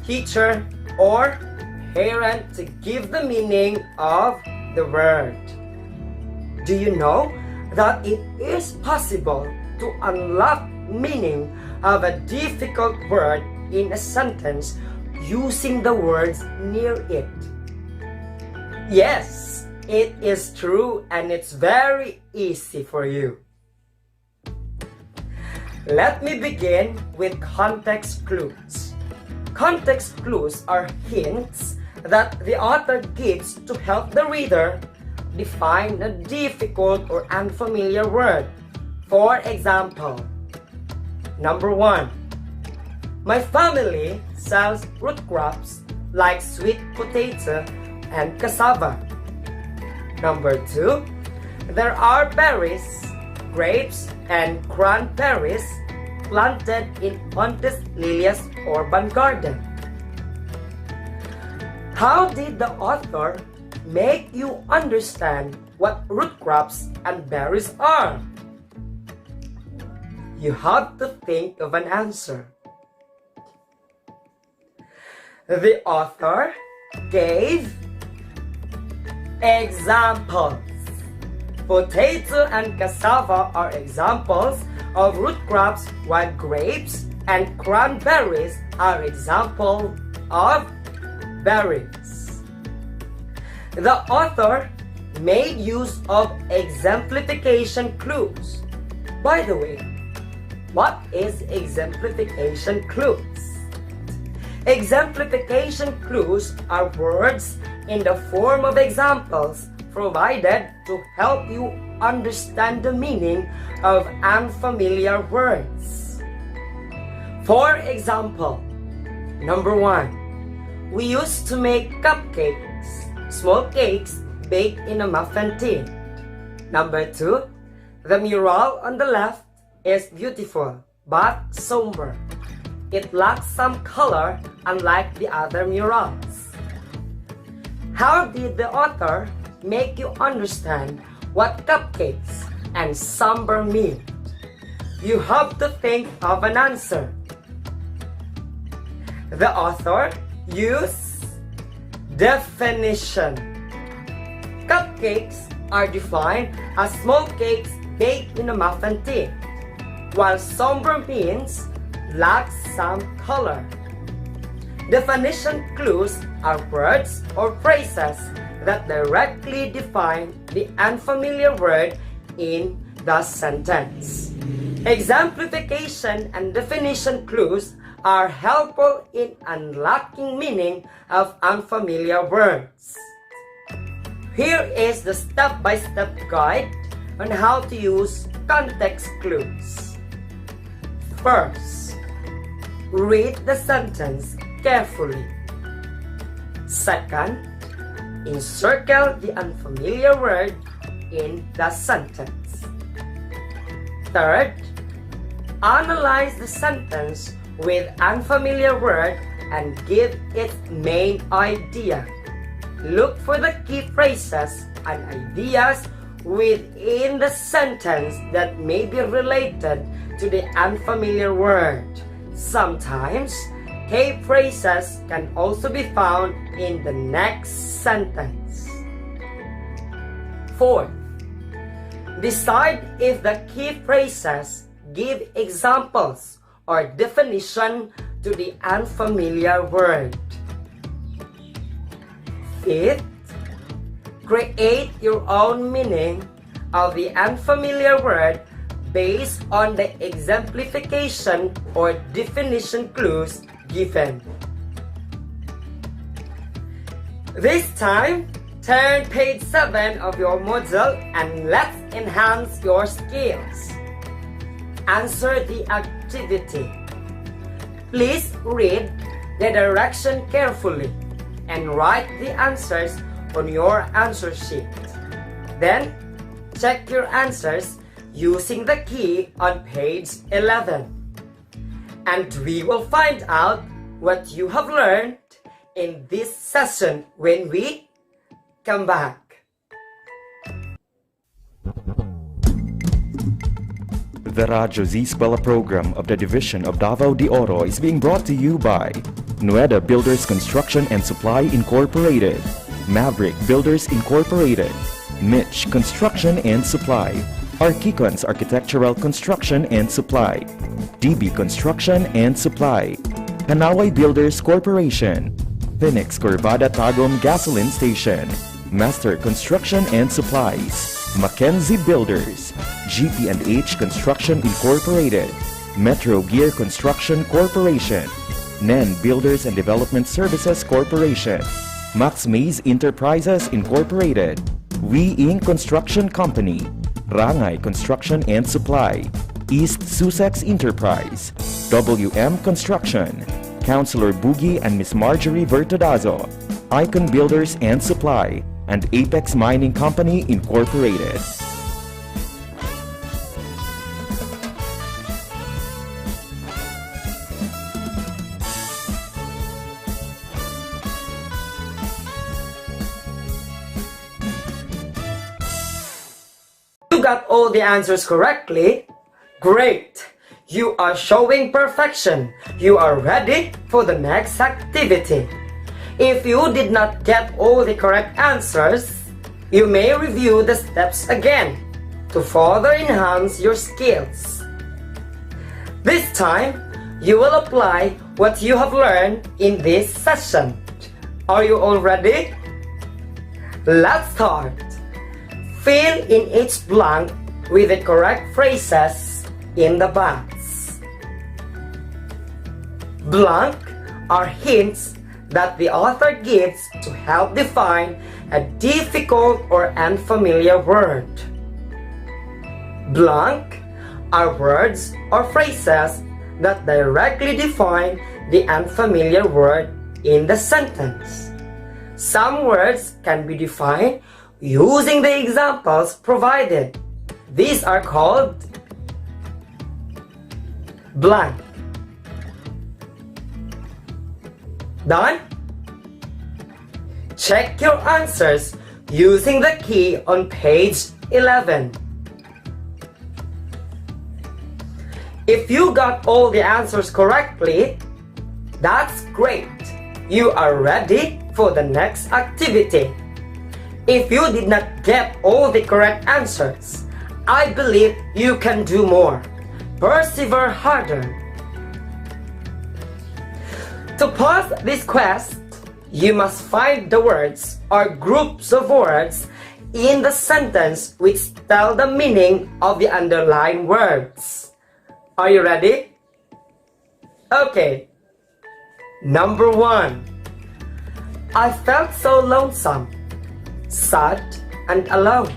teacher, or parent to give the meaning of the word. Do you know that it is possible to unlock meaning of a difficult word in a sentence using the words near it? Yes, it is true, and it's very easy for you. Let me begin with context clues. Context clues are hints that the author gives to help the reader define a difficult or unfamiliar word. For example, number 1, my family sells root crops like sweet potato and cassava. Number 2, there are berries, grapes, and cranberries planted in Pontus Lilia's urban garden. How did the author make you understand what root crops and berries are? You have to think of an answer. The author gave examples. Potato and cassava are examples of root crops, while grapes and cranberries are examples of berries. The author made use of exemplification clues. By the way, what is exemplification clues? Exemplification clues are words in the form of examples provided to help you understand the meaning of unfamiliar words. For example, number 1, we used to make cupcakes, small cakes baked in a muffin tin. Number 2, the mural on the left is beautiful but somber. It lacks some color unlike the other murals. How did the author make you understand what cupcakes and somber mean? You have to think of an answer. The author used definition. Cupcakes are defined as small cakes baked in a muffin tin, while somber means lacks some color. Definition clues are words or phrases that directly define the unfamiliar word in the sentence. Exemplification and definition clues are helpful in unlocking meaning of unfamiliar words. Here is the step-by-step guide on how to use context clues. First, read the sentence carefully. Second, encircle the unfamiliar word in the sentence. Third, analyze the sentence with unfamiliar word and give its main idea. Look for the key phrases and ideas within the sentence that may be related to the unfamiliar word. Sometimes, key phrases can also be found in the next sentence. 4. Decide if the key phrases give examples or definition to the unfamiliar word. 5th, create your own meaning of the unfamiliar word based on the exemplification or definition clues given. This time, turn page 7 of your module and let's enhance your skills. Answer the activity. Please read the direction carefully and write the answers on your answer sheet. Then, check your answers using the key on page 11. And we will find out what you have learned in this session when we come back. The Radyo Z-Eskwela program of the Division of Davao de Oro is being brought to you by Nueda Builders Construction and Supply Incorporated, Maverick Builders Incorporated, Mitch Construction and Supply, Archicons Architectural Construction and Supply, DB Construction and Supply, Hanaway Builders Corporation, Phoenix Corvada Tagum Gasoline Station, Master Construction and Supplies, Mackenzie Builders, GP&H Construction Incorporated, Metro Gear Construction Corporation, NEN Builders and Development Services Corporation, Max Mays Enterprises Incorporated, We Inc. Construction Company, Rangay Construction and Supply, East Sussex Enterprise, WM Construction, Councilor Boogie and Miss Marjorie Vertodazo, Icon Builders and Supply, and Apex Mining Company Incorporated. You got all the answers correctly? Great! You are showing perfection. You are ready for the next activity. If you did not get all the correct answers, you may review the steps again to further enhance your skills. This time, you will apply what you have learned in this session. Are you all ready? Let's start. Fill in each blank with the correct phrases in the box. Blank are hints that the author gives to help define a difficult or unfamiliar word. Blank are words or phrases that directly define the unfamiliar word in the sentence. Some words can be defined using the examples provided. These are called blank. Done? Check your answers using the key on page 11. If you got all the answers correctly, that's great. You are ready for the next activity. If you did not get all the correct answers, I believe you can do more. Persevere harder. To pass this quest, you must find the words or groups of words in the sentence which tell the meaning of the underlined words. Are you ready? Okay. Number 1. I felt so lonesome, sad, and alone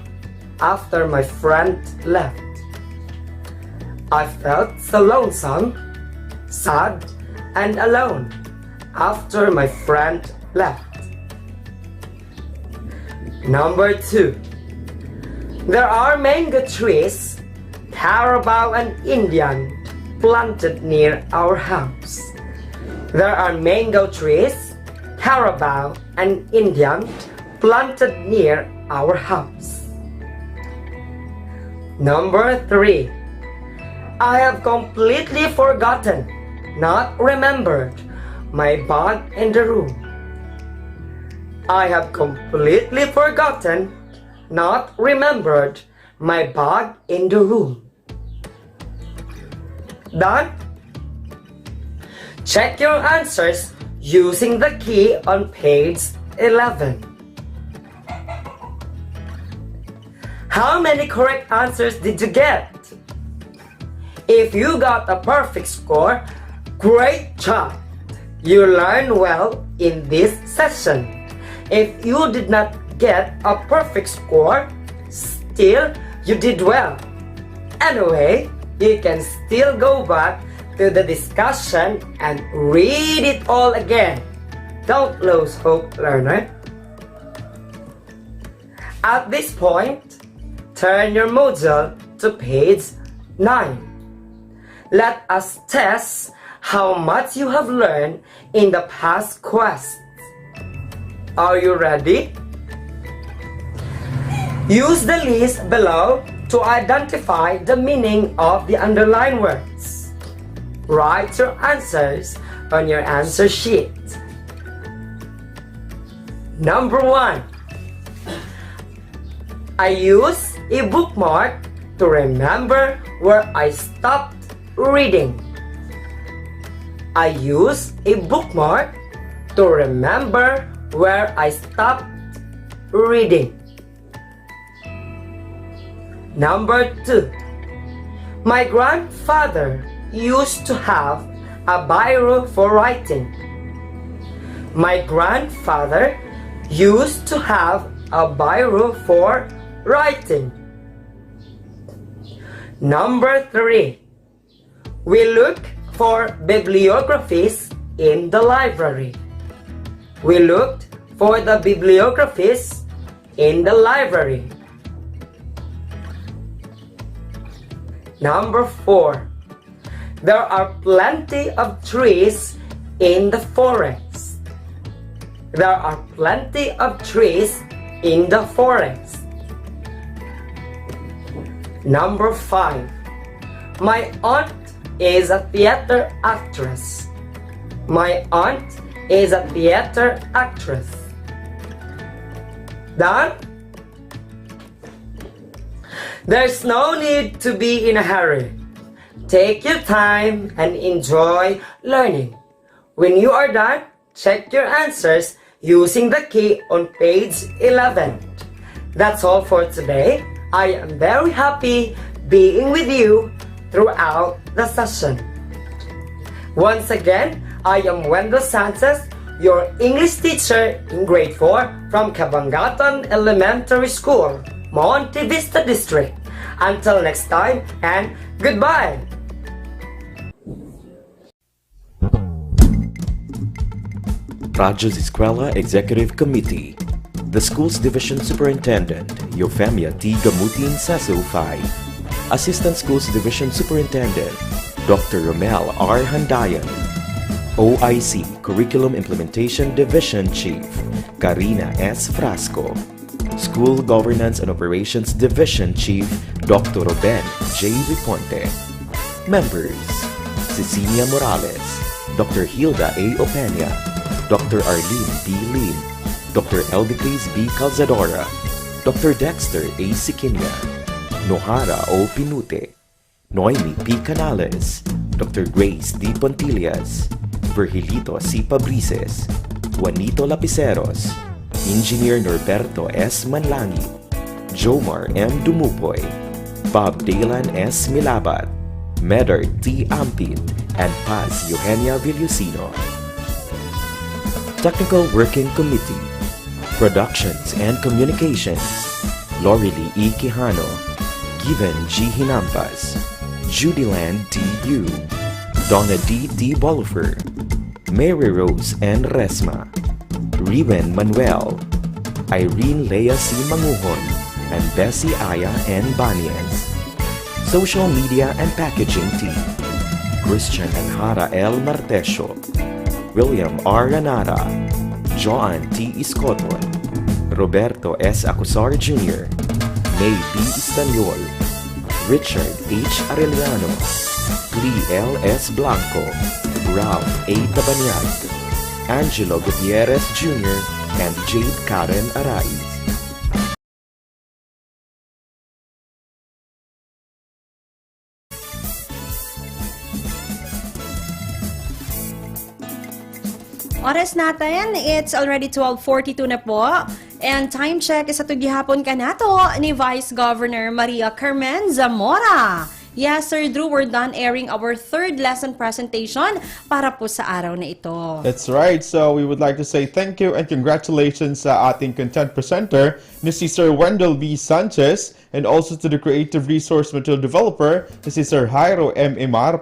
after my friend left. I felt so lonesome, sad, and alone after my friend left. Number 2. There are mango trees, Carabao and Indian, planted near our house. There are mango trees, Carabao and Indian, planted near our house. Number 3. I have completely forgotten, not remembered, my bag in the room. I have completely forgotten, not remembered, my bag in the room. Done? Check your answers using the key on page 11. How many correct answers did you get? If you got a perfect score, great job! You learned well in this session. If you did not get a perfect score, still you did well. Anyway, you can still go back to the discussion and read it all again. Don't lose hope, learner. At this point, turn your module to page 9. Let us test how much you have learned in the past quests. Are you ready? Use the list below to identify the meaning of the underlined words. Write your answers on your answer sheet. Number 1. I use a bookmark to remember where I stopped reading. I use a bookmark to remember where I stopped reading. Number 2. My grandfather used to have a biro for writing. My grandfather used to have a biro for writing. Number 3. We look for bibliographies in the library. We looked for the bibliographies in the library. Number 4. There are plenty of trees in the forest. There are plenty of trees in the forest. Number 5. My aunt is a theater actress. My aunt is a theater actress. Done? There's no need to be in a hurry. Take your time and enjoy learning. When you are done, check your answers using the key on page 11. That's all for today. I am very happy being with you throughout the session. Once again, I am Wendell Sanchez, your English teacher in grade 4 from Kabangatan Elementary School, Monte Vista District. Until next time, and goodbye! Radyo Z-Eskwela Executive Committee, the school's Division Superintendent, Eufemia T. Gamutin Seso 5, Assistant Schools Division Superintendent, Dr. Romel R. Handayan, OIC Curriculum Implementation Division Chief, Karina S. Frasco, School Governance and Operations Division Chief, Dr. Ruben J. Riponte. Members: Cecilia Morales, Dr. Hilda A. Opeña, Dr. Arlene B. Lim, Dr. Eldicles B. Calzadora, Dr. Dexter A. Siquinia, Nohara O. Pinute, Noemi P. Canales, Dr. Grace D. Pontillas, Virgilito C. Pabrices, Juanito Lapiceros, Engineer Norberto S. Manlangi, Jomar M. Dumupoy, Bob Dalan S. Milabat, Medard T. Ampin, and Paz Eugenia Villusino. Technical Working Committee, Productions and Communications, Lorely E. Quijano, Given G. Hinampas, Judyland D. Yu, Donna D. D. Bolifer, Mary Rose N. Resma, Riven Manuel, Irene Lea C. Manguhon, and Bessie Aya N. Banias. Social Media and Packaging Team, Christian and Hara L. Martesio, William R. Ranara, Joan T. Iscoton, Roberto S. Acusar Jr., May B. Istanyol, Richard H. Arellano, Lee L. S. Blanco, Ralph A. Tabanyag, Angelo Gutierrez Jr., and Jade Karen Araiz. Oras natin, it's already 12:42 na po. And time check is atong gihapon kanato ni Vice Governor Maria Carmen Zamora. Yes, Sir Drew, we're done airing our third lesson presentation para po sa araw na ito. That's right. So we would like to say thank you and congratulations sa ating content presenter ni si Sir Wendell B. Sanchez, and also to the creative resource material developer ni si Sir Jairo M. Imar.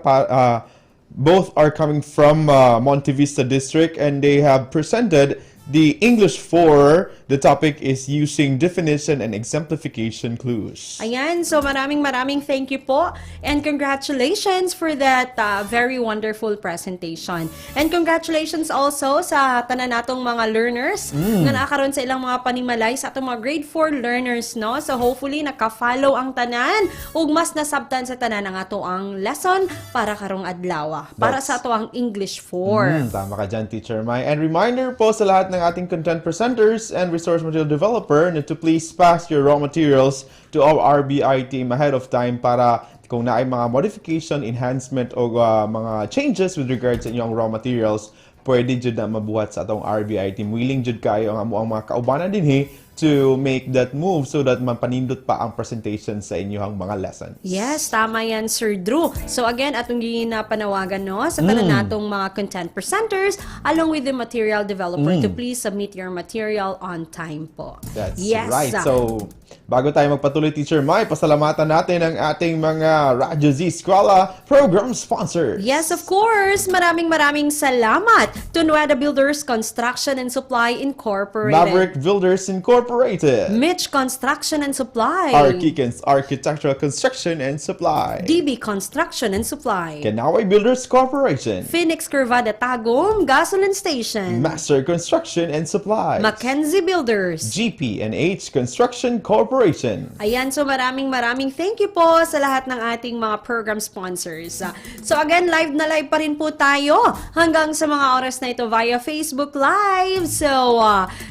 Both are coming from Monte Vista District, and they have presented the English 4. The topic is using definition and exemplification clues. Ayan, so maraming thank you po, and congratulations for that very wonderful presentation. And congratulations also sa tanan natong mga learners na nakakaroon sa ilang mga panimalay sa atong mga grade 4 learners, no? So hopefully naka-follow ang tanan ug mas nasabtan sa tanan ang ato ang lesson para karong adlaw. Para sa ato ang English 4. Tama ka dyan, Teacher Mai. And reminder po sa lahat ng ating content presenters and resource material developer na to please pass your raw materials to our RBI team ahead of time para kung na ay mga modification, enhancement o mga changes with regards sa inyong raw materials, pwede dyan na mabuhat sa atong RBI team. Willing dyan kayo ang mga kaubanan din to make that move so that mapanindot pa ang presentation sa inyong mga lessons. Yes, tama yan, Sir Drew. So again, atong ginapanawagan sa tanan natong mga content presenters along with the material developer to please submit your material on time po. That's right. So, bago tayo magpatuloy, Teacher Mai, pasalamatan natin ang ating mga Radyo Z-Eskwela program sponsors. Yes, of course. Maraming salamat to Nueda Builders Construction and Supply Incorporated, Maverick Builders Incorporated, Mitch Construction and Supply, Arkikens Architectural Construction and Supply, DB Construction and Supply, Kanaway Builders Corporation, Phoenix Curvada Tagum Gasoline Station, Master Construction and Supply, Mackenzie Builders, GP&H Construction Corporation. Ayan, so maraming thank you po sa lahat ng ating mga program sponsors. So again, live na live pa rin po tayo hanggang sa mga oras na ito via Facebook Live. So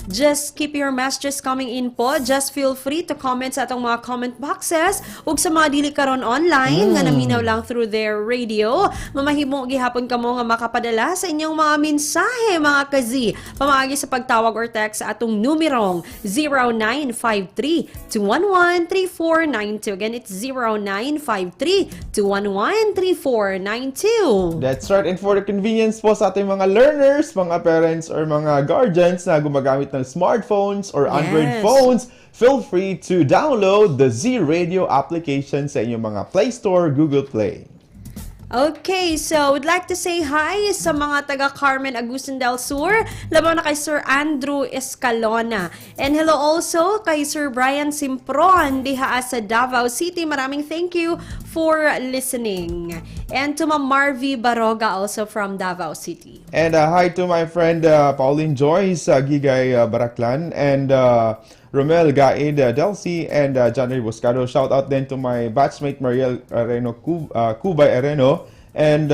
just keep your messages coming in po. Just feel free to comment sa atong mga comment boxes ug sa mga dili karon online nga naminaw lang through their radio. Mamahimo gihapon kamo nga makapadala sa inyong mga mensahe, mga kazi, pamaagi sa pagtawag or text sa atong numerong 0953-211-3492. Again, it's 0953-211-3492. That's right. And for the convenience po sa ating mga learners, mga parents, or mga guardians na gumagamit ng smartphones or Android phones, feel free to download the Z-Radio application sa inyong mga Play Store, Google Play. Okay, so would like to say hi sa mga taga Carmen Agustin del Sur, laban na kay Sir Andrew Escalona. And hello also kay Sir Brian Simpron diha sa Davao City. Maraming thank you for listening. And to Ma'am Marvy Baroga also from Davao City. And hi to my friend Pauline Joyce Gigay Baraklan, and Romel Gaid Delcy, and Johnny Buscado. Shout out then to my batchmate Mariel Areno Cubay Areno, and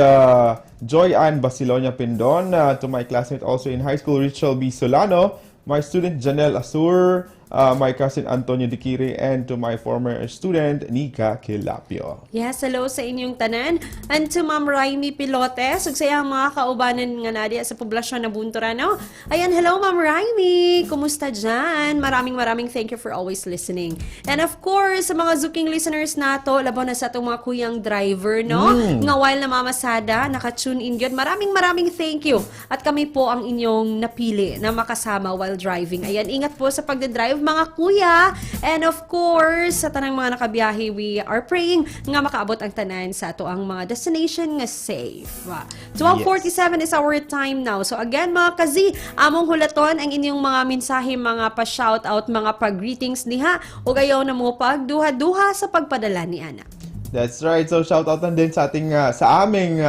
Joy Ann Basilonia Pindon. To my classmate also in high school, Rachel B. Solano, my student Janelle Asur, my cousin Antonio Dikiri, and to my former student Nika Kilapio. Yes, hello sa inyong tanan. And to Ma'am Raimi Pilotes, ug sa iyang mga kaubanan nga nadi sa poblasyon na Bunturano. Ayan, hello Ma'am Raimi. Kumusta dyan? Maraming thank you for always listening. And of course, sa mga Zuking listeners nato, labaw na sa itong mga kuyang driver, no? Nga while namamasada, naka-tune in yun. Maraming thank you. At kami po ang inyong napili na makasama while driving. Ayan, ingat po sa pagdadrive mga kuya. And of course, sa tanang mga nakabiyahe, we are praying nga makaabot ang tanan sa ato ang mga destination nga safe. 12:47 is our time now. So again, mga kazi, among hulaton ang inyong mga mensahe, mga pa-shoutout, mga pa-greetings niha, o gayaw na mo pagduha-duha sa pagpadala ni Ana. That's right. So shoutout din sa ating sa aming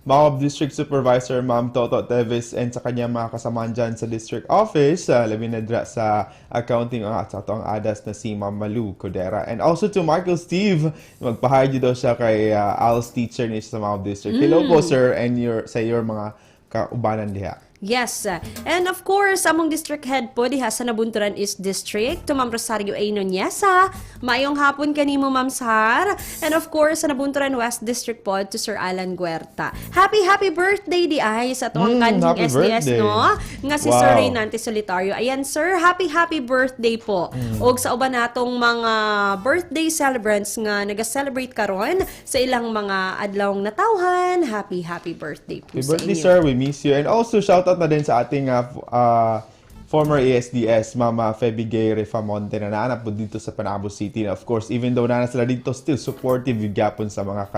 Maob District Supervisor Ma'am Toto Teves and sa kanyang mga kasamahan dyan sa district office, labi na dra sa accounting at sa atong adas na si Ma'am Malu Codera. And also to Michael Steve, magpahayo daw siya kay ALS teacher ni sa Maob District. Hello po sir and sa your mga kaubanan diha. Yes. And of course, among district head po diha sa Nabunturan East District, to Ma'am Rosario A. Nonyesa. Mayong hapon kanimo, Ma'am Sar. And of course, sa Nabunturan West District po, to Sir Alan Guerta. Happy birthday di ay sa atong kanhing SDS, birthday. no? Nga si Sir Reynante Solitario. Ayan, sir, happy birthday po. Og sa uban natong mga birthday celebrants nga naga-celebrate karon sa ilang mga adlawng natawhan, happy birthday po Happy sa birthday, inyo. sir. We miss you. And also, shout out na din sa ating former ASDS, Mama Feby Gay Refamonte, na naanap po dito sa Panabo City. And of course, even though na sila dito, still supportive yung gapon sa mga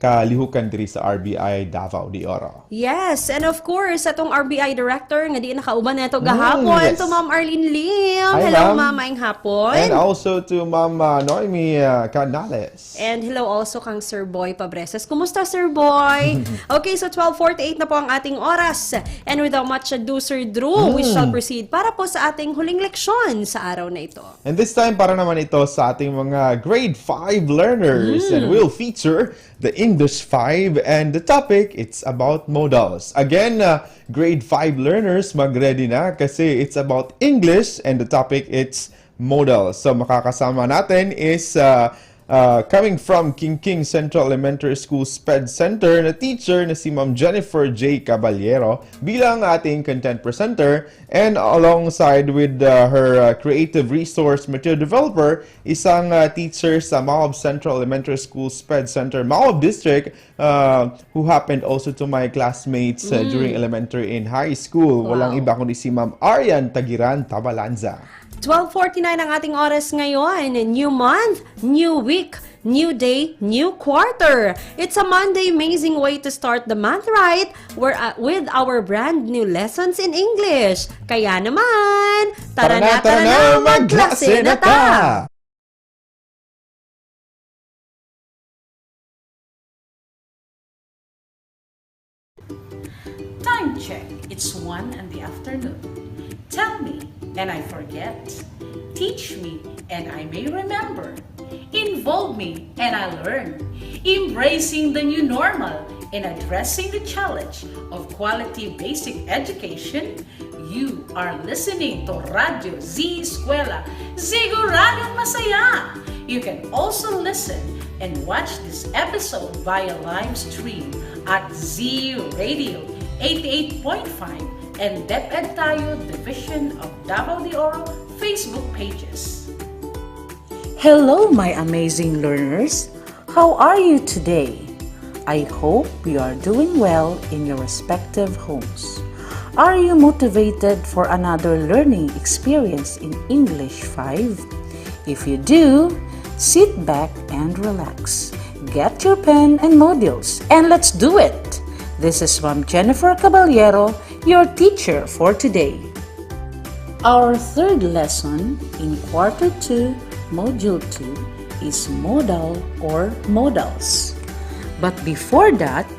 kalihukan diri sa RBI Davao de Oro. Yes, and of course, atong RBI Director, nga di nakauban na ito gahapon, yes. to Ma'am Arlene Lim. Hi, Hello, ma'am. mamayng hapon. And also to Ma'am Noemi Canales. And hello also kang Sir Boy Pabreses. Kumusta, Sir Boy? Okay, so 12:48 na po ang ating oras. And without much ado, Sir Drew, we shall proceed para po sa ating huling leksyon sa araw na ito. And this time, para naman ito sa ating mga grade 5 learners. And we'll feature the English 5 and the topic, it's about modals. Again, grade 5 learners, mag-ready na kasi it's about English and the topic, it's modals. So makakasama natin is coming from King Central Elementary School SPED Center na teacher na si Ma'am Jennifer J. Caballero bilang ating content presenter, and alongside with her creative resource material developer, isang teacher sa Maob Central Elementary School SPED Center, Maob District, who happened also to my classmates during elementary and high school. Walang iba kundi si Ma'am Arian Tagiran Tabalanza. 12:49 ang ating oras ngayon. New month, new week, new day, new quarter. It's a Monday amazing way to start the month right. We're with our brand new lessons in English. Kaya naman, tara na, magklase na ta! Time check. It's 1 in the afternoon. Tell me, and I forget. Teach me, and I may remember. Involve me, and I learn. Embracing the new normal and addressing the challenge of quality basic education. You are listening to Radyo Z-Eskwela. Siguradong masaya! You can also listen and watch this episode via live stream at Z Radio 88.5 and DepEd Tayo Division of Davao de Oro Facebook pages. Hello, my amazing learners. How are you today? I hope you are doing well in your respective homes. Are you motivated for another learning experience in English 5? If you do, sit back and relax. Get your pen and modules and let's do it. This is Ma'am Jennifer Caballero, your teacher for today. Our third lesson in Quarter 2, Module 2 is modal or modals. But before that,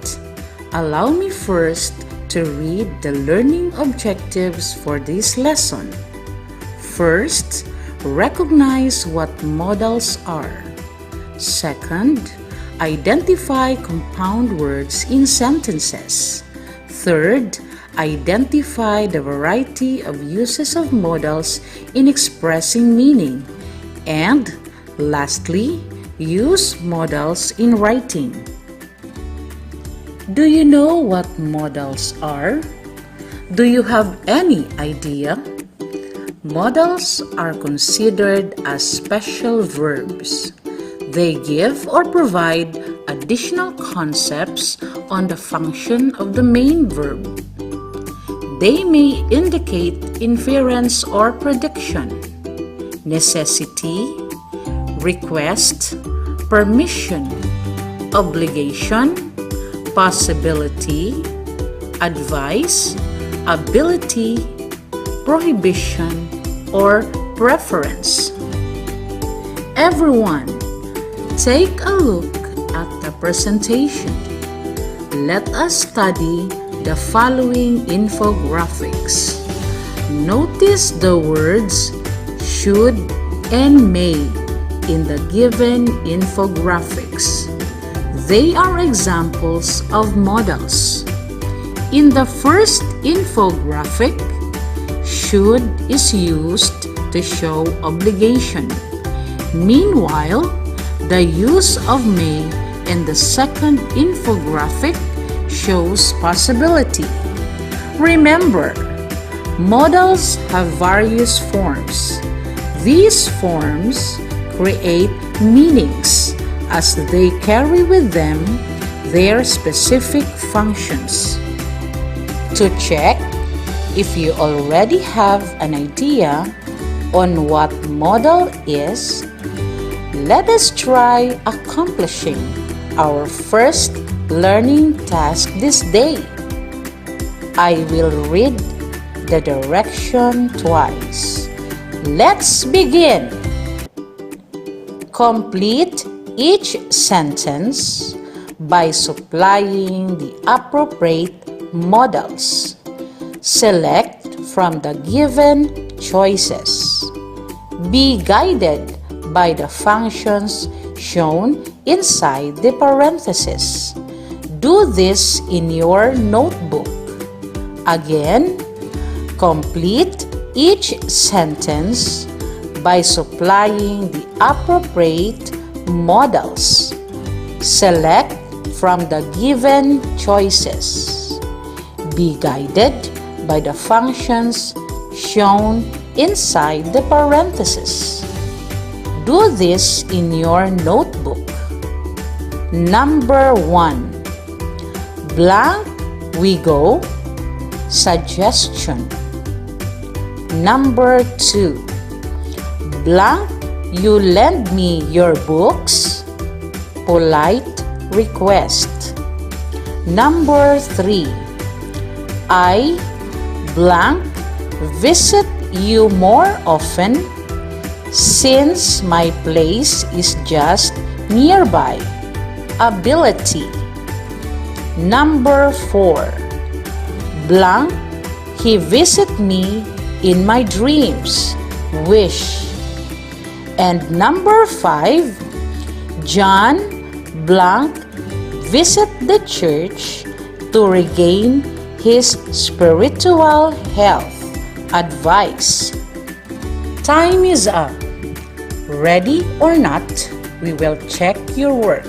allow me first to read the learning objectives for this lesson. First, recognize what modals are. Second, identify compound words in sentences. Third, identify the variety of uses of modals in expressing meaning. And lastly, use modals in writing. Do you know what modals are? Do you have any idea? Modals are considered as special verbs. They give or provide additional concepts on the function of the main verb. They may indicate inference or prediction, necessity, request, permission, obligation, possibility, advice, ability, prohibition, or preference. Everyone, take a look at the presentation. let us study the following infographics. Notice the words should and may in the given infographics. They are examples of modals. In the first infographic, should is used to show obligation. Meanwhile, the use of may in the second infographic shows possibility. Remember, modals have various forms. These forms create meanings as they carry with them their specific functions. To check if you already have an idea on what modal is, let us try accomplishing our first learning task this day. I will read the direction twice. Let's begin. Complete each sentence by supplying the appropriate modals. Select from the given choices. Be guided by the functions shown inside the parentheses. Do this in your notebook. Again, complete each sentence by supplying the appropriate modals. Select from the given choices. Be guided by the functions shown inside the parentheses. Do this in your notebook. Number 1. Blank we go. Suggestion. Number 2. Blank you lend me your books. Polite request. Number 3. I blank visit you more often since my place is just nearby. Ability. Number 4. Blank he visit me in my dreams. Wish. And number 5. John blank visit the church to regain his spiritual health. Advice. Time is up. Ready or not, we will check your work.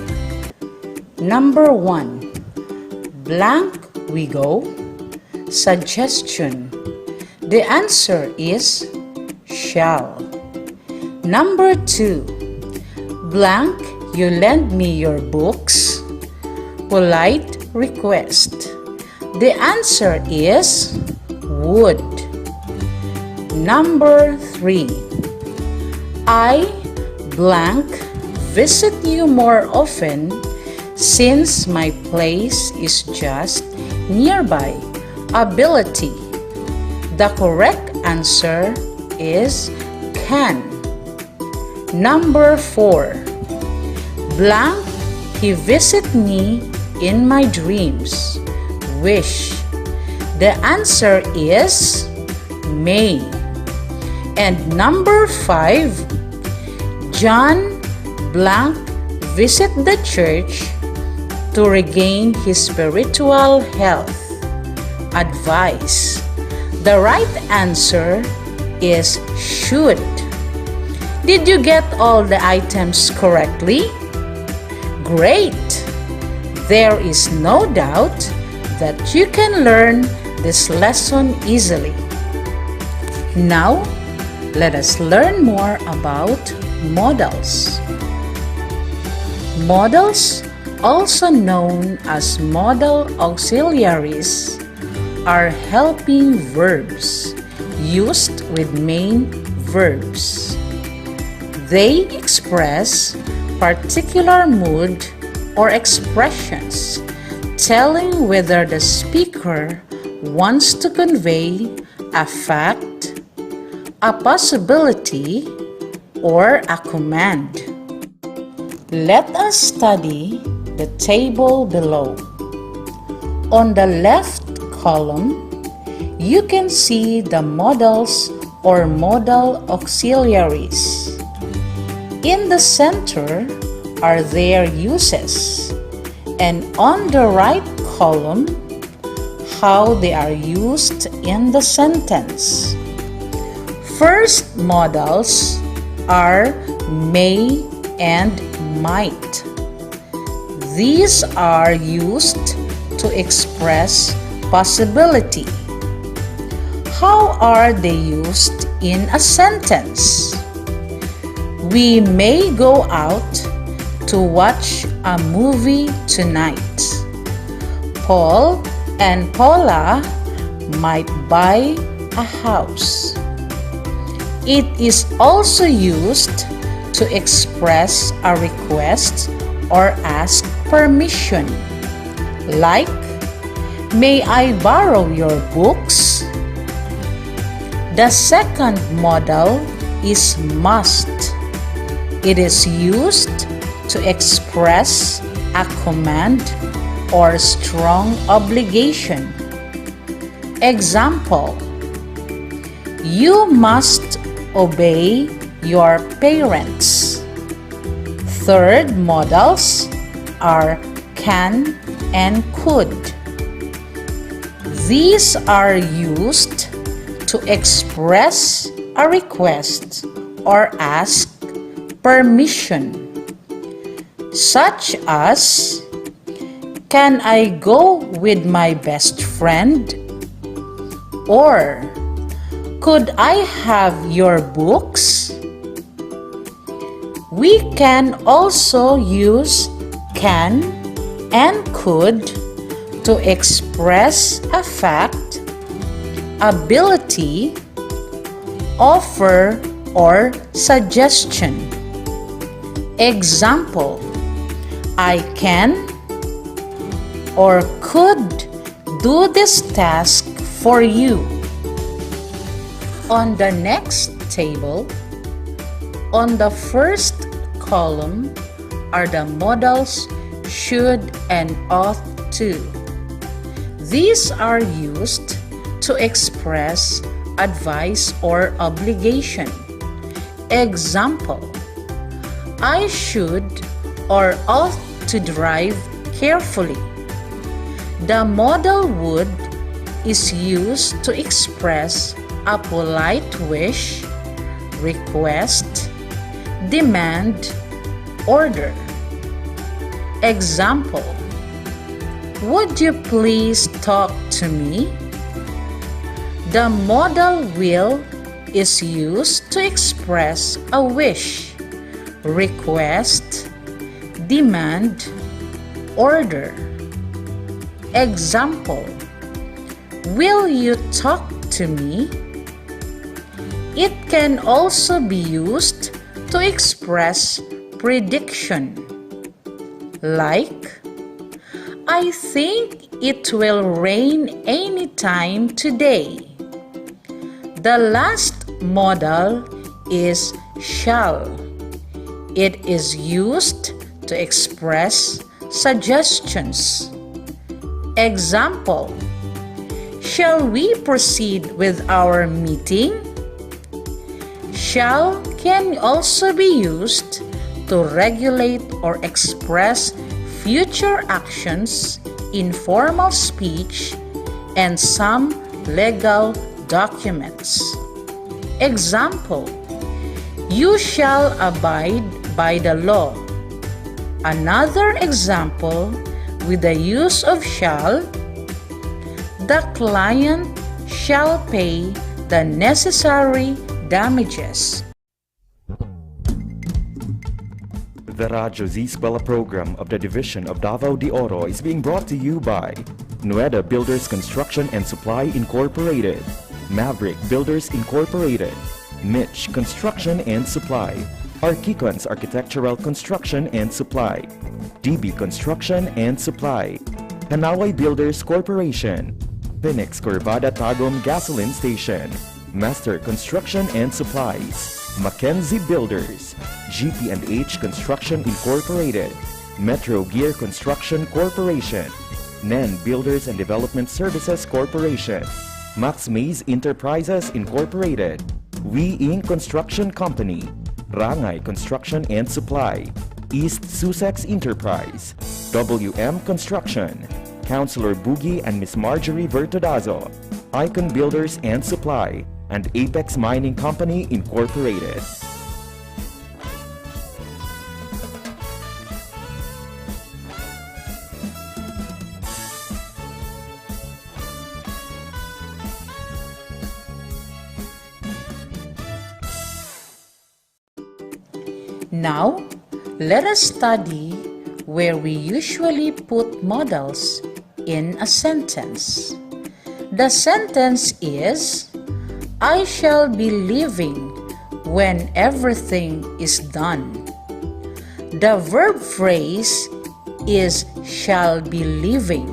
Number 1. Blank we go. Suggestion. The answer is shall. Number 2. Blank you lend me your books. Polite request. The answer is would. Number 3. I blank visit you more often since my place is just nearby. Ability. The correct answer is can. Number 4. Blank he visit me in my dreams. Wish. The answer is may. And number 5. John blank visit the church to regain his spiritual health. Advice. The right answer is should. Did you get all the items correctly? Great! There is no doubt that you can learn this lesson easily. Now, let us learn more about modals. Modals, also known as modal auxiliaries, are helping verbs used with main verbs. They express particular mood or expressions, telling whether the speaker wants to convey a fact, a possibility, or a command. Let us study the table below. On the left column, you can see the modals or modal auxiliaries. In the center are their uses, and on the right column, how they are used in the sentence. First modals are may and might. These are used to express possibility. How are they used in a sentence? We may go out to watch a movie tonight. Paul and Paula might buy a house. It is also used to express a request or ask permission. Like, may I borrow your books? The second modal is must. It is used to express a command or strong obligation. Example, you must obey your parents. Third modals are can and could. These are used to express a request or ask permission, such as, can I go with my best friend? Or, could I have your books? We can also use can and could to express a fact, ability, offer, or suggestion. Example, I can or could do this task for you. On the next table, on the first column are the modals should and ought to. These are used to express advice or obligation. Example, I should or ought to drive carefully. The modal would is used to express a polite wish, request, demand, order. Example, would you please talk to me? The modal will is used to express a wish, request, demand, order. Example, will you talk to me? It can also be used to express prediction, like, I think it will rain anytime today. The last modal is shall. It is used to express suggestions. Example, shall we proceed with our meeting? Shall can also be used to regulate or express future actions in formal speech and some legal documents. Example, you shall abide by the law. Another example with the use of shall, the client shall pay the necessary damages. The Radyo Z-Eskwela program of the Division of Davao de Oro is being brought to you by Nueda Builders Construction and Supply Incorporated, Maverick Builders Incorporated, Mitch Construction and Supply, Archicons Architectural Construction and Supply, DB Construction and Supply, Hanaway Builders Corporation, Phoenix Corvada Tagum Gasoline Station, Master Construction and Supplies, Mackenzie Builders, GP&H Construction Incorporated, Metro Gear Construction Corporation, NEN Builders and Development Services Corporation, Max Mays Enterprises Incorporated, We Inc. Construction Company, Rangay Construction and Supply, East Sussex Enterprise, WM Construction, Councilor Boogie and Miss Marjorie Vertodazo, Icon Builders and Supply, and Apex Mining Company Incorporated. Now, let us study where we usually put modals in a sentence. The sentence is, I shall be leaving when everything is done. The verb phrase is shall be leaving.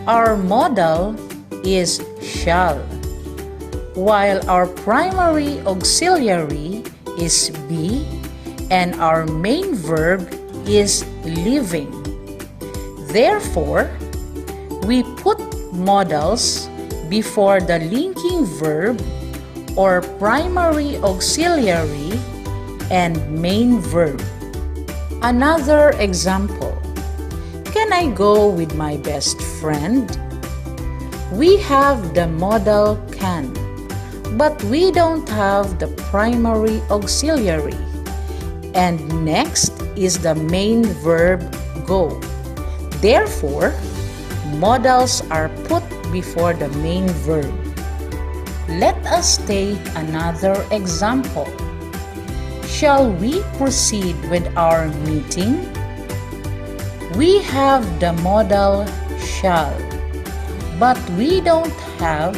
Our modal is shall, while our primary auxiliary is be and our main verb is leaving. Therefore, we put modals before the linking verb or primary auxiliary and main verb. Another example. Can I go with my best friend? We have the modal can, but we don't have the primary auxiliary. And next is the main verb go. Therefore, modals are put before the main verb. Let us take another example. Shall we proceed with our meeting? We have the modal shall, but we don't have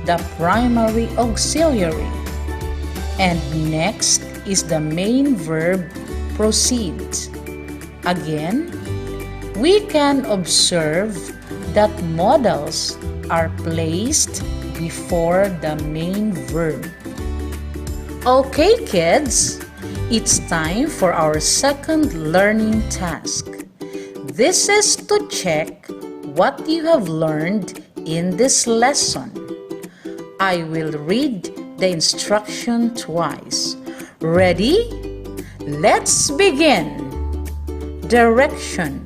the primary auxiliary. And next is the main verb proceed. Again, we can observe that modals are placed before the main verb. Okay, kids, it's time for our second learning task. This is to check what you have learned in this lesson. I will read the instruction twice. Ready? Let's begin. Direction.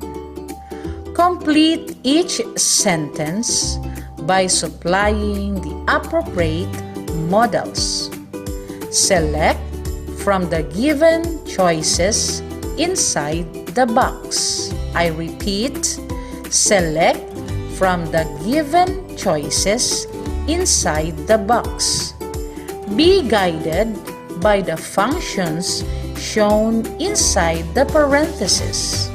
Complete each sentence by supplying the appropriate modals. Select from the given choices inside the box. I repeat, select from the given choices inside the box. Be guided by the functions shown inside the parentheses.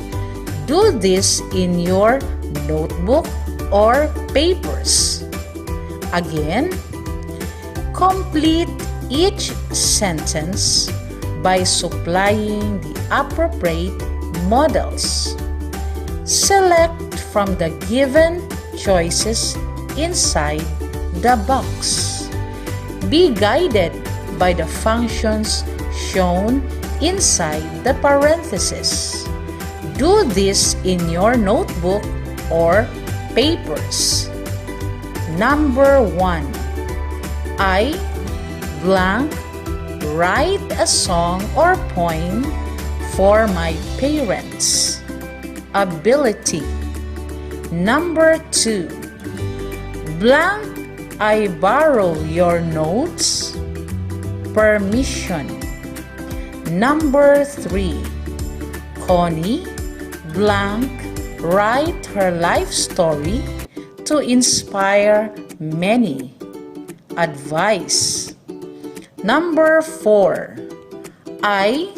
Do this in your notebook or papers. Again, complete each sentence by supplying the appropriate modals. Select from the given choices inside the box. Be guided by the functions shown inside the parentheses. Do this in your notebook or papers. Number 1. I blank write a song or poem for my parents. Ability. Number 2. Blank I borrow your notes. Permission. Number 3. Connie blank write her life story to inspire many. Advice. Number 4. I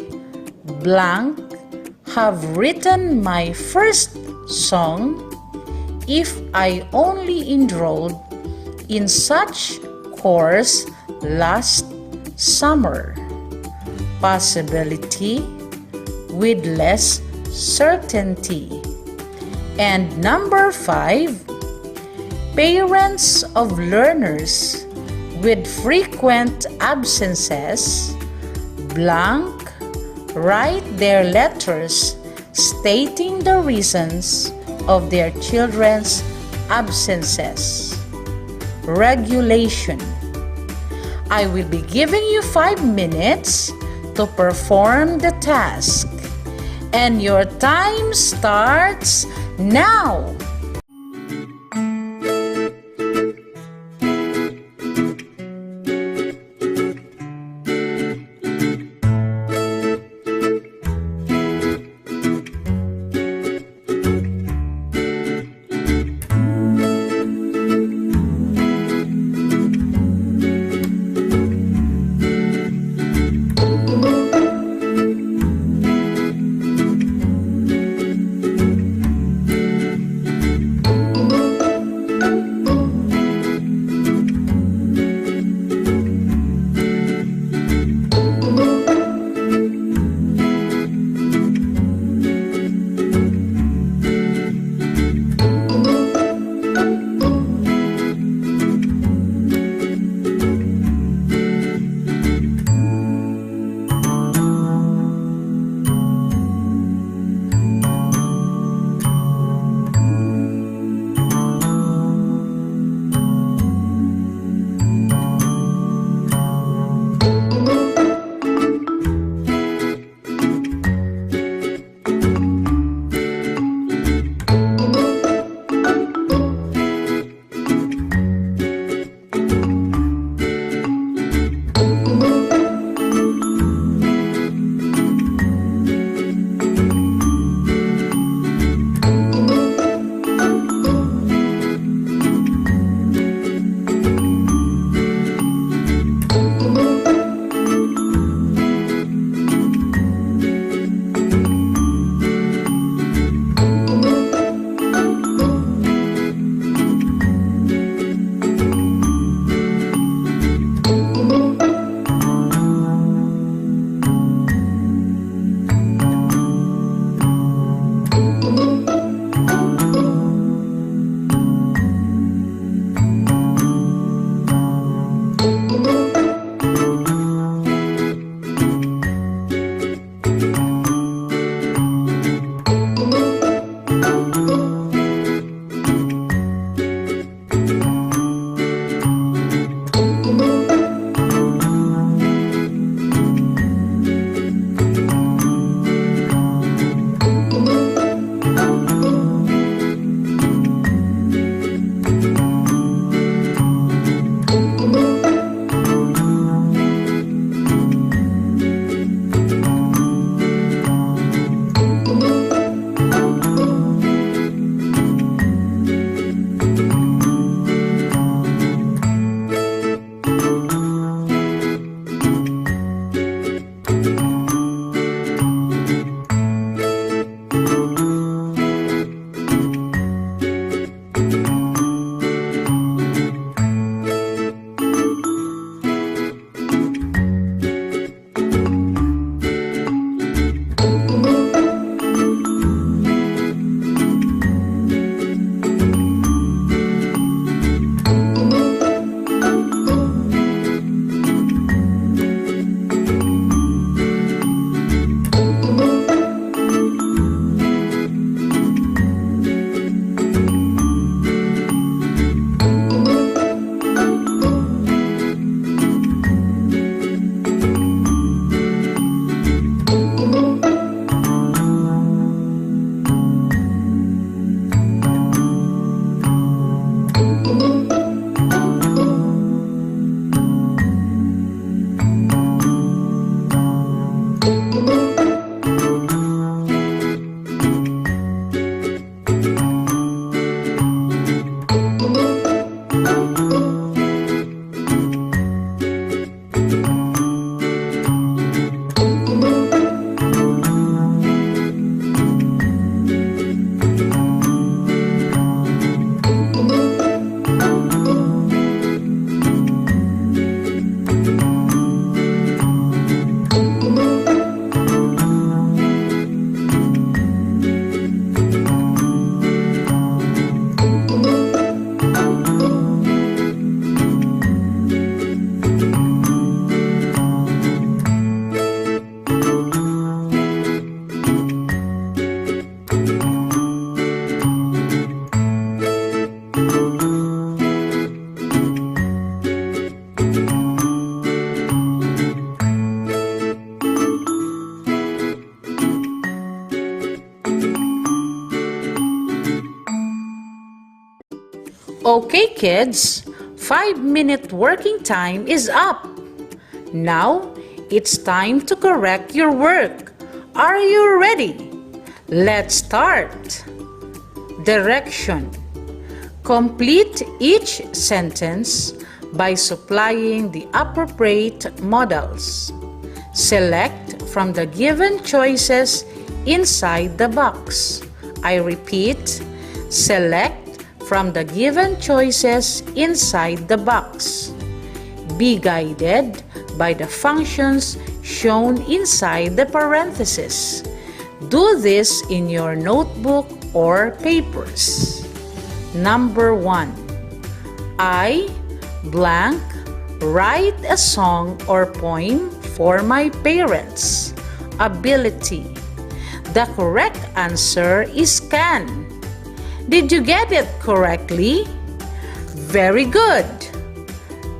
blank have written my first song if I only enrolled in such course last summer. Possibility with less certainty. And number 5, parents of learners with frequent absences blank write their letters stating the reasons of their children's absences. Regulation. I will be giving you 5 minutes to perform the task. And your time starts now. kids, 5-minute working time is up. Now, it's time to correct your work. Are you ready? Let's start. Direction. Complete each sentence by supplying the appropriate modals. Select from the given choices inside the box. I repeat, select from the given choices inside the box. Be guided by the functions shown inside the parentheses. Do this in your notebook or papers. Number 1. I blank write a song or poem for my parents. Ability. The correct answer is can. Did you get it correctly? Very good.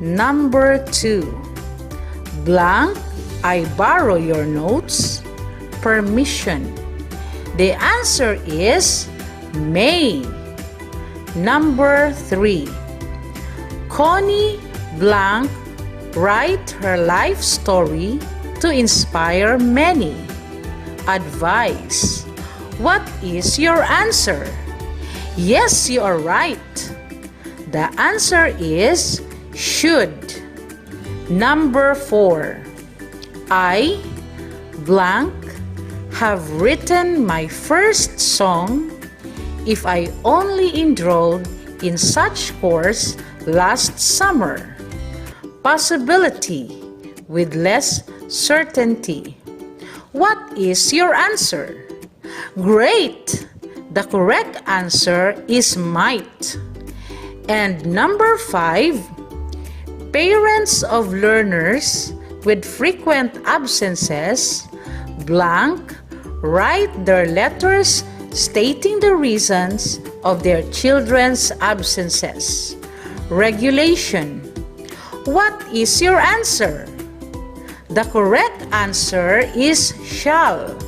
Number 2. Blank, I borrow your notes. Permission. The answer is may. Number 3. Connie blank write her life story to inspire many. Advice. What is your answer? Yes, you are right. The answer is should. Number 4. I blank have written my first song if I only enrolled in such course last summer. Possibility with less certainty. What is your answer? Great! The correct answer is might. And number 5, parents of learners with frequent absences blank write their letters stating the reasons of their children's absences. Regulation. What is your answer? The correct answer is shall.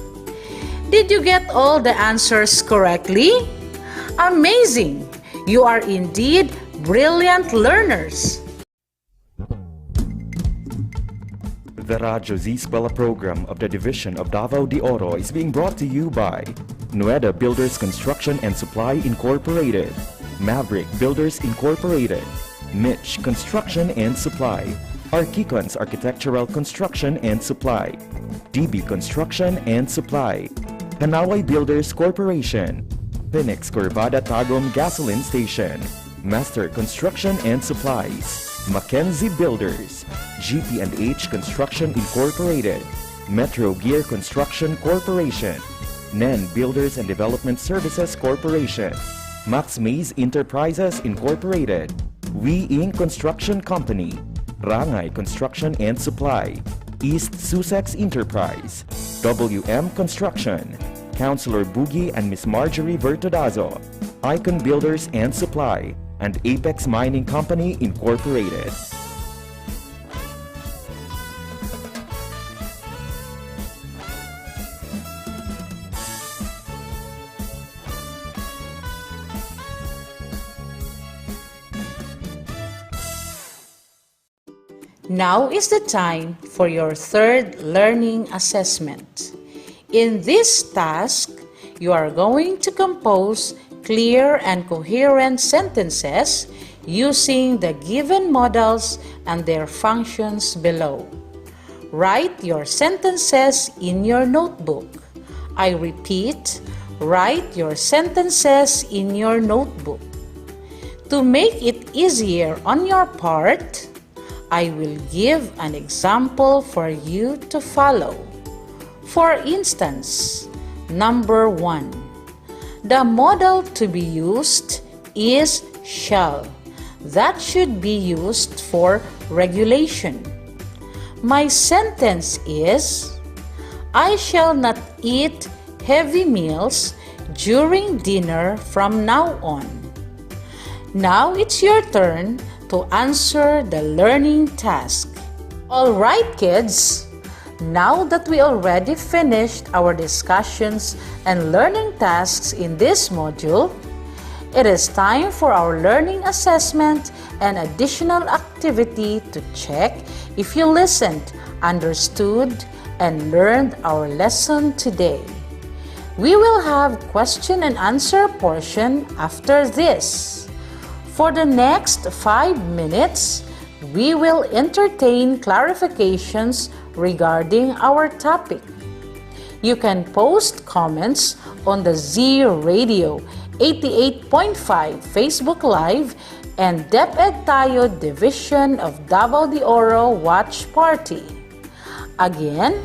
Did you get all the answers correctly? Amazing! You are indeed brilliant learners. The Radyo Z-Eskwela program of the Division of Davao de Oro is being brought to you by Nueda Builders Construction and Supply Incorporated, Maverick Builders Incorporated, Mitch Construction and Supply, Archicons Architectural Construction and Supply, DB Construction and Supply, Kanaway Builders Corporation, Phoenix Corvada Tagum Gasoline Station, Master Construction and Supplies, Mackenzie Builders, GP&H Construction Incorporated, Metro Gear Construction Corporation, NEN Builders and Development Services Corporation, Max Mays Enterprises Incorporated, We Inc. Construction Company, Rangay Construction and Supply, East Sussex Enterprise, WM Construction, Councilor Boogie and Miss Marjorie Vertodazo, Icon Builders and Supply, and Apex Mining Company Incorporated. Now is the time for your third learning assessment. In this task, you are going to compose clear and coherent sentences using the given modals and their functions below. Write your sentences in your notebook. I repeat, write your sentences in your notebook. To make it easier on your part, I will give an example for you to follow. For instance, number 1. The modal to be used is shall. That should be used for regulation. My sentence is, I shall not eat heavy meals during dinner from now on. Now it's your turn to answer the learning task. All right, kids. Now that we already finished our discussions and learning tasks in this module, It is time for our learning assessment and additional activity to check if you listened, understood, and learned our lesson today. We will have question and answer portion after this. For the next 5 minutes, we will entertain clarifications regarding our topic. You can post comments on the Z Radio 88.5 Facebook Live and DepEd Tayo Division of Davao de Oro Watch Party. Again,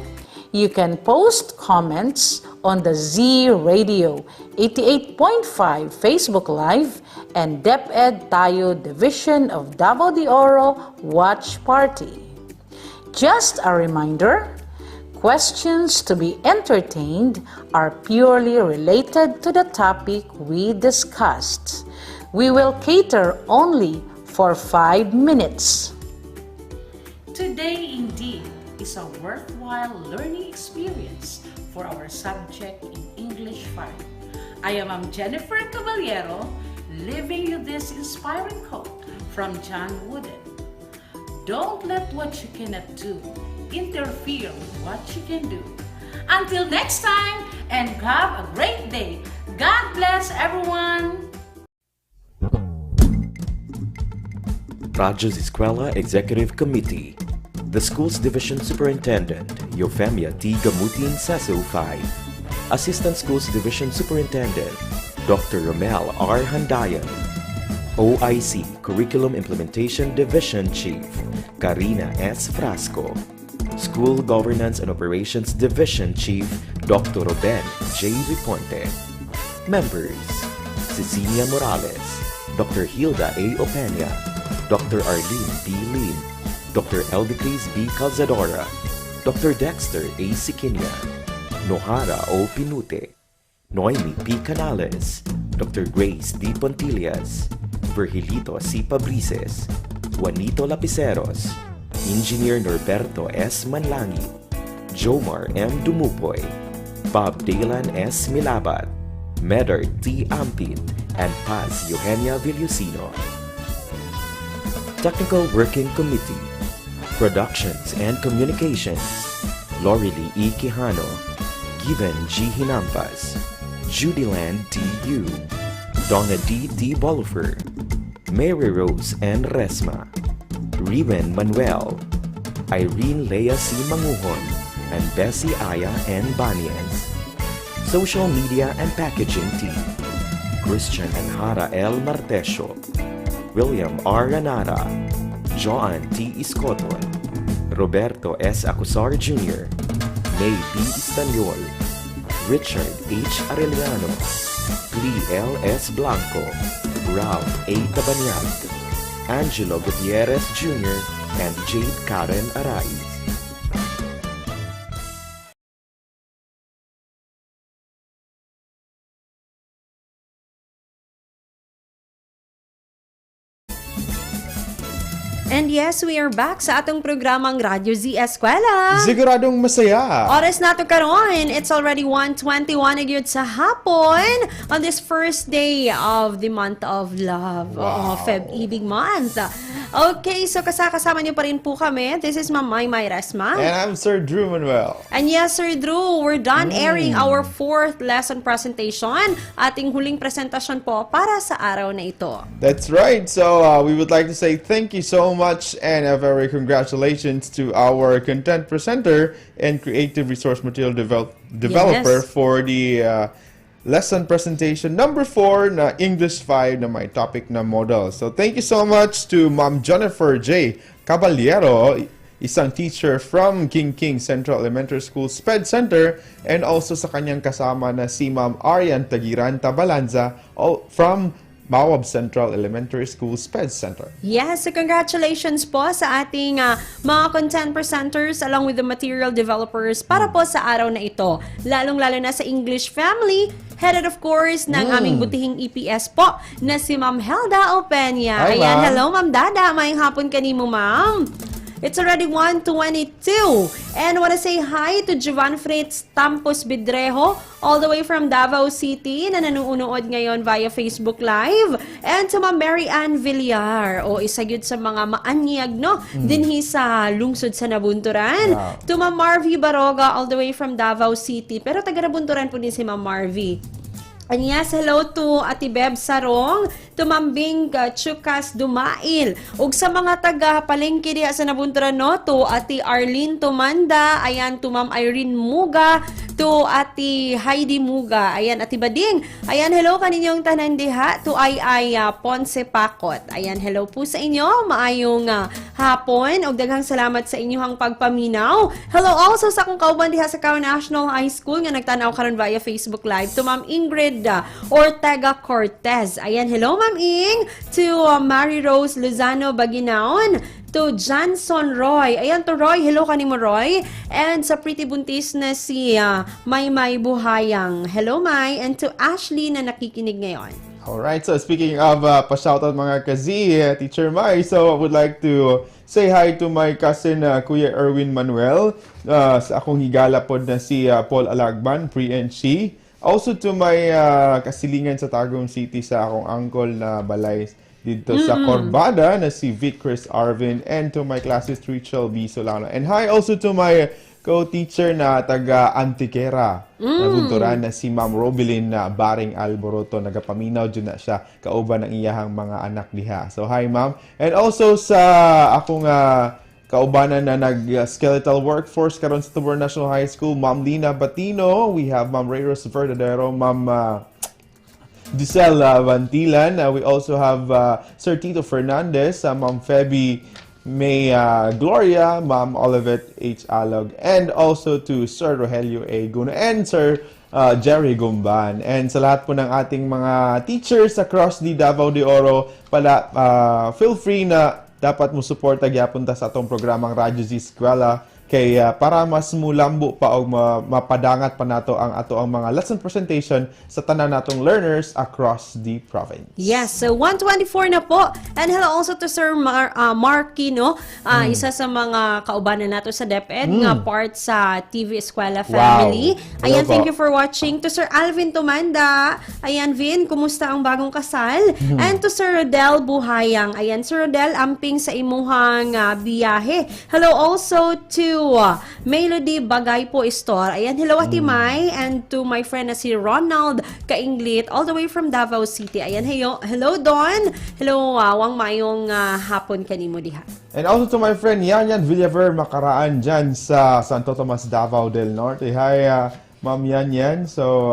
you can post comments on the Z Radio 88.5 Facebook Live and DepEd Tayo Division of Davao de Oro Watch Party. Just a reminder, questions to be entertained are purely related to the topic we discussed. We will cater only for 5 minutes. Today, indeed, is a worthwhile learning experience for our subject in English 5. I am Jennifer Caballero, leaving you this inspiring quote from John Wooden. Don't let what you cannot do interfere with what you can do. Until next time, and have a great day. God bless everyone. Radyo Z-Eskwela Executive Committee. The School's Division Superintendent, Eufemia T. Gamutin Sasu 5. Assistant Schools Division Superintendent, Dr. Romel R. Handayan. OIC Curriculum Implementation Division Chief, Karina S. Frasco. School Governance and Operations Division Chief, Dr. Ruben J. Riponte. Members, Cecilia Morales, Dr. Hilda A. Opeña, Dr. Arlene B. Lim, Dr. Eldicles B. Calzadora, Dr. Dexter A. Siquinia, Nohara O. Pinute, Noemi P. Canales, Dr. Grace D. Pontillas, Virgilito C. Pabrices, Juanito Lapiceros, Engineer Norberto S. Manlangi, Jomar M. Dumupoy, Bob Dalan S. Milabat, Medard T. Ampin, and Paz Eugenia Villusino. Technical Working Committee, Productions and Communications, Lorely E. Quijano, Given G. Hinampas, Judyland T. Yu, Donna D. T. Bolifer, Mary Rose N. Resma, Riven Manuel, Irene Lea C. Manguhon, and Bessie Aya N. Banias. Social Media and Packaging Team, Christian and Hara L. Martesio, William R. Ranara, Joan T. Iscoton, Roberto S. Acusar Jr., May B. Istanyol, Richard H. Arellano, Lee L. S. Blanco, Ralph A. Tabanyag, Angelo Gutierrez Jr., and Jade Karen Araiz. And yes, we are back sa atong programang Radyo Z-Eskwela. Siguradong masaya. Oras na to karon. It's already 1:21 nagyud sa hapon on this first day of the month of love. Wow. Feb-ibig month. Okay, so kasama niyo pa rin po kami. This is Ma'am Maymay Resma. And I'm Sir Drew Manuel. And yes, Sir Drew, we're done airing our 4th lesson presentation. Ating huling presentasyon po para sa araw na ito. That's right. So we would like to say thank you so much and a very congratulations to our content presenter and creative resource material developer for the lesson presentation number 4 na English 5 na may topic na model. So thank you so much to Ma'am Jennifer J. Caballero, isang teacher from King Central Elementary School SPED Center, and also sa kanyang kasama na si Ma'am Arian Tagiran Tabalanza from Mawab Central Elementary School SPED Center. Yes, so congratulations po sa ating mga content presenters along with the material developers para po sa araw na ito. Lalong-lalo na sa English family, headed of course ng aming butihing EPS po na si Ma'am Helda Opeña. Hi, Ayan, Ma'am. hello Ma'am Dada, mayang hapon kanimo Ma'am. It's already 1:22. And I want to say hi to Jovan Fritz Tampos Bidrejo, all the way from Davao City, na nanunood ngayon via Facebook Live. And to Ma'am Mary Ann Villar, o isa yun sa mga maanyag, no? Dinhi sa lungsod sa Nabunturan. Wow. To Ma'am Marvy Baroga, all the way from Davao City. Pero taga Nabunturan po din si Ma'am Marvy. And yes, hello to Ati Beb Sarong, to Ma'am Bing Chukas Dumail, ug sa mga taga palengke diha sa Nabunturan, no, to Ati Arlene Tumanda, ayan, to Ma'am Irene Muga, to Ati Heidi Muga, ayan, Ati Bading, ayan, hello kaninyong tanan diha, to Ay Ponce Pakot, ayan, hello po sa inyo, maayong hapon, ug daghang salamat sa inyong pagpaminaw. Hello also sa akong kauban diha sa Cao National High School nga nagtanaw karon via Facebook Live, to Ma'am Ingrid Ortega Cortez. Ayan, hello Ma'am Ing. To Mary Rose Lozano Baginaon. To Johnson Roy. Ayan, to Roy. Hello kanimo Roy. And sa pretty buntis na si May Buhayang. Hello May. And to Ashley na nakikinig ngayon. Alright, so speaking of pa-shoutout mga kazi, Teacher Mai, so I would like to say hi to my cousin Kuya Erwin Manuel, sa akong higala pod na si Paul Alagban, Pre and She. Also to my kasilingan sa Tagum City sa akong uncle na balay dito sa Corbada na si Vic Chris Arvin, and to my classist Rachel B. Solano. And hi also to my co-teacher na taga Antiquera na Bunturan na si Ma'am Robilin na Baring Alboroto. Nagapaminaw dyan na siya kauban ng iyahang mga anak diha. So hi Ma'am. And also sa akong kaubanan na nag-skeletal workforce karon sa Tumor National High School, Ma'am Lina Batino, we have Ma'am Reyros Verdadero, Ma'am Giselle Vantilan, we also have Sir Tito Fernandez, Ma'am Feby May Gloria, Ma'am Olivet H. Alog, and also to Sir Rogelio A. Guna and Sir Jerry Gumban. And sa lahat po ng ating mga teachers across the Davao de Oro, feel free na dapat mo suporta gyapon ta sa atong programang Radyo Z-Eskwela kay para mas mulambo pa o mapadangat pa nato ang mga lesson presentation sa tanan natong learners across the province. Yes, so 1:24 na po. And hello also to Sir Marky, no? Isa sa mga kaubanan nato sa DepEd nga part sa TV Eskwela family. Wow. Ayan, Hello thank po. you for watching. To Sir Alvin Tumanda. Ayan, Vin, kumusta ang bagong kasal? And to Sir Rodel Buhayang. Ayan, Sir Rodel, amping sa imuhang biyahe. Hello also to Melody Bagay po Store. Ayan, hello Ati Mai, and to my friend na si Ronald Kainglit all the way from Davao City. Ayan, hello Don. Hello, wang mayong hapon kanimo diha. And also to my friend Yanyan Villaver Makaraan dyan sa Santo Tomas, Davao del Norte. Hi, Ma'am Yanyan. So,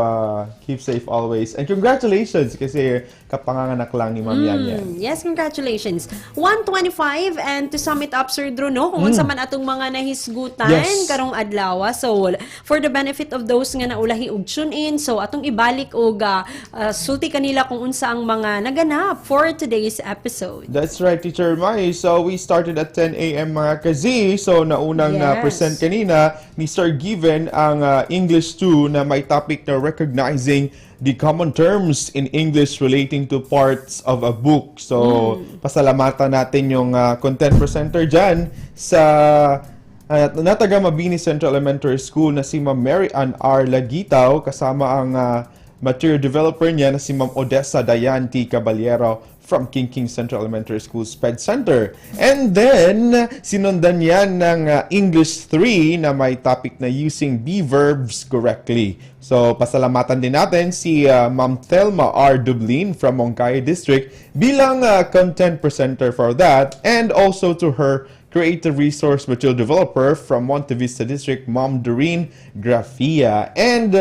keep safe always. And congratulations kasi kapanganganak lang ni Ma'am Yanyan. Yes, congratulations. 1:25, and to sum it up, Sir Drew, no? Kung unsa man atong mga nahisgutan karong adlaw. So, for the benefit of those nga naulahi og tune in, so atong ibalik og sulti kanila kung unsa ang mga naganap for today's episode. That's right, Teacher Mai. So, we started at 10 a.m. mga kazi. So, naunang present kanina ni Sir Given ang English 2 na may topic na recognizing the common terms in English relating to parts of a book. So, pasalamatan natin yung content presenter dyan sa nataga Mabini Central Elementary School na si Ma'am Mary Ann R. Lagitaw, kasama ang material developer niya na si Ma'am Odessa Dayanti Caballero from King Central Elementary School SPED Center. And then, sinundan yan ng English 3 na may topic na using be verbs correctly. So, pasalamatan din natin si Ma'am Thelma R. Dublin from Mongkay District bilang content presenter for that, and also to her creative resource material developer from Monte Vista District, Ma'am Doreen Grafia. And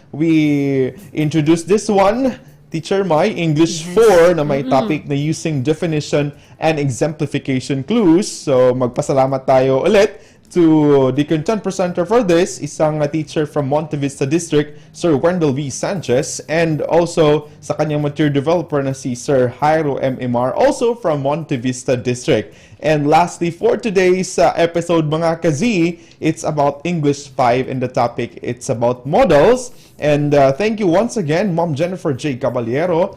we introduced this one, Teacher Mai, English 4 na may topic na using definition and exemplification clues. So, magpasalamat tayo ulit to the content presenter for this, isang teacher from Monte Vista District, Sir Wendell V. Sanchez, and also sa kanyang material developer na si Sir Jairo M.M.R., also from Monte Vista District. And lastly, for today's episode, mga kazi, it's about English 5, and the topic, it's about models. And thank you once again, Ma'am Jennifer J. Caballero,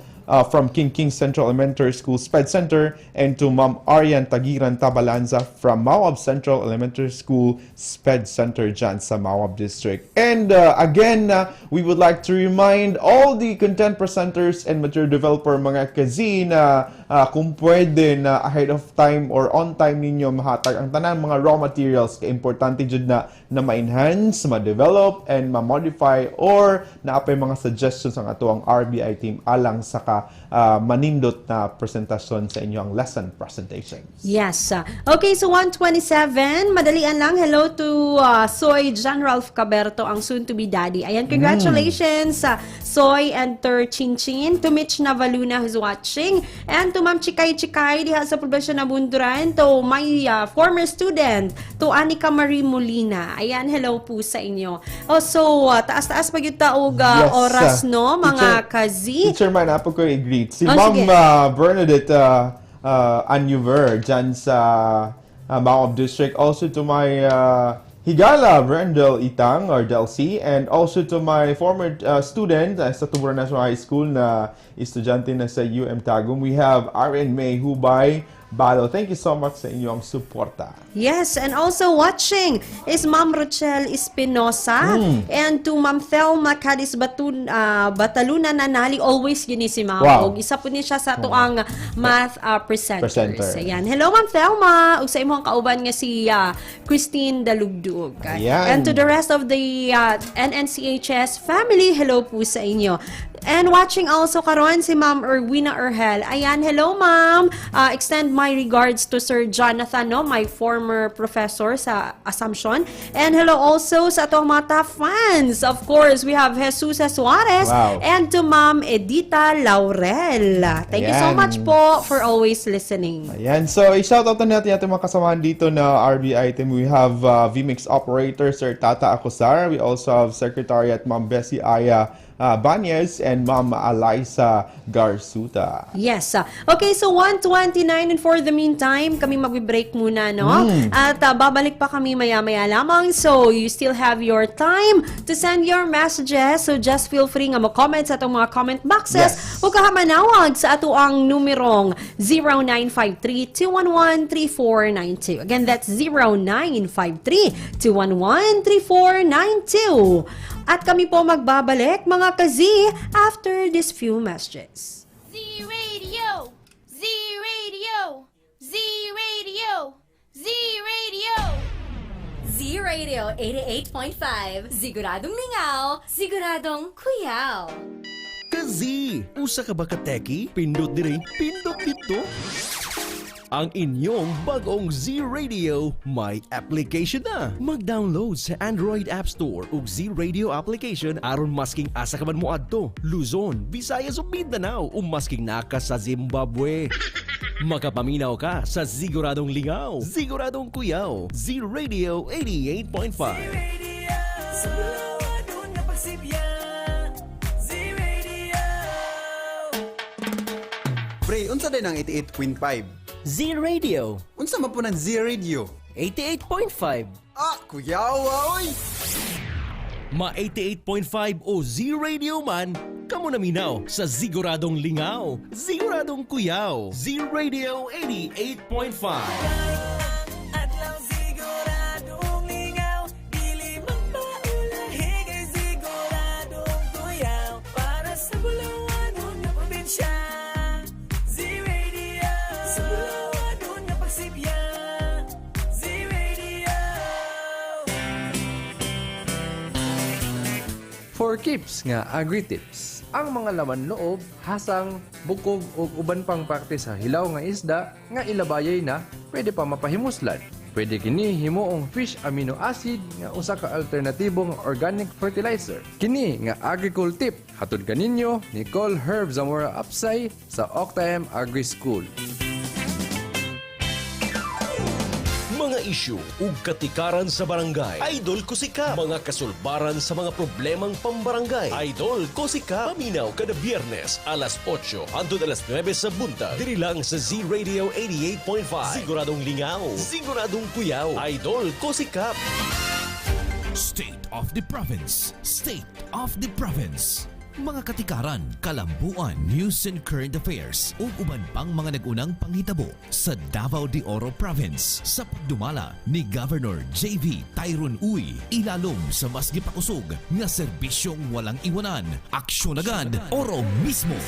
from King Central Elementary School SPED Center, and to Ma'am Arian Tagiran Tabalanza from Mawab Central Elementary School SPED Center dyan sa Mawab District. And again, we would like to remind all the content presenters and material developer mga kazi na kung pwede na ahead of time or on time ninyo mahatag ang tanang mga raw materials kay importante jud na ma-enhance, ma-develop, and ma-modify or naapay mga suggestions ang ato ang RBI team alang sa manindot na presentasyon sa inyong lesson presentation. Yes. Okay, so 127, madalian lang. Hello to Soy General Caberto, ang soon-to-be daddy. Ayan, congratulations sa Soy and Ter Chinchin, to Mitch Navaluna who's watching, and to Ma'am Chikay diha sa probinsya na Bunduran, to my former student, to Anika Marie Molina. Ayan, hello po sa inyo. Also, taas-taas pag yung taog oras, no, mga kazi. Teacher man, apo ko i-greet. Si Oh, Ma'am sige. Bernadette Anuver dyan sa Mawab District. Also to my Higala Brendel Itang or Delcy, and also to my former student sa Tuburan National High School na estudyante na sa UM Tagum. We have RN May Hubay Balo. Thank you so much sa inyong suporta. Yes, and also watching is Ma'am Rochelle Espinosa and to Ma'am Thelma Cadis Bataluna Nanali. Always yun si Ma'am. Wow. Og isa po niya siya sa tuang math presenters. Presenter. Ayan. Hello Ma'am Thelma. Ug sa imong kauban nga si Christine Dalugdug. Ayan. And to the rest of the NNCHS family, hello po sa inyo. And watching also karon si Ma'am Erwina Erhel. Ayan, hello Ma'am. Extend my regards to Sir Jonathan, no, my former professor sa Assumption. And hello also sa atong mga top fans. Of course, we have Jesus Suarez. Wow. And to Ma'am Edita Laurel. Thank you so Ayan. much po for always listening. Ayan. So, i-shoutout na natin ating mga kasamahan dito na RBI team. We have VMix operator, Sir Tata Acosar. We also have Secretariat Ma'am Bessie Aya Banyes and Ma'am Eliza Garsuta. Yes. Okay, so 1:29, and for the meantime, kami magbe-break muna, no? At babalik pa kami maya-maya lamang. So, you still have your time to send your messages. So, just feel free nga mag-comment sa atong mga comment boxes. Yes. Huwag ka manawag sa ato ang numerong 0953-211-3492. Again, that's 0953-211-3492. At kami po magbabalik, mga kazi, after these few messages. Z-Radio! Z-Radio! Z-Radio! Z-Radio! Z-Radio 88.5, siguradong lingaw, siguradong kuyaw. Kazi, usa ka ba ka teki? Pindot dire, pindot dito. Ang inyong bagong Z-Radio may application na. Mag-download sa Android App Store ug Z-Radio application aron masking asa ka man mo adto, Luzon, Visayas ug Mindanao o masking naka sa Zimbabwe. Makapaminaw ka sa Siguradong Lingaw, Siguradong Kuyaw, Z-Radio 88.5. Sa bulawan doon na pagsibya, Z-Radio. Pre, unsa din ang 88.5? Z-Radio. Unsa man po ng Z-Radio? 88.5. Ah, kuyawa, oy! Ma 88.5 o Z-Radio man, kamo na minaw sa Siguradong Lingaw, Siguradong Kuyaw, Z-Radio 88.5. At lang siguradong lingaw, dili magpaulahi kay siguradong kuyaw. Para sa bulawan doon na probinsya, Z-Radio. Sa bulawan doon na pagsibya, Z-Radio. For Keeps nga agri-tips. Ang mga laman loob, hasang, bukog o uban pang parte sa hilaw nga isda nga ilabayay na pwede pa mapahimuslan. Pwede kini himuong fish amino acid nga usa ka alternatibong organic fertilizer. Kini nga agricul tip hatod kaninyo ni Col Herb Zamora Apsay sa Octam Agri School. Mga isyu ug katikaran sa barangay. Idol ko si Ka. Mga kasulbaran sa mga problemang pambarangay. Idol ko si Ka. Paminaw kada Biyernes alas 8 hangtod alas 9 sa buntag. Diri lang sa Z-Radio 88.5. Siguradong lingaw, siguradong kuyaw. Idol ko si Ka. State of the Province. State of the Province. mga katikaran, kalambuan, news and current affairs ug uban pang mga nagunang panghitabo sa Davao de Oro Province sa pagdumala ni Governor J.V. Tyrone Uy ilalom sa mas gipakusog nga serbisyong walang iwanan, aksyon agad, oro mismo.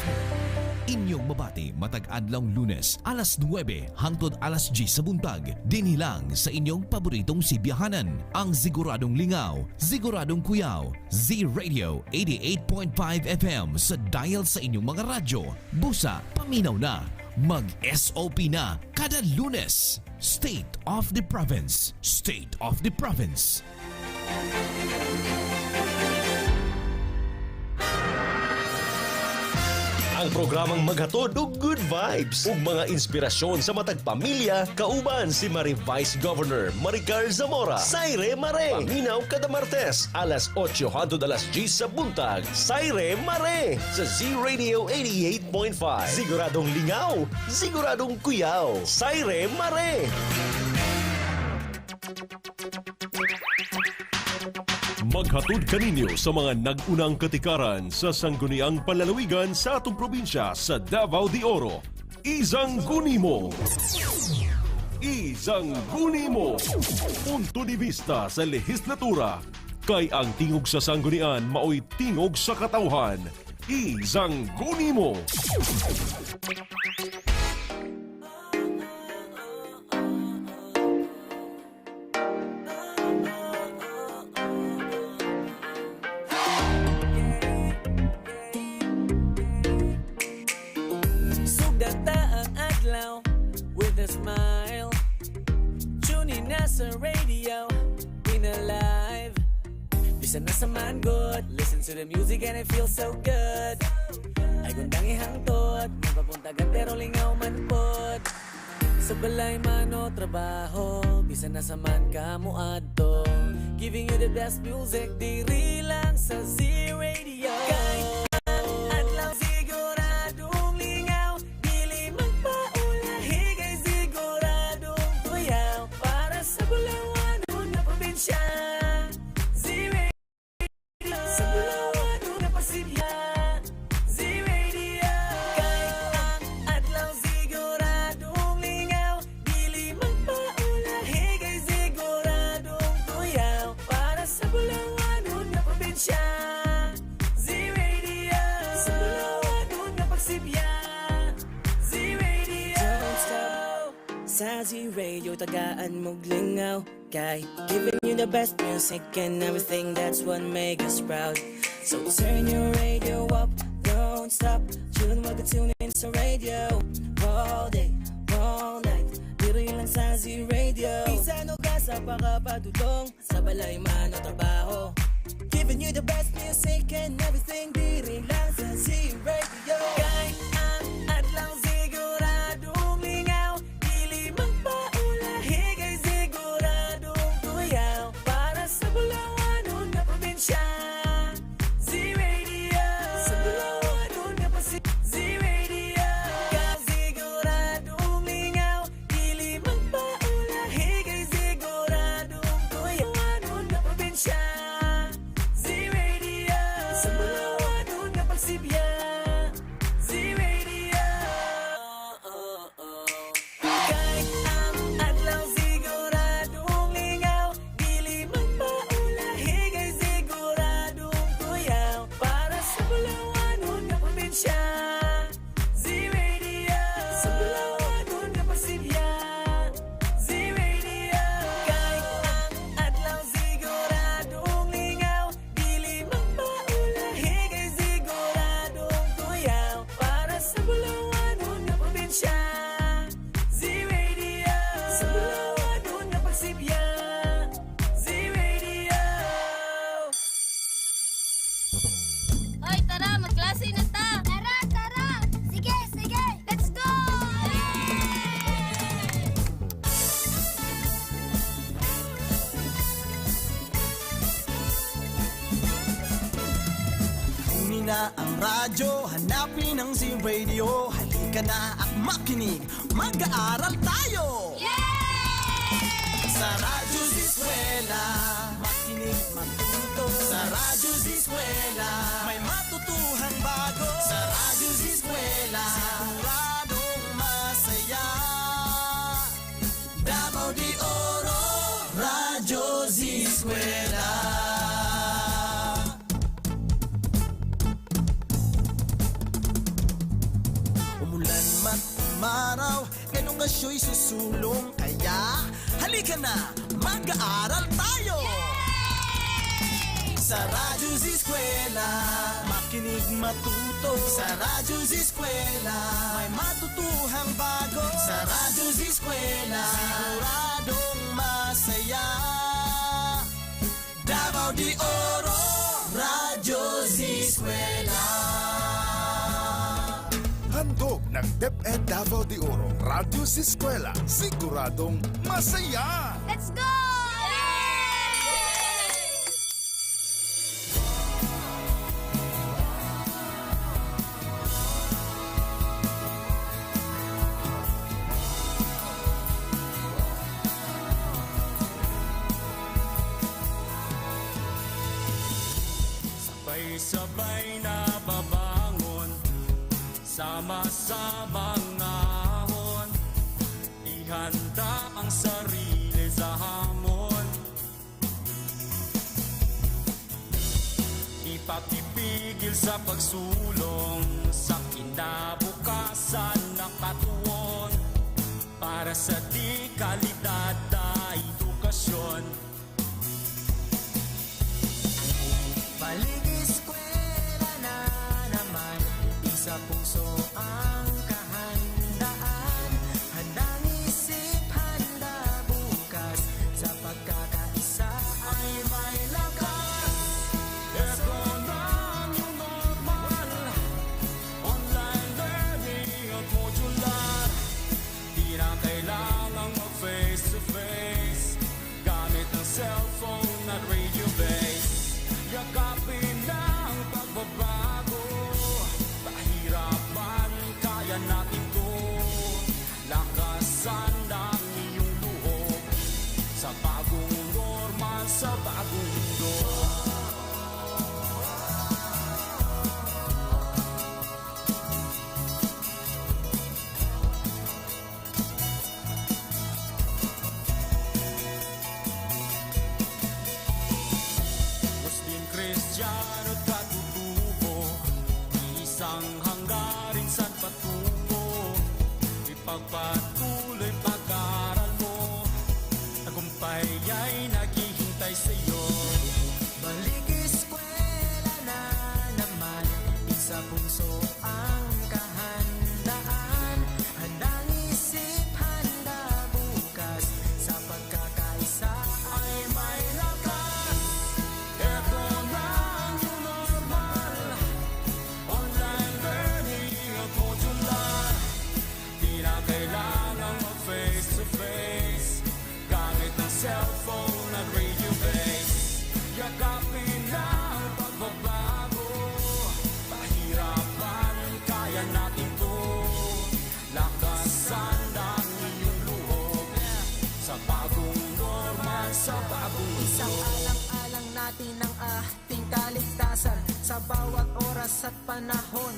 Inyong mabati matag adlawng Lunes alas 9 hangtod alas 10 sa buntag dinhi lang sa inyong paboritong sibiyahanan ang siguradong lingaw, siguradong kuyaw, Z-Radio 88.5 FM sa dial sa inyong mga radyo. Busa, paminaw na, mag-SOP na kada Lunes. State of the Province, State of the Province. Ang programang maghatod og good vibes ug mga inspirasyon sa matag pamilya kauban si Mari Vice Governor Maricar Zamora. Saire Mare. Paminaw kada Martes alas 8 hangtod alas 10 sa buntag. Saire Mare sa Z-Radio 88.5. Siguradong lingaw, siguradong kuyaw. Saire Mare. Maghatod kaninyo sa mga nag-unang katikaran sa sangguniang panlalawigan sa atong probinsya sa Davao de Oro. Izang Gunimo. Izang Gunimo. Punto de vista sa lehislatura. Kay ang tingog sa sanggunian mao'y tingog sa katawhan. Izang Gunimo. Smile, tune in sa radio, in alive. Bisan na sa man good, listen to the music and it feels so good. Ay gundang ihangtod, mapapuntagan pero lingaw man pod. Sa balay man o trabaho, bisan na sa man ka mo adto. Giving you the best music, diri lang sa Z-Radio. Adlaw siguradong lingaw, dili magpaulahi kay siguradong tuyaw para sa Bulawan na probinsya. Z-Radio sa Bulawan na pasilya. Z-Radio kay ang adlaw siguradong lingaw, dili magpaulahi kay siguradong tuyaw para sa Bulawan na probinsya. Z-Radio sa Bulawan na pagsibya. Z-Radio don't stop. Sa Z-Radio tagaan mong lingaw, kay giving you the best music and everything, that's what make us proud. So turn your radio up, don't stop. Chillin' while tune in sa radio. All day, all night, diri lang sa Z-Radio. Bisan o ka sa pakapadulong, sa balay man o trabaho. Giving you the best music and everything, diri lang sa Z-Radio. Kay ang adlaw siguradong lingaw, dili magpaulahi kay siguradong tuyaw para sa Bulawan na probinsya. Z-Radio sa Bulawan na pasilya. Z-Radio kay siguradong lingaw, dili magpaulahi kay siguradong tuyaw na probinsya. Z-Radio sa Bulawan na pagsibya. Z-Radio kay ang adlaw siguradong lingaw, dili magpaulahi kay siguradong tuyaw para sa Bulawan na probinsya. Z-Radio sa Bulawan na pagsibya. Z-Radio kay ang adlaw siguradong lingaw, dili magpaulahi kay siguradong tuyaw para sa Bulawan na probinsya. Z-Radio sa Bulawan na pagsibya. Z-Radio. Hoy, tara, magklase na ta! Tara, tara! Sige, sige! Let's go! Kunin na ang radyo, hanapin ang Z-Radio. Halika na at makinig, mag-aaral tayo! Sa Radyo Z-Eskwela, makinig, matuto. Sa Radyo Z-Eskwela, may matutuhan Radyo Z-Eskwela. Umulan man umaraw, edukasyo'y susulong. Kaya halika na, mag-aaral tayo! Sa Radyo Z-Eskwela, makinig matuto. Sa Radyo Z-Eskwela, may matutuhang bago. Sa Radyo Z-Eskwela, siguradong masaya. Davao de Oro, Radyo Z-Eskwela. Handog ng DepEd Davao de Oro, Radyo Z-Eskwela, siguradong masaya! Let's go! Sabay-sabay na babangon, sama-samang ahon, ihanda ang sarili sa hamon. Ipakipigil sa pagsulong sa kinabukasan na katuon, para sa di kalidad na edukasyon. Balik eskwela na naman, isa puso ang kahandaan. Handang isip, handa bukas, sa pagkakaisa ay may lakas. Ito na ang new normal, online learning at modular. Di na kailangang mag-face-to-face, gamit ang cellphone at radio base. Yakapin ang pagbabago, pahirapan, kaya natin to. Lakasan ng iyong loob, sa bagong normal, sa bagong mundo. Kristiyano't katutubo, isang hanggarin saan patungo. Ipagpatuloy pag-aaral mo, tagumpay ay naghihintay sa'yo. Balik eskwela na naman, isa puso ang kahandaan. Handang isip, handa bukas, sa pagkakaisa ay may lakas. Ito na ang new normal, online learning at modular. Di na kailangang mag-face-to-face, gamit ang cellphone at radio base. Yakapin na ang pagbabago, pahirapan, kaya natin to. Lakasan ng iyong loob, sa bagong normal, sa bagong mundo. Isang alang-alang natin ang ating kaligtasan, sa bawat oras at panahon,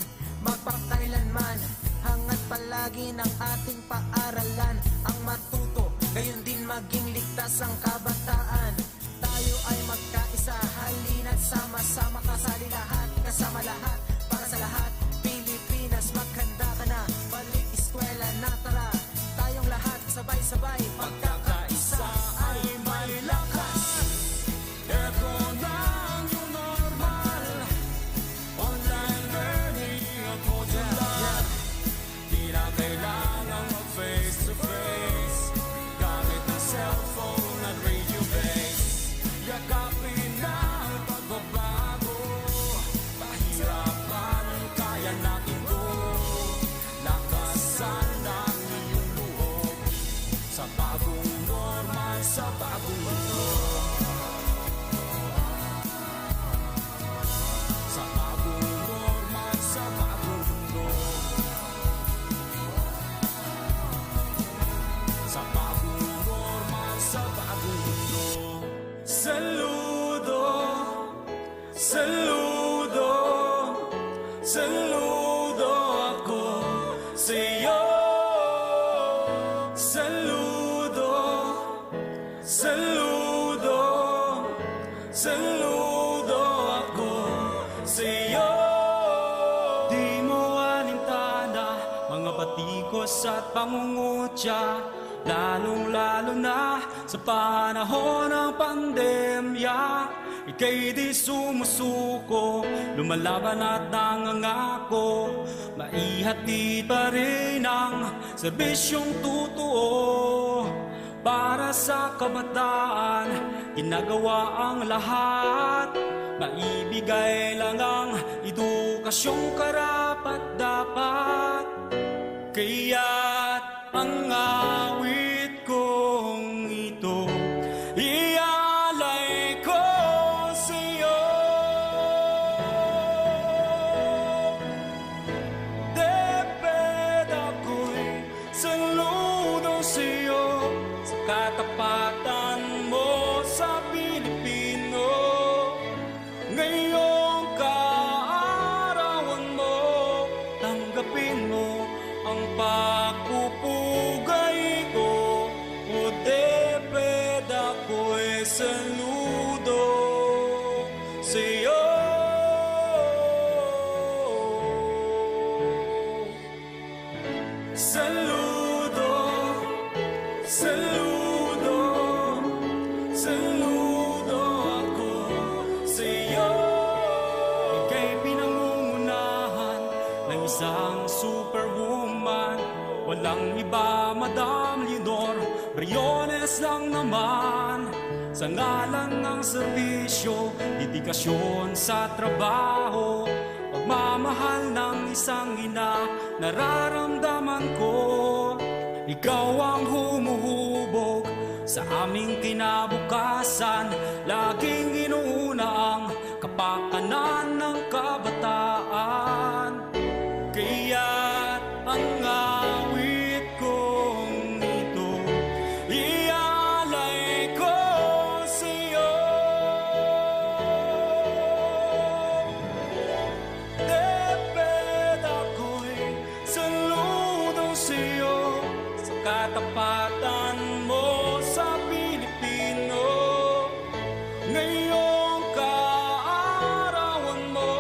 magpakailanman. Hangat palagi ng ating paaralan, ang matuto, gayon din maging ligtas ang kabataan. Tayo ay magkaisa, halina't sama-sama, kasali lahat, kasama lahat, para sa lahat. Pilipinas, maghanda ka na, balik eskwela na, tara. Tayong lahat, sabay-sabay, Pagkakaisa ay may lakas. Ito na ang new normal, online learning at modular. Di na kailangang mag-face-to-face, gamit ang cellphone at radio base. Yakapin na ang pagbabago, pahirapan, kaya natin to. Lakasan ng iyong loob, sa bagong normal, sa bagong mundo. Sa bagong normal, sa bagong mundo. Sa bagong normal, sa bagong mundo. Saludo, saludo, saludo ako sa'yo. Saludo, saludo, saludo ako sa'yo. Di mo alintana mga batikos at pangungutya, lalong-lalo na sa panahon ng pandemya. Ika'y di sumusuko, lumalaban at nangangako, maihatid pa rin ang serbisyong totoo. Para sa kabataan, ginagawa ang lahat, maibigay lang ang edukasyong karapat-dapat. Kaya't ang awit kong ito ialay ko sa'yo. Deped ako'y saludo sa'yo, sa katapatan mo sa Pilipino. Ngayong kaarawan mo, tanggapin mo ang pagpupugay ko. O deped ako'y saludo sa'yo. Saludo, saludo, saludo ako sa'yo. Ika'y pinangungunahan ng isang superwoman, walang iba, Madam Leonor Briones lang naman. Sa ngalan ng serbisyo, dedikasyon sa trabaho, pagmamahal ng isang ina, nararamdaman ko. Ikaw ang humuhubog sa aming kinabukasan, laging inuuna ang kapakanan ng kabataan. Kaya't ang awit kong ito ialay ko sa'yo. Deped ako'y saludo sa'yo, sa katapatan mo sa Pilipino. Ngayong kaarawan mo,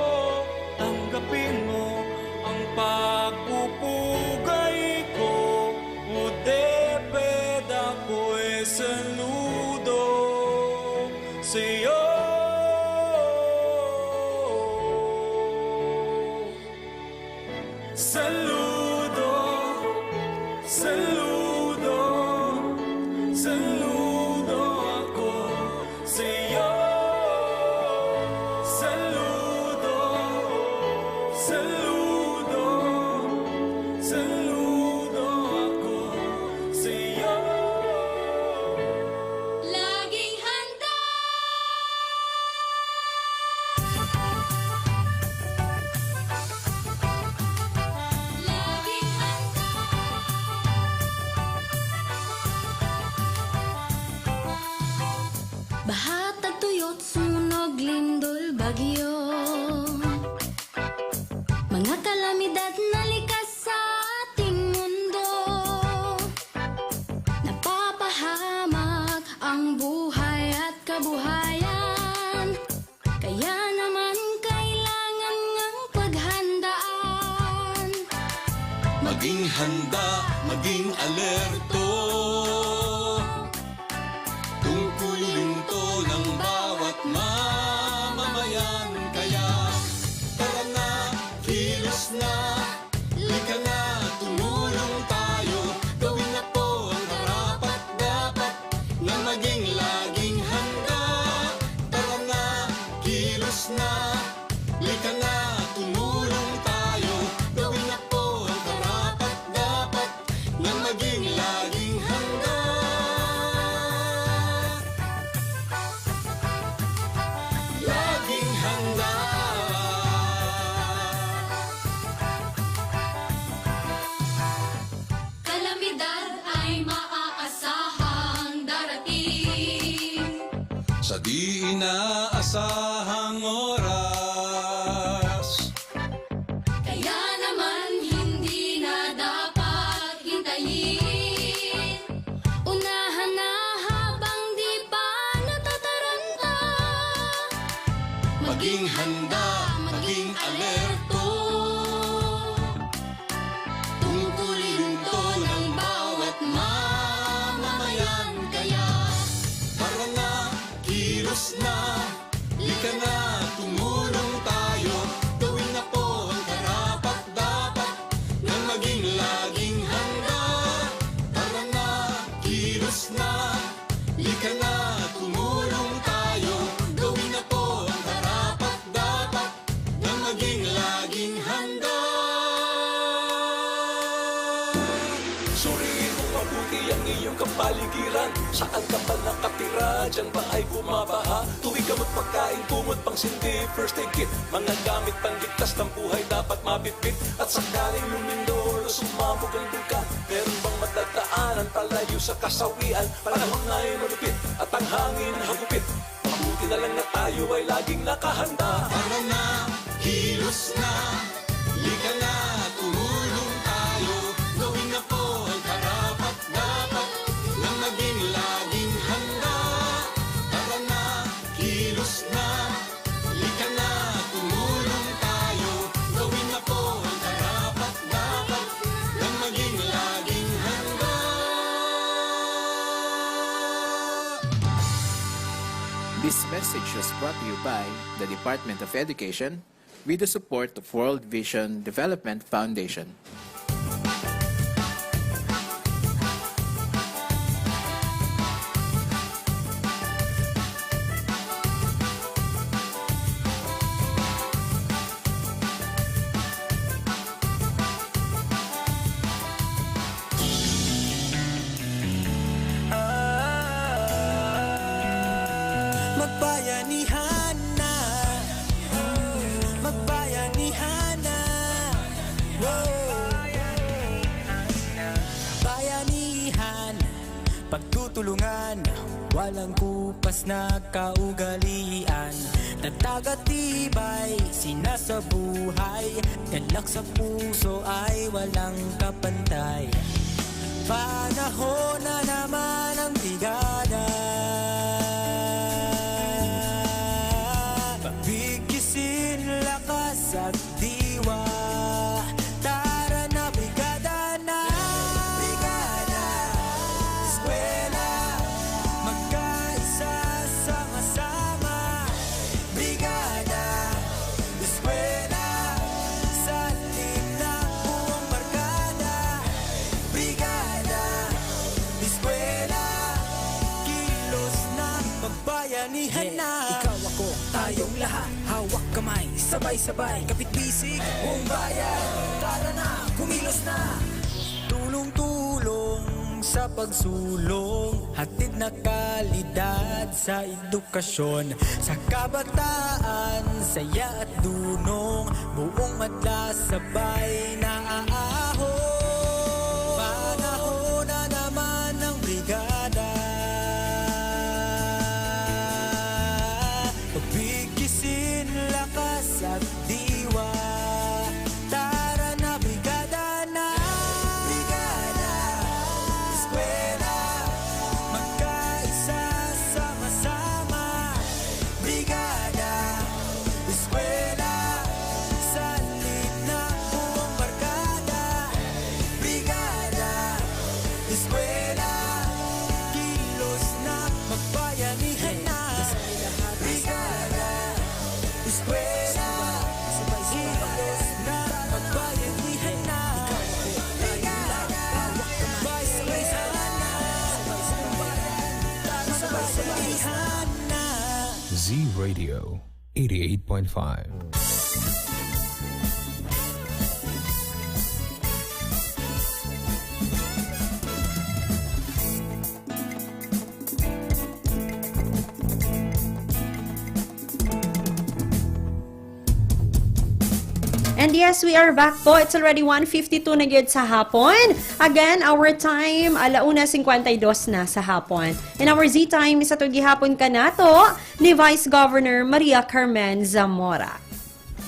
tanggapin mo ang pagpupugay ko. O deped ako'y saludo sa'yo. Saludo, saludo, saludo ako sa'yo. Saludo, saludo, saludo ako sa'yo. Laging handa. Laging handa. Bahatag tuyot, sunog, lindol, bagyo, mga kalamidad na likas sa ating mundo. Napapahamak ang buhay at kabuhayan, kaya naman kailangan ngang paghandaan. Maging handa, maging alerto, tungkulin to ng bawat mamamayan. Kaya tara na, kilos na, lika na, tumulong tayo. Gawin na po ang karapat-dapat na maging laging handa. Tara na, kilos na, lika na, tumulong tayo. Gawin na po ang karapat-dapat na maging laging handa. Laging handa. Kalamidad ay maaasahang darating. Sa di inaasahang oras, Kaya naman hindi na dapat hintayin. Unahan na habang di pa natataranta. maging handa, maging alerto. Tungkulin to ng bawat mamamayan. Kaya tara na, kilos na, lika na, tumulong tayo. Gawin na po ang karapat-dapat nang maging laging handa. Tara na, kilos na, lika na, tumulong tayo. Gawin na po ang karapat-dapat nang maging laging handa. Suriin mo mabuti ang iyong kapaligiran. Saan ka ba nakatira? Diyan ba ay bumabaha? Tuwing gamot pagkain, kumot pang sindi, first aid kit. Mga gamit pangligtas ng buhay dapat mabitbit. At sakaling lumindol o sumabog ang bungka, meron bang madadaanan palayo sa kasawian? Panahon na ay malupit at ang hangin hagupit. Mabuti na lang na tayo ay laging nakahanda. Tara na, kilos na, lika na, tumulong tayo. Gawin na po ang karapat-dapat nang maging laging handa. Tara na, kilos na, lika na, tumulong tayo. Gawin na po ang karapat-dapat nang maging laging handa. This message was brought to you by the Department of Education with the support of World Vision Development Foundation. Magbayanihan na, magbayanihan na, bayanihan, pagtutulungan, walang kupas na kaugalian. Tatag at tibay, sinasabuhay, galak sa puso ay walang kapantay. Panahon na naman ang brigada, pagbigisin lakas at diwa. Tara na, brigada na, brigada, eskwela, magkaisa, sama-sama. Brigada, eskwela, salim na buong barkada. Brigada, eskwela, kilos na, magbayanihan na. Ikaw ako, tayong lahat, hawak kamay, sabay-sabay, kapit-bisig, buong bayan. Tara na, kumilos na. Tulong-tulong sa pagsulong, hatid na kalidad sa edukasyon. Sa kabataan, saya at dunong, buong madla sabay na aahon. Panahon na naman ng brigada, pagbigisin lakas at diwa. Tara na, brigada na, brigada, eskwela, magkaisa, sama-sama. Brigada, eskwela, salit na buong barkada. Brigada, eskwela, kilos na, magbayanihan na. Brigada, eskwela, kilos na, magbayanihan na. Brigada, magbayanihan na. Sabay-sabayhan na. Z Radio 88.5. And yes, we are back po. It's already 1:52 na gyud sa hapon. Again, our time, 1:52 na sa hapon. And our Z time is atong gihapon kanato ni Vice Governor Maria Carmen Zamora.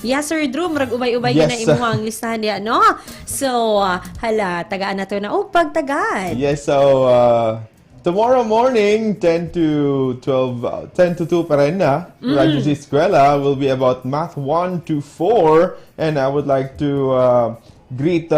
Yes, Sir Drew, marag ubay-ubay Yes, na imuhang listahan niya, no? So, hala, tagaan na to na, pagtagad. Yes, so, Tomorrow morning, 10 to 12, 10 to 2 pa rin na, Radyo Z-Eskwela will be about Math 1 to 4. And I would like to greet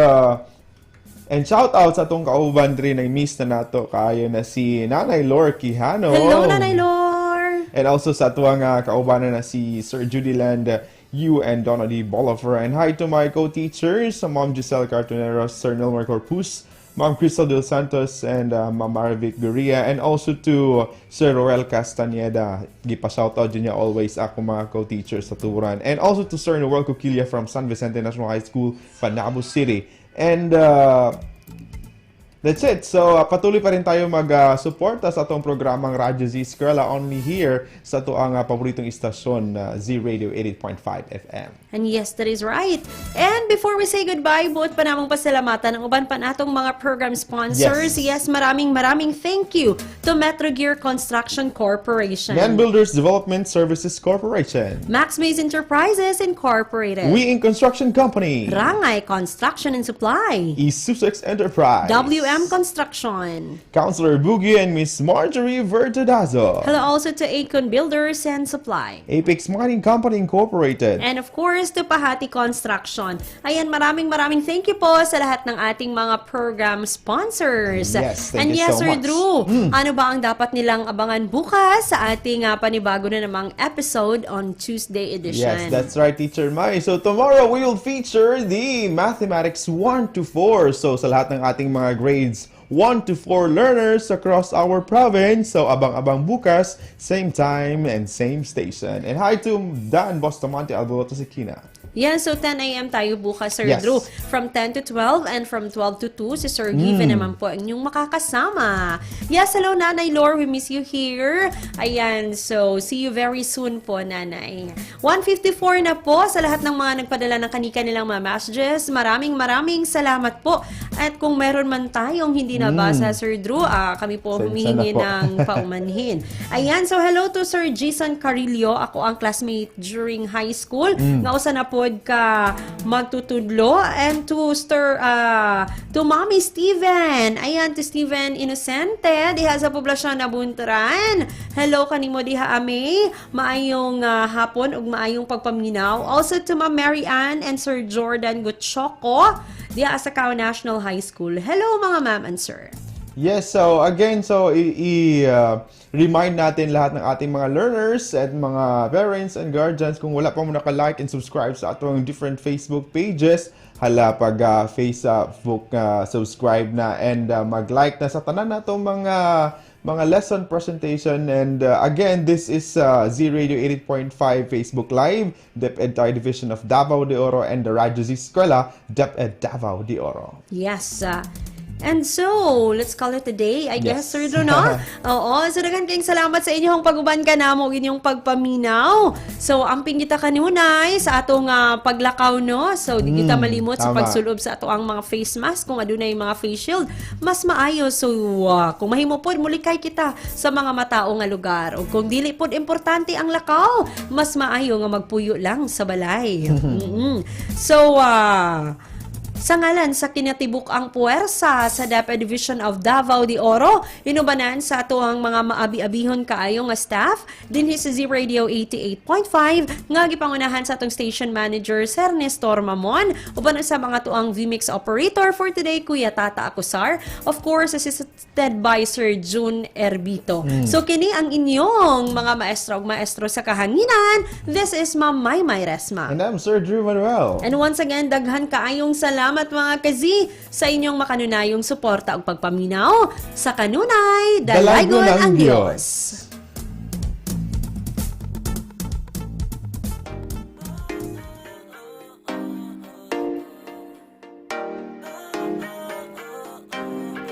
and shout out sa atong kauban rin ay miss na nato kaayo na si Nanay Lor Quijano. Hello, Nanay Lor! And also sa tuwang kaubanan na si Sir Judy Land, you and Donna D. Bolivar. And hi to my co-teachers, Ma'am Giselle Cartoneros, Sir Nelmer Corpus, Ma'am Crystal Del Santos, and Ma'am Marvic Guria. And also to Sir Roel Castaneda. Gipa-shoutout din niya always ako mga co-teachers sa turan. And also to Sir Noel Coquilla from San Vicente National High School, Panabo City. And that's it. So, patuloy pa rin tayo mag-suporta sa atong programang Radyo Z-Eskwela only here sa tuang paboritong istasyon Z-Radio 88.5 FM. And yes, that is right. And before we say goodbye, buot pa namang pasalamatan ang uban pa natong mga program sponsors. Yes, maraming thank you to Metro Gear Construction Corporation, Man Builders Development Services Corporation, Max Maze Enterprises Incorporated, We In Construction Company, Rangay Construction and Supply, Sussex Enterprise, WM Construction, Counselor Boogie and Miss Marjorie Verdedazo. Hello also to Acon Builders and Supply, Apex Mining Company Incorporated, and of course to Pahati Construction. Ayan, maraming thank you po sa lahat ng ating mga program sponsors. Yes, and thank you yes, so Sir much. Drew, ano ba ang dapat nilang abangan bukas sa ating panibago na namang episode on Tuesday edition? Yes, that's right, Teacher Mai. So tomorrow we will feature the Mathematics 1 to 4. So sa lahat ng ating mga grades 1 to 4 learners across our province. So abang-abang bukas, same time and same station. And hi to Dan Bustamante Alboto Sikina. Yan, so 10 a.m. tayo bukas, Sir Yes. Drew. From 10 to 12 and from 12 to 2, si Sir Given naman po ang inyong makakasama. Yes, hello, Nanay Lor. We miss you here. Ayan, so see you very soon po, Nanay. 1:54 na po sa lahat ng mga nagpadala ng kanika nilang mga messages. Maraming salamat po. At kung meron man tayong hindi nabasa, Sir Drew, kami po humihingi ng paumanhin. Ayan, so hello to Sir Jason Carillo. Ako ang classmate during high school. Nausa na po ka magtutudlo. And to Mommy Steven. Ayan, to Steven Innocente. Diha sa poblasyon na Buntaran. Hello kanimo diha ame. Maayong hapon ug maayong pagpaminaw. Also to Ma'am Mary Ann and Sir Jordan Gutchoko diha sa Cao National High School. Hello mga ma'am and sir. Yes, so again, remind natin lahat ng ating mga learners at mga parents and guardians kung wala pa mo naka-like and subscribe sa atong different Facebook pages, hala pag Facebook subscribe na and mag-like na sa tanan natong mga lesson presentation. And again, this is Z-Radio 88.5 Facebook Live, DepEd Tayo Division of Davao de Oro, and the Radyo Z-Eskwela, DepEd Davao de Oro. Yes, and so, let's call it a day, I guess, Sir Drew, no? Oo, so dagan kayong salamat sa inyong pag-uban ka na mo, inyong pagpaminaw. So, ang pingita kanunay sa atong paglakaw, no? So, di kita malimot sa pagsulob sa ato ang mga face mask, kung adunay mga face shield, mas maayo. So, kung mahimo pod, mulikay kita sa mga matao nga lugar. O kung dili pod importante ang lakaw, mas maayo nga magpuyo lang sa balay. So, sa ngalan sa kinatibuk ang puwersa sa DepEd Division of Davao de Oro, inubanan sa ato ang mga maabi-abihon kaayo nga staff dinhi sa Z-Radio 88.5 nga gipangunahan sa atong station manager Sir Nestor Mamon, uban sa mga tuang VMix operator for today, Kuya Tata Acosar, of course assisted by Sir June Erbito. So kini ang inyong mga maestro ug maestro sa kahanginan. This is Ma'am Maymay Resma. And I'm Sir Drew Manuel. And once again, daghan kaayong salamat mga kazi sa inyong makanunayong suporta ug pagpaminaw sa kanunay. Dalaygon ang Diyos.